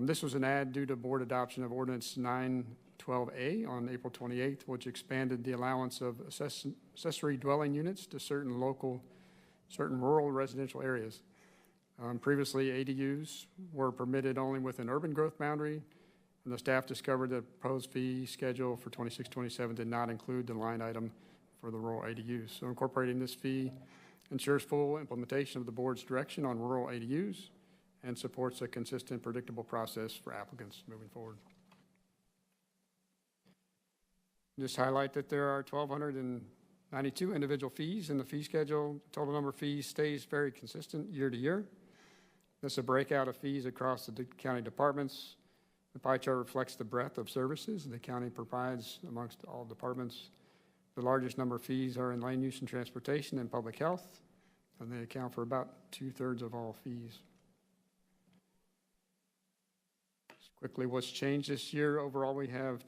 This was an add due to board adoption of Ordinance 912A on April 28th, which expanded the allowance of accessory dwelling units to certain rural residential areas. Previously, ADUs were permitted only within urban growth boundary, and the staff discovered that proposed fee schedule for 26-27 did not include the line item for the rural ADUs. So incorporating this fee ensures full implementation of the board's direction on rural ADUs and supports a consistent, predictable process for applicants moving forward. Just highlight that there are 1,292 individual fees in the fee schedule. Total number of fees stays very consistent year to year. This is a breakout of fees across the county departments. The pie chart reflects the breadth of services the county provides amongst all departments. The largest number of fees are in land use and transportation and public health, and they account for about 2/3 of all fees. Just quickly, what's changed this year? Overall, we have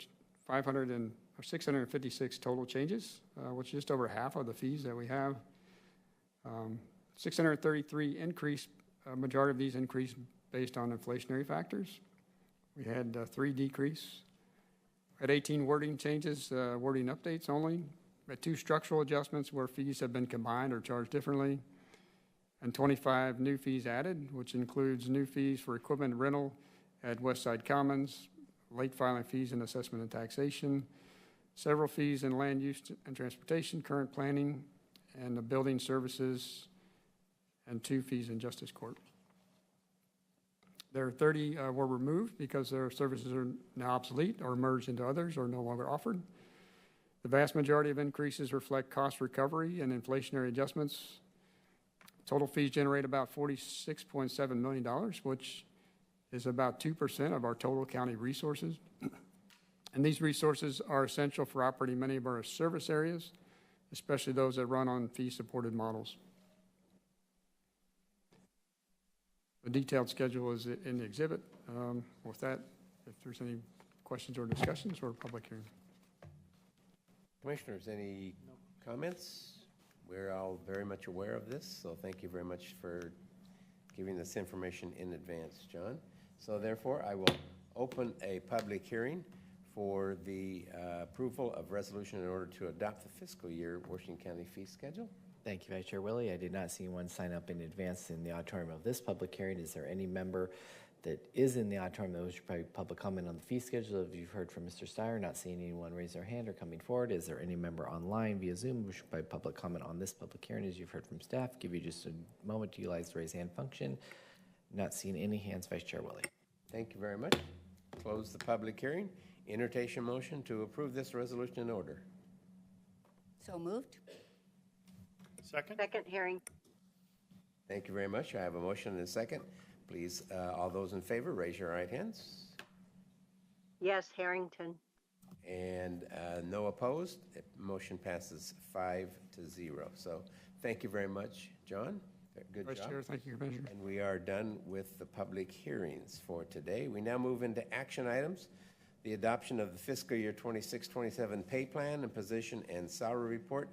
656 total changes, which is just over half of the fees that we have. 633 increase, a majority of these increased based on inflationary factors. We had 3 decrease. At 18 wording changes, wording updates only. At 2 structural adjustments where fees have been combined or charged differently. And 25 new fees added, which includes new fees for equipment rental at Westside Commons, late filing fees in assessment and taxation, several fees in land use and transportation, current planning, and the building services, and 2 fees in justice court. There are 30 were removed because their services are now obsolete or merged into others or no longer offered. The vast majority of increases reflect cost recovery and inflationary adjustments. Total fees generate about $46.7 million, which is about 2% of our total county resources. And these resources are essential for operating many of our service areas, especially those that run on fee-supported models. The detailed schedule is in the exhibit. With that, if there's any questions or discussions or public hearing. Commissioners, any comments? We're all very much aware of this, so thank you very much for giving this information in advance, John. So therefore, I will open a public hearing for the approval of resolution in order to adopt the fiscal year Washington County fee schedule. Thank you, Vice Chair Willie. I did not see one sign up in advance in the auditorium of this public hearing. Is there any member that is in the auditorium that wishes to provide public comment on the fee schedule? If you've heard from Mr. Steyer, not seeing anyone raise their hand or coming forward, is there any member online via Zoom who should provide public comment on this public hearing? As you've heard from staff, give you just a moment to utilize the raise hand function. Not seeing any hands, Vice Chair Willie. Thank you very much. Close the public hearing. Entertain motion to approve this resolution in order. So moved. Second? Second, Harrington. Thank you very much. I have a motion and a second. Please, all those in favor, raise your right hands. Yes, Harrington. And no opposed. Motion passes 5-0. So thank you very much, John. Good Vice job. Chair, thank you, Commissioner. And we are done with the public hearings for today. We now move into action items. The adoption of the fiscal year 26-27 pay plan and position and salary report.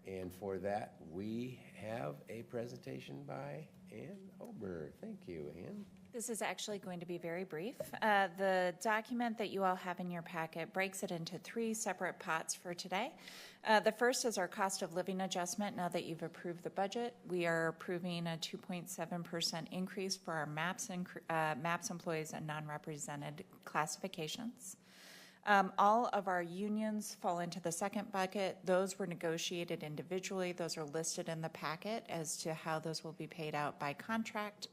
And for that, we have a presentation by Ann Ober. Thank you, Ann. This is actually going to be very brief. The document that you all have in your packet breaks it into 3 separate pots for today. The first is our cost of living adjustment. Now that you've approved the budget, we are approving a 2.7% increase for our MAPS employees and non-represented classifications. All of our unions fall into the second bucket. Those were negotiated individually. Those are listed in the packet as to how those will be paid out by contract.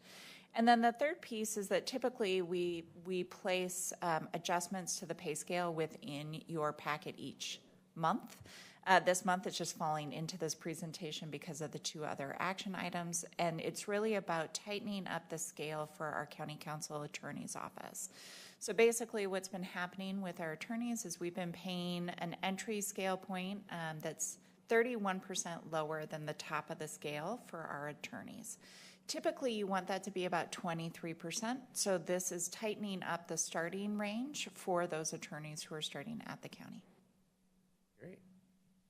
And then the third piece is that typically we place adjustments to the pay scale within your packet each month. This month it's just falling into this presentation because of the 2 other action items, and it's really about tightening up the scale for our county council attorney's office. So basically what's been happening with our attorneys is we've been paying an entry scale point that's 31% lower than the top of the scale for our attorneys. Typically, you want that to be about 23%, so this is tightening up the starting range for those attorneys who are starting at the county. Great.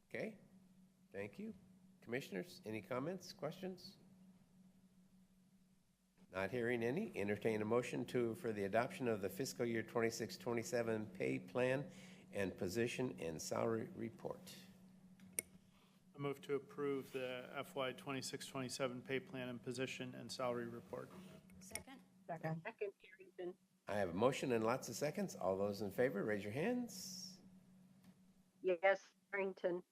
Okay. Thank you. Commissioners, any comments, questions? Not hearing any. Entertain a motion for the adoption of the fiscal year 26-27 pay plan and position and salary report. I move to approve the FY 26-27 pay plan and position and salary report. Second. Second, Harrington. I have a motion and lots of seconds. All those in favor, raise your hands. Yes, Harrington.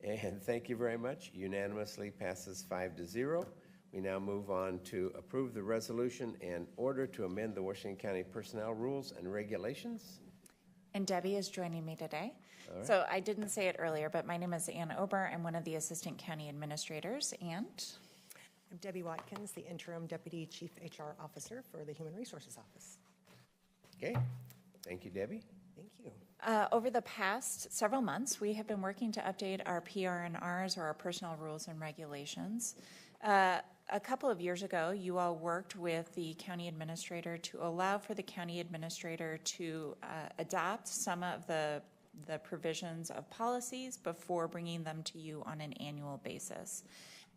And thank you very much. Unanimously passes 5-0. We now move on to approve the resolution and order to amend the Washington County Personnel Rules and Regulations. And Debbie is joining me today. Right. So I didn't say it earlier, but my name is Ann Ober. I'm one of the Assistant County Administrators, and I'm Debbie Watkins, the Interim Deputy Chief HR Officer for the Human Resources Office. Okay. Thank you, Debbie. Thank you. Over the past several months, we have been working to update our PRNRs, or our Personnel Rules and Regulations. A couple of years ago, you all worked with the county administrator to allow for the county administrator to adopt some of the provisions of policies before bringing them to you on an annual basis.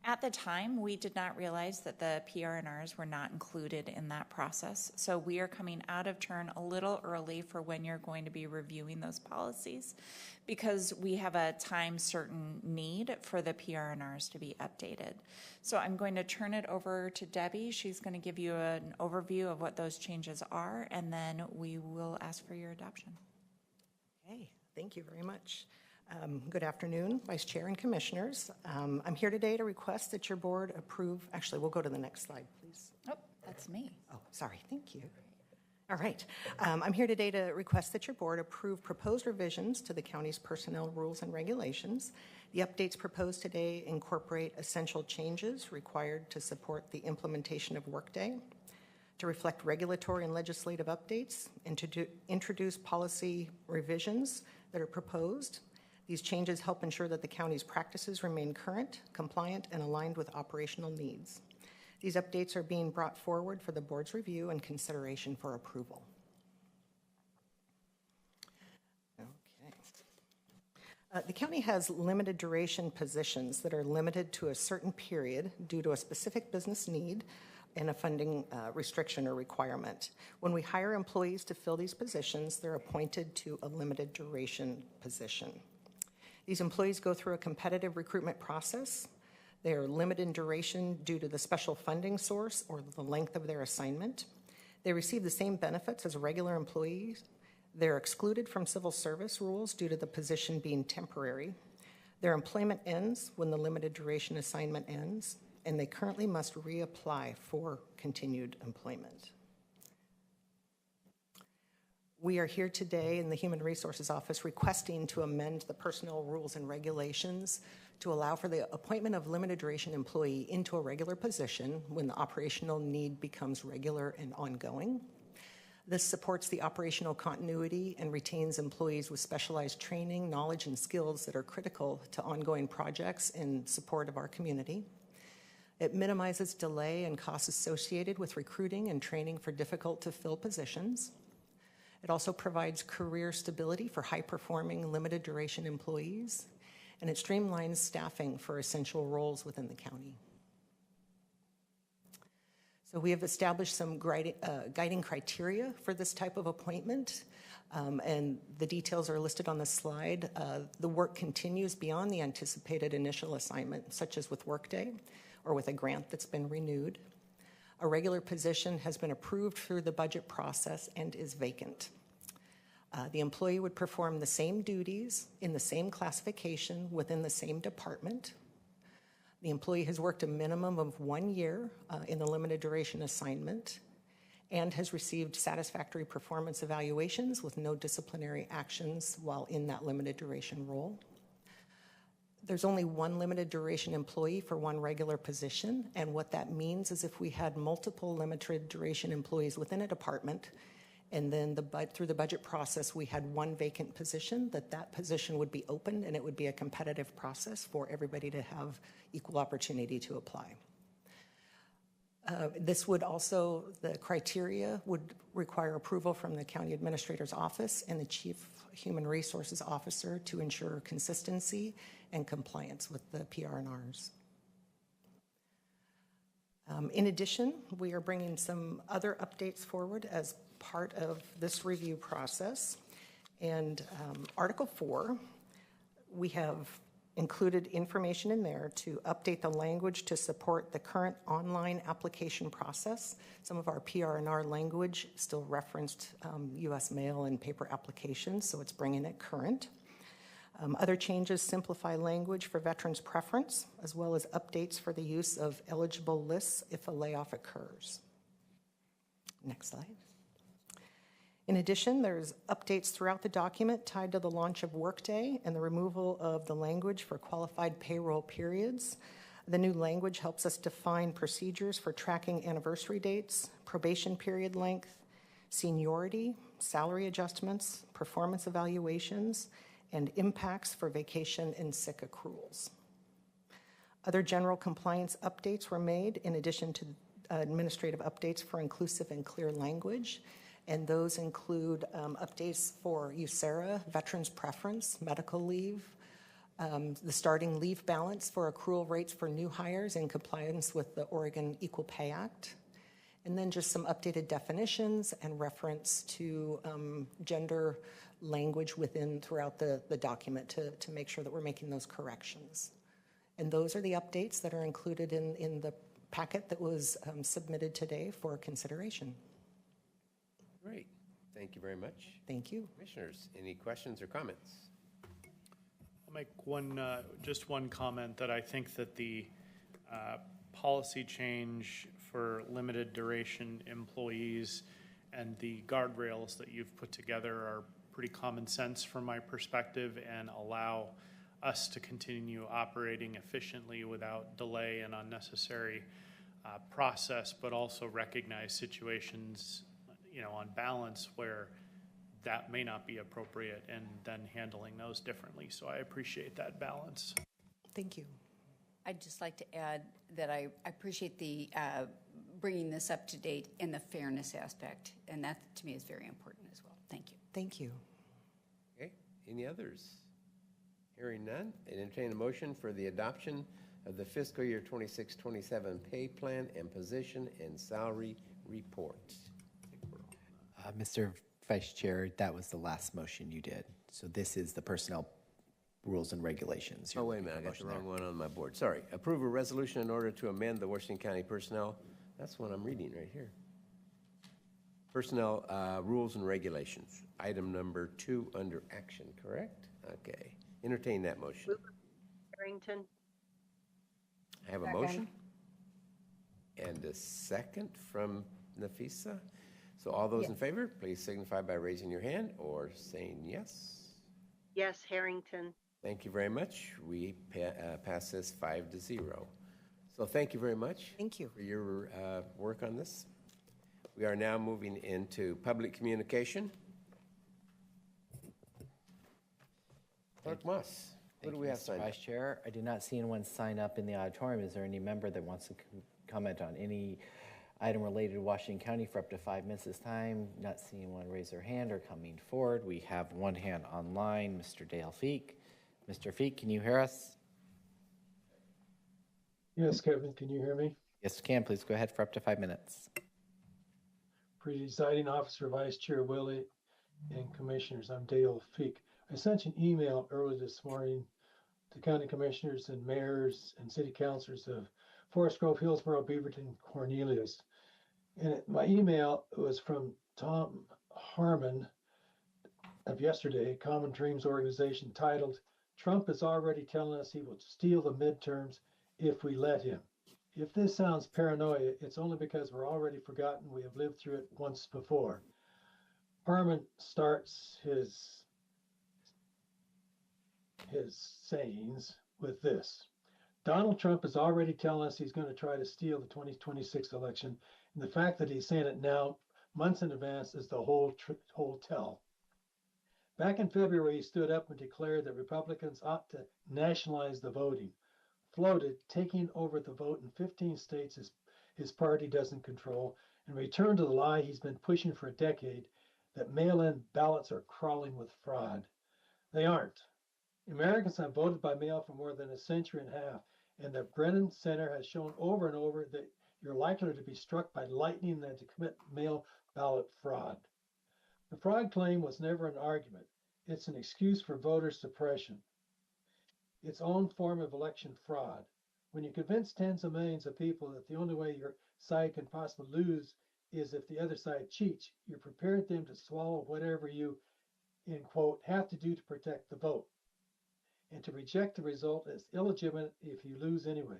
At the time, we did not realize that the PRNRs were not included in that process. So we are coming out of turn a little early for when you're going to be reviewing those policies, because we have a time certain need for the PRNRs to be updated. So I'm going to turn it over to Debbie. She's going to give you an overview of what those changes are, and then we will ask for your adoption. Okay, thank you very much. Good afternoon, Vice Chair and Commissioners. I'm here today to request that your board approve, actually, we'll go to the next slide, please. Oh, that's me. Oh, sorry, thank you. All right, I'm here today to request that your board approve proposed revisions to the county's personnel rules and regulations. The updates proposed today incorporate essential changes required to support the implementation of Workday, to reflect regulatory and legislative updates, and to introduce policy revisions that are proposed These changes help ensure that the county's practices remain current, compliant, and aligned with operational needs. These updates are being brought forward for the board's review and consideration for approval. The county has limited duration positions that are limited to a certain period due to a specific business need and a funding restriction or requirement. When we hire employees to fill these positions, they're appointed to a limited duration position. These employees go through a competitive recruitment process. They are limited in duration due to the special funding source or the length of their assignment. They receive the same benefits as regular employees. They're excluded from civil service rules due to the position being temporary. Their employment ends when the limited duration assignment ends, and they currently must reapply for continued employment. We are here today in the Human Resources Office requesting to amend the personnel rules and regulations to allow for the appointment of limited duration employee into a regular position when the operational need becomes regular and ongoing. This supports the operational continuity and retains employees with specialized training, knowledge, and skills that are critical to ongoing projects in support of our community. It minimizes delay and costs associated with recruiting and training for difficult-to-fill positions. It also provides career stability for high-performing, limited-duration employees, and it streamlines staffing for essential roles within the county. So we have established some guiding criteria for this type of appointment, and the details are listed on the slide. The work continues beyond the anticipated initial assignment, such as with Workday or with a grant that's been renewed. A regular position has been approved through the budget process and is vacant. The employee would perform the same duties in the same classification within the same department. The employee has worked a minimum of 1 year in the limited duration assignment and has received satisfactory performance evaluations with no disciplinary actions while in that limited duration role. There's only one limited duration employee for one regular position, and what that means is if we had multiple limited duration employees within a department, and then through the budget process we had one vacant position, that position would be open and it would be a competitive process for everybody to have equal opportunity to apply. This would also, the criteria would require approval from the County Administrator's Office and the Chief Human Resources Officer to ensure consistency and compliance with the PR&Rs. In addition, we are bringing some other updates forward as part of this review process. And Article 4, we have included information in there to update the language to support the current online application process. Some of our PR&R language still referenced U.S. mail and paper applications, so it's bringing it current. Other changes simplify language for veterans' preference, as well as updates for the use of eligible lists if a layoff occurs. Next slide. In addition, there's updates throughout the document tied to the launch of Workday and the removal of the language for qualified payroll periods. The new language helps us define procedures for tracking anniversary dates, probation period length, seniority, salary adjustments, performance evaluations, and impacts for vacation and sick accruals. Other general compliance updates were made in addition to administrative updates for inclusive and clear language, and those include updates for USERRA, veterans preference, medical leave, the starting leave balance for accrual rates for new hires in compliance with the Oregon Equal Pay Act, and then just some updated definitions and reference to gender language throughout the document to make sure that we're making those corrections. And those are the updates that are included in the packet that was submitted today for consideration. Great. Thank you very much. Thank you. Commissioners, any questions or comments? I'll make just one comment that I think that the policy change for limited duration employees and the guardrails that you've put together are pretty common sense from my perspective and allow us to continue operating efficiently without delay and unnecessary process, but also recognize situations, on balance where that may not be appropriate, and then handling those differently. So I appreciate that balance. Thank you. I'd just like to add that I appreciate the bringing this up to date and the fairness aspect, and that to me is very important as well. Thank you. Thank you. Okay, any others? Hearing none, I entertain a motion for the adoption of the fiscal year 26-27 pay plan and position and salary report. Mr. Vice Chair, that was the last motion you did. So this is the personnel rules and regulations. Oh, wait a minute, I got the wrong one on my board. Sorry. Approve a resolution in order to amend the Washington County Personnel. That's what I'm reading right here. Personnel rules and regulations. Item number 2 under action, correct? Okay. Entertain that motion. Harrington. I have a motion and a second from Nafisa. So all those in favor, please signify by raising your hand or saying yes. Yes, Harrington. Thank you very much. We pass this 5-0. So thank you very much. Thank you for your work on this. We are now moving into public communication. Clerk Moss, what do we have signed up? Vice Chair, I did not see anyone sign up in the auditorium. Is there any member that wants to comment on any item related to Washington County for up to 5 minutes this time? Not seeing anyone raise their hand or coming forward. We have one hand online, Mr. Dale Feek. Mr. Feek, can you hear us? Yes, Kevin, can you hear me? Yes, can. Please go ahead for up to 5 minutes. Presiding Officer, Vice Chair Willie, and Commissioners, I'm Dale Feek. I sent you an email early this morning to county commissioners and mayors and city councilors of Forest Grove, Hillsboro, Beaverton, Cornelius. And my email was from Tom Harmon of yesterday, Common Dreams organization, titled, "Trump is already telling us he will steal the midterms if we let him. If this sounds paranoia, it's only because we're already forgotten we have lived through it once before." Harmon starts his sayings with this: Donald Trump is already telling us he's going to try to steal the 2026 election, and the fact that he's saying it now, months in advance, is the whole tell. Back in February, he stood up and declared that Republicans ought to nationalize the voting, floated taking over the vote in 15 states his party doesn't control, and returned to the lie he's been pushing for a decade, that mail-in ballots are crawling with fraud. They aren't. Americans have voted by mail for more than a century and a half, and the Brennan Center has shown over and over that you're likely to be struck by lightning than to commit mail ballot fraud. The fraud claim was never an argument. It's an excuse for voter suppression, its own form of election fraud. When you convince tens of millions of people that the only way your side can possibly lose is if the other side cheats, you're prepared them to swallow whatever you, in quote, have to do to protect the vote, and to reject the result as illegitimate if you lose anyway.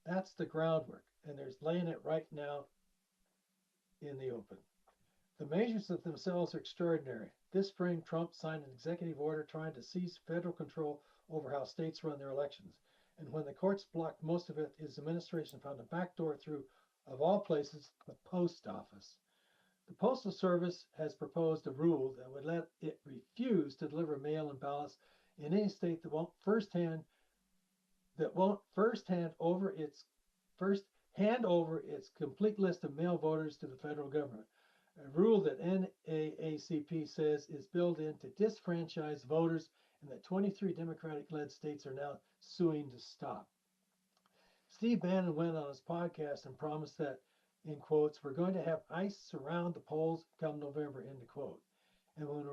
That's the groundwork, and there's laying it right now in the open. The measures of themselves are extraordinary. This spring, Trump signed an executive order trying to seize federal control over how states run their elections. And when the courts blocked most of it, his administration found a backdoor through, of all places, the post office. The Postal Service has proposed a rule that would let it refuse to deliver mail-in ballots in any state that won't first hand over its complete list of mail voters to the federal government. A rule that NAACP says is built in to disfranchise voters, and that 23 Democratic-led states are now suing to stop. Steve Bannon went on his podcast and promised that, in quotes, we're going to have ICE surround the polls come November, end of quote. And when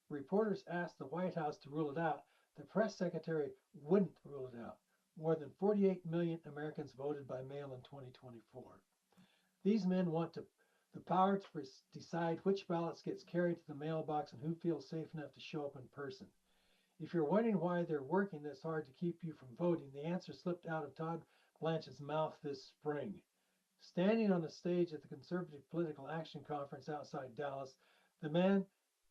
reporters asked the White House to rule it out, the press secretary wouldn't rule it out. More than 48 million Americans voted by mail in 2024. These men want the power to decide which ballots gets carried to the mailbox and who feels safe enough to show up in person. If you're wondering why they're working this hard to keep you from voting, the answer slipped out of Todd Blanchard's mouth this spring. Standing on the stage at the Conservative Political Action Conference outside Dallas, the man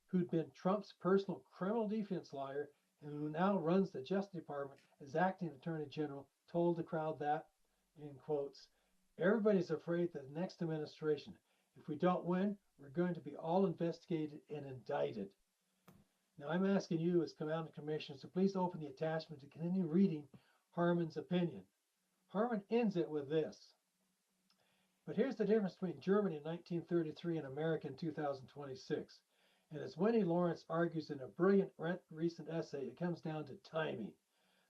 who'd been Trump's personal criminal defense lawyer and who now runs the Justice Department as acting Attorney General told the crowd that, in quotes, everybody's afraid that the next administration, if we don't win, we're going to be all investigated and indicted. Now I'm asking you as Commanding Commissioner to please open the attachment to continue reading Harmon's opinion. Harmon ends it with this. But here's the difference between Germany in 1933 and America in 2026. And as Winnie Lawrence argues in a brilliant recent essay, it comes down to timing.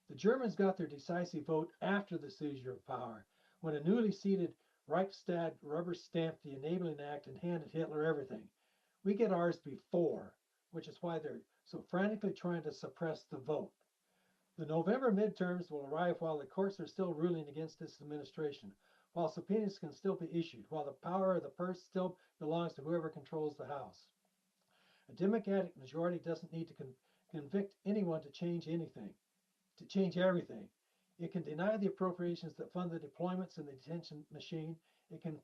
The Germans got their decisive vote after the seizure of power, when a newly seated Reichstag rubber stamped the Enabling Act and handed Hitler everything. We get ours before, which is why they're so frantically trying to suppress the vote. The November midterms will arrive while the courts are still ruling against this administration, while subpoenas can still be issued, while the power of the purse still belongs to whoever controls the House. A Democratic majority doesn't need to convict anyone to change anything, to change everything. It can deny the appropriations that fund the deployments in the detention machine. It can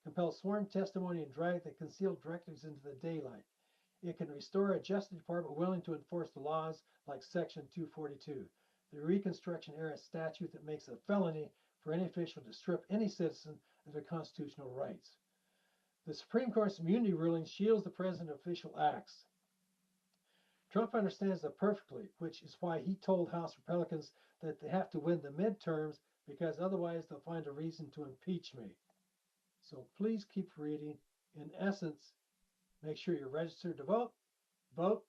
compel sworn testimony and drag the concealed directives into the daylight. It can restore a Justice Department willing to enforce the laws like Section 242, the Reconstruction era statute that makes it a felony for any official to strip any citizen of their constitutional rights. The Supreme Court's immunity ruling shields the president of official acts. Trump understands that perfectly, which is why he told House Republicans that they have to win the midterms because otherwise they'll find a reason to impeach me. So please keep reading. In essence, make sure you're registered to vote, vote,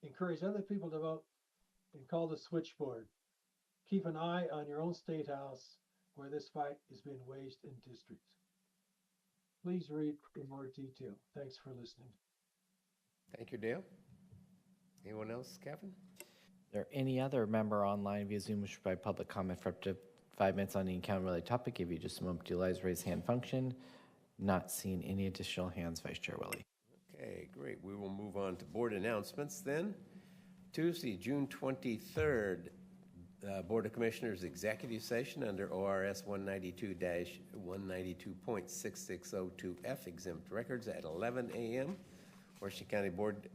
encourage other people to vote, and call the switchboard. Keep an eye on your own state house where this fight is being waged in districts. Please read in more detail. Thanks for listening. Thank you, Dale. Anyone else, Kevin? Is there any other member online via Zoom which provide public comment for up to 5 minutes on any county-related topic? Give you just a moment to utilize raise hand function. Not seeing any additional hands, Vice Chair Willie. Okay, great. We will move on to board announcements then. Tuesday, June 23rd, Board of Commissioners Executive Session under ORS 192-192.6602F exempt records at 11 a.m. Washington County Board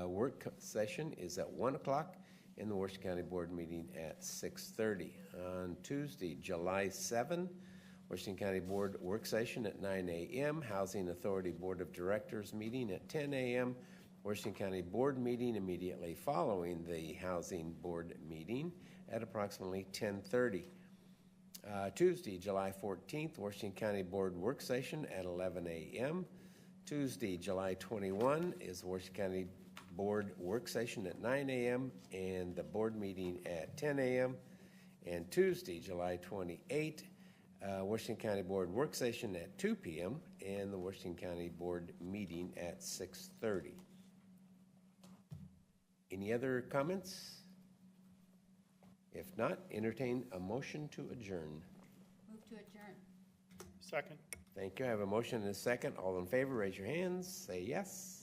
work session is at 1 o'clock and the Washington County Board meeting at 6:30. On Tuesday, July 7, Washington County Board work session at 9 a.m. Housing Authority Board of Directors meeting at 10 a.m. Washington County Board meeting immediately following the Housing Board meeting at approximately 10:30. Tuesday, July 14th, Washington County Board work session at 11 a.m. Tuesday, July 21 is Washington County Board work session at 9 a.m. and the board meeting at 10 a.m. And Tuesday, July 28, Washington County Board work session at 2 p.m. and the Washington County Board meeting at 6:30. Any other comments? If not, entertain a motion to adjourn. Move to adjourn. Second. Thank you. I have a motion and a second. All in favor, raise your hands. Say yes.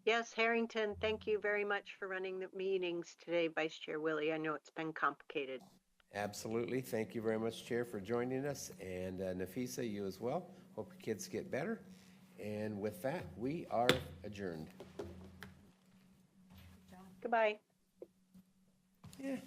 Yes, Harrington, thank you very much for running the meetings today, Vice Chair Willie. I know it's been complicated. Absolutely. Thank you very much, Chair, for joining us. And Nafisa, you as well. Hope your kids get better. And with that, we are adjourned. Goodbye. Yeah.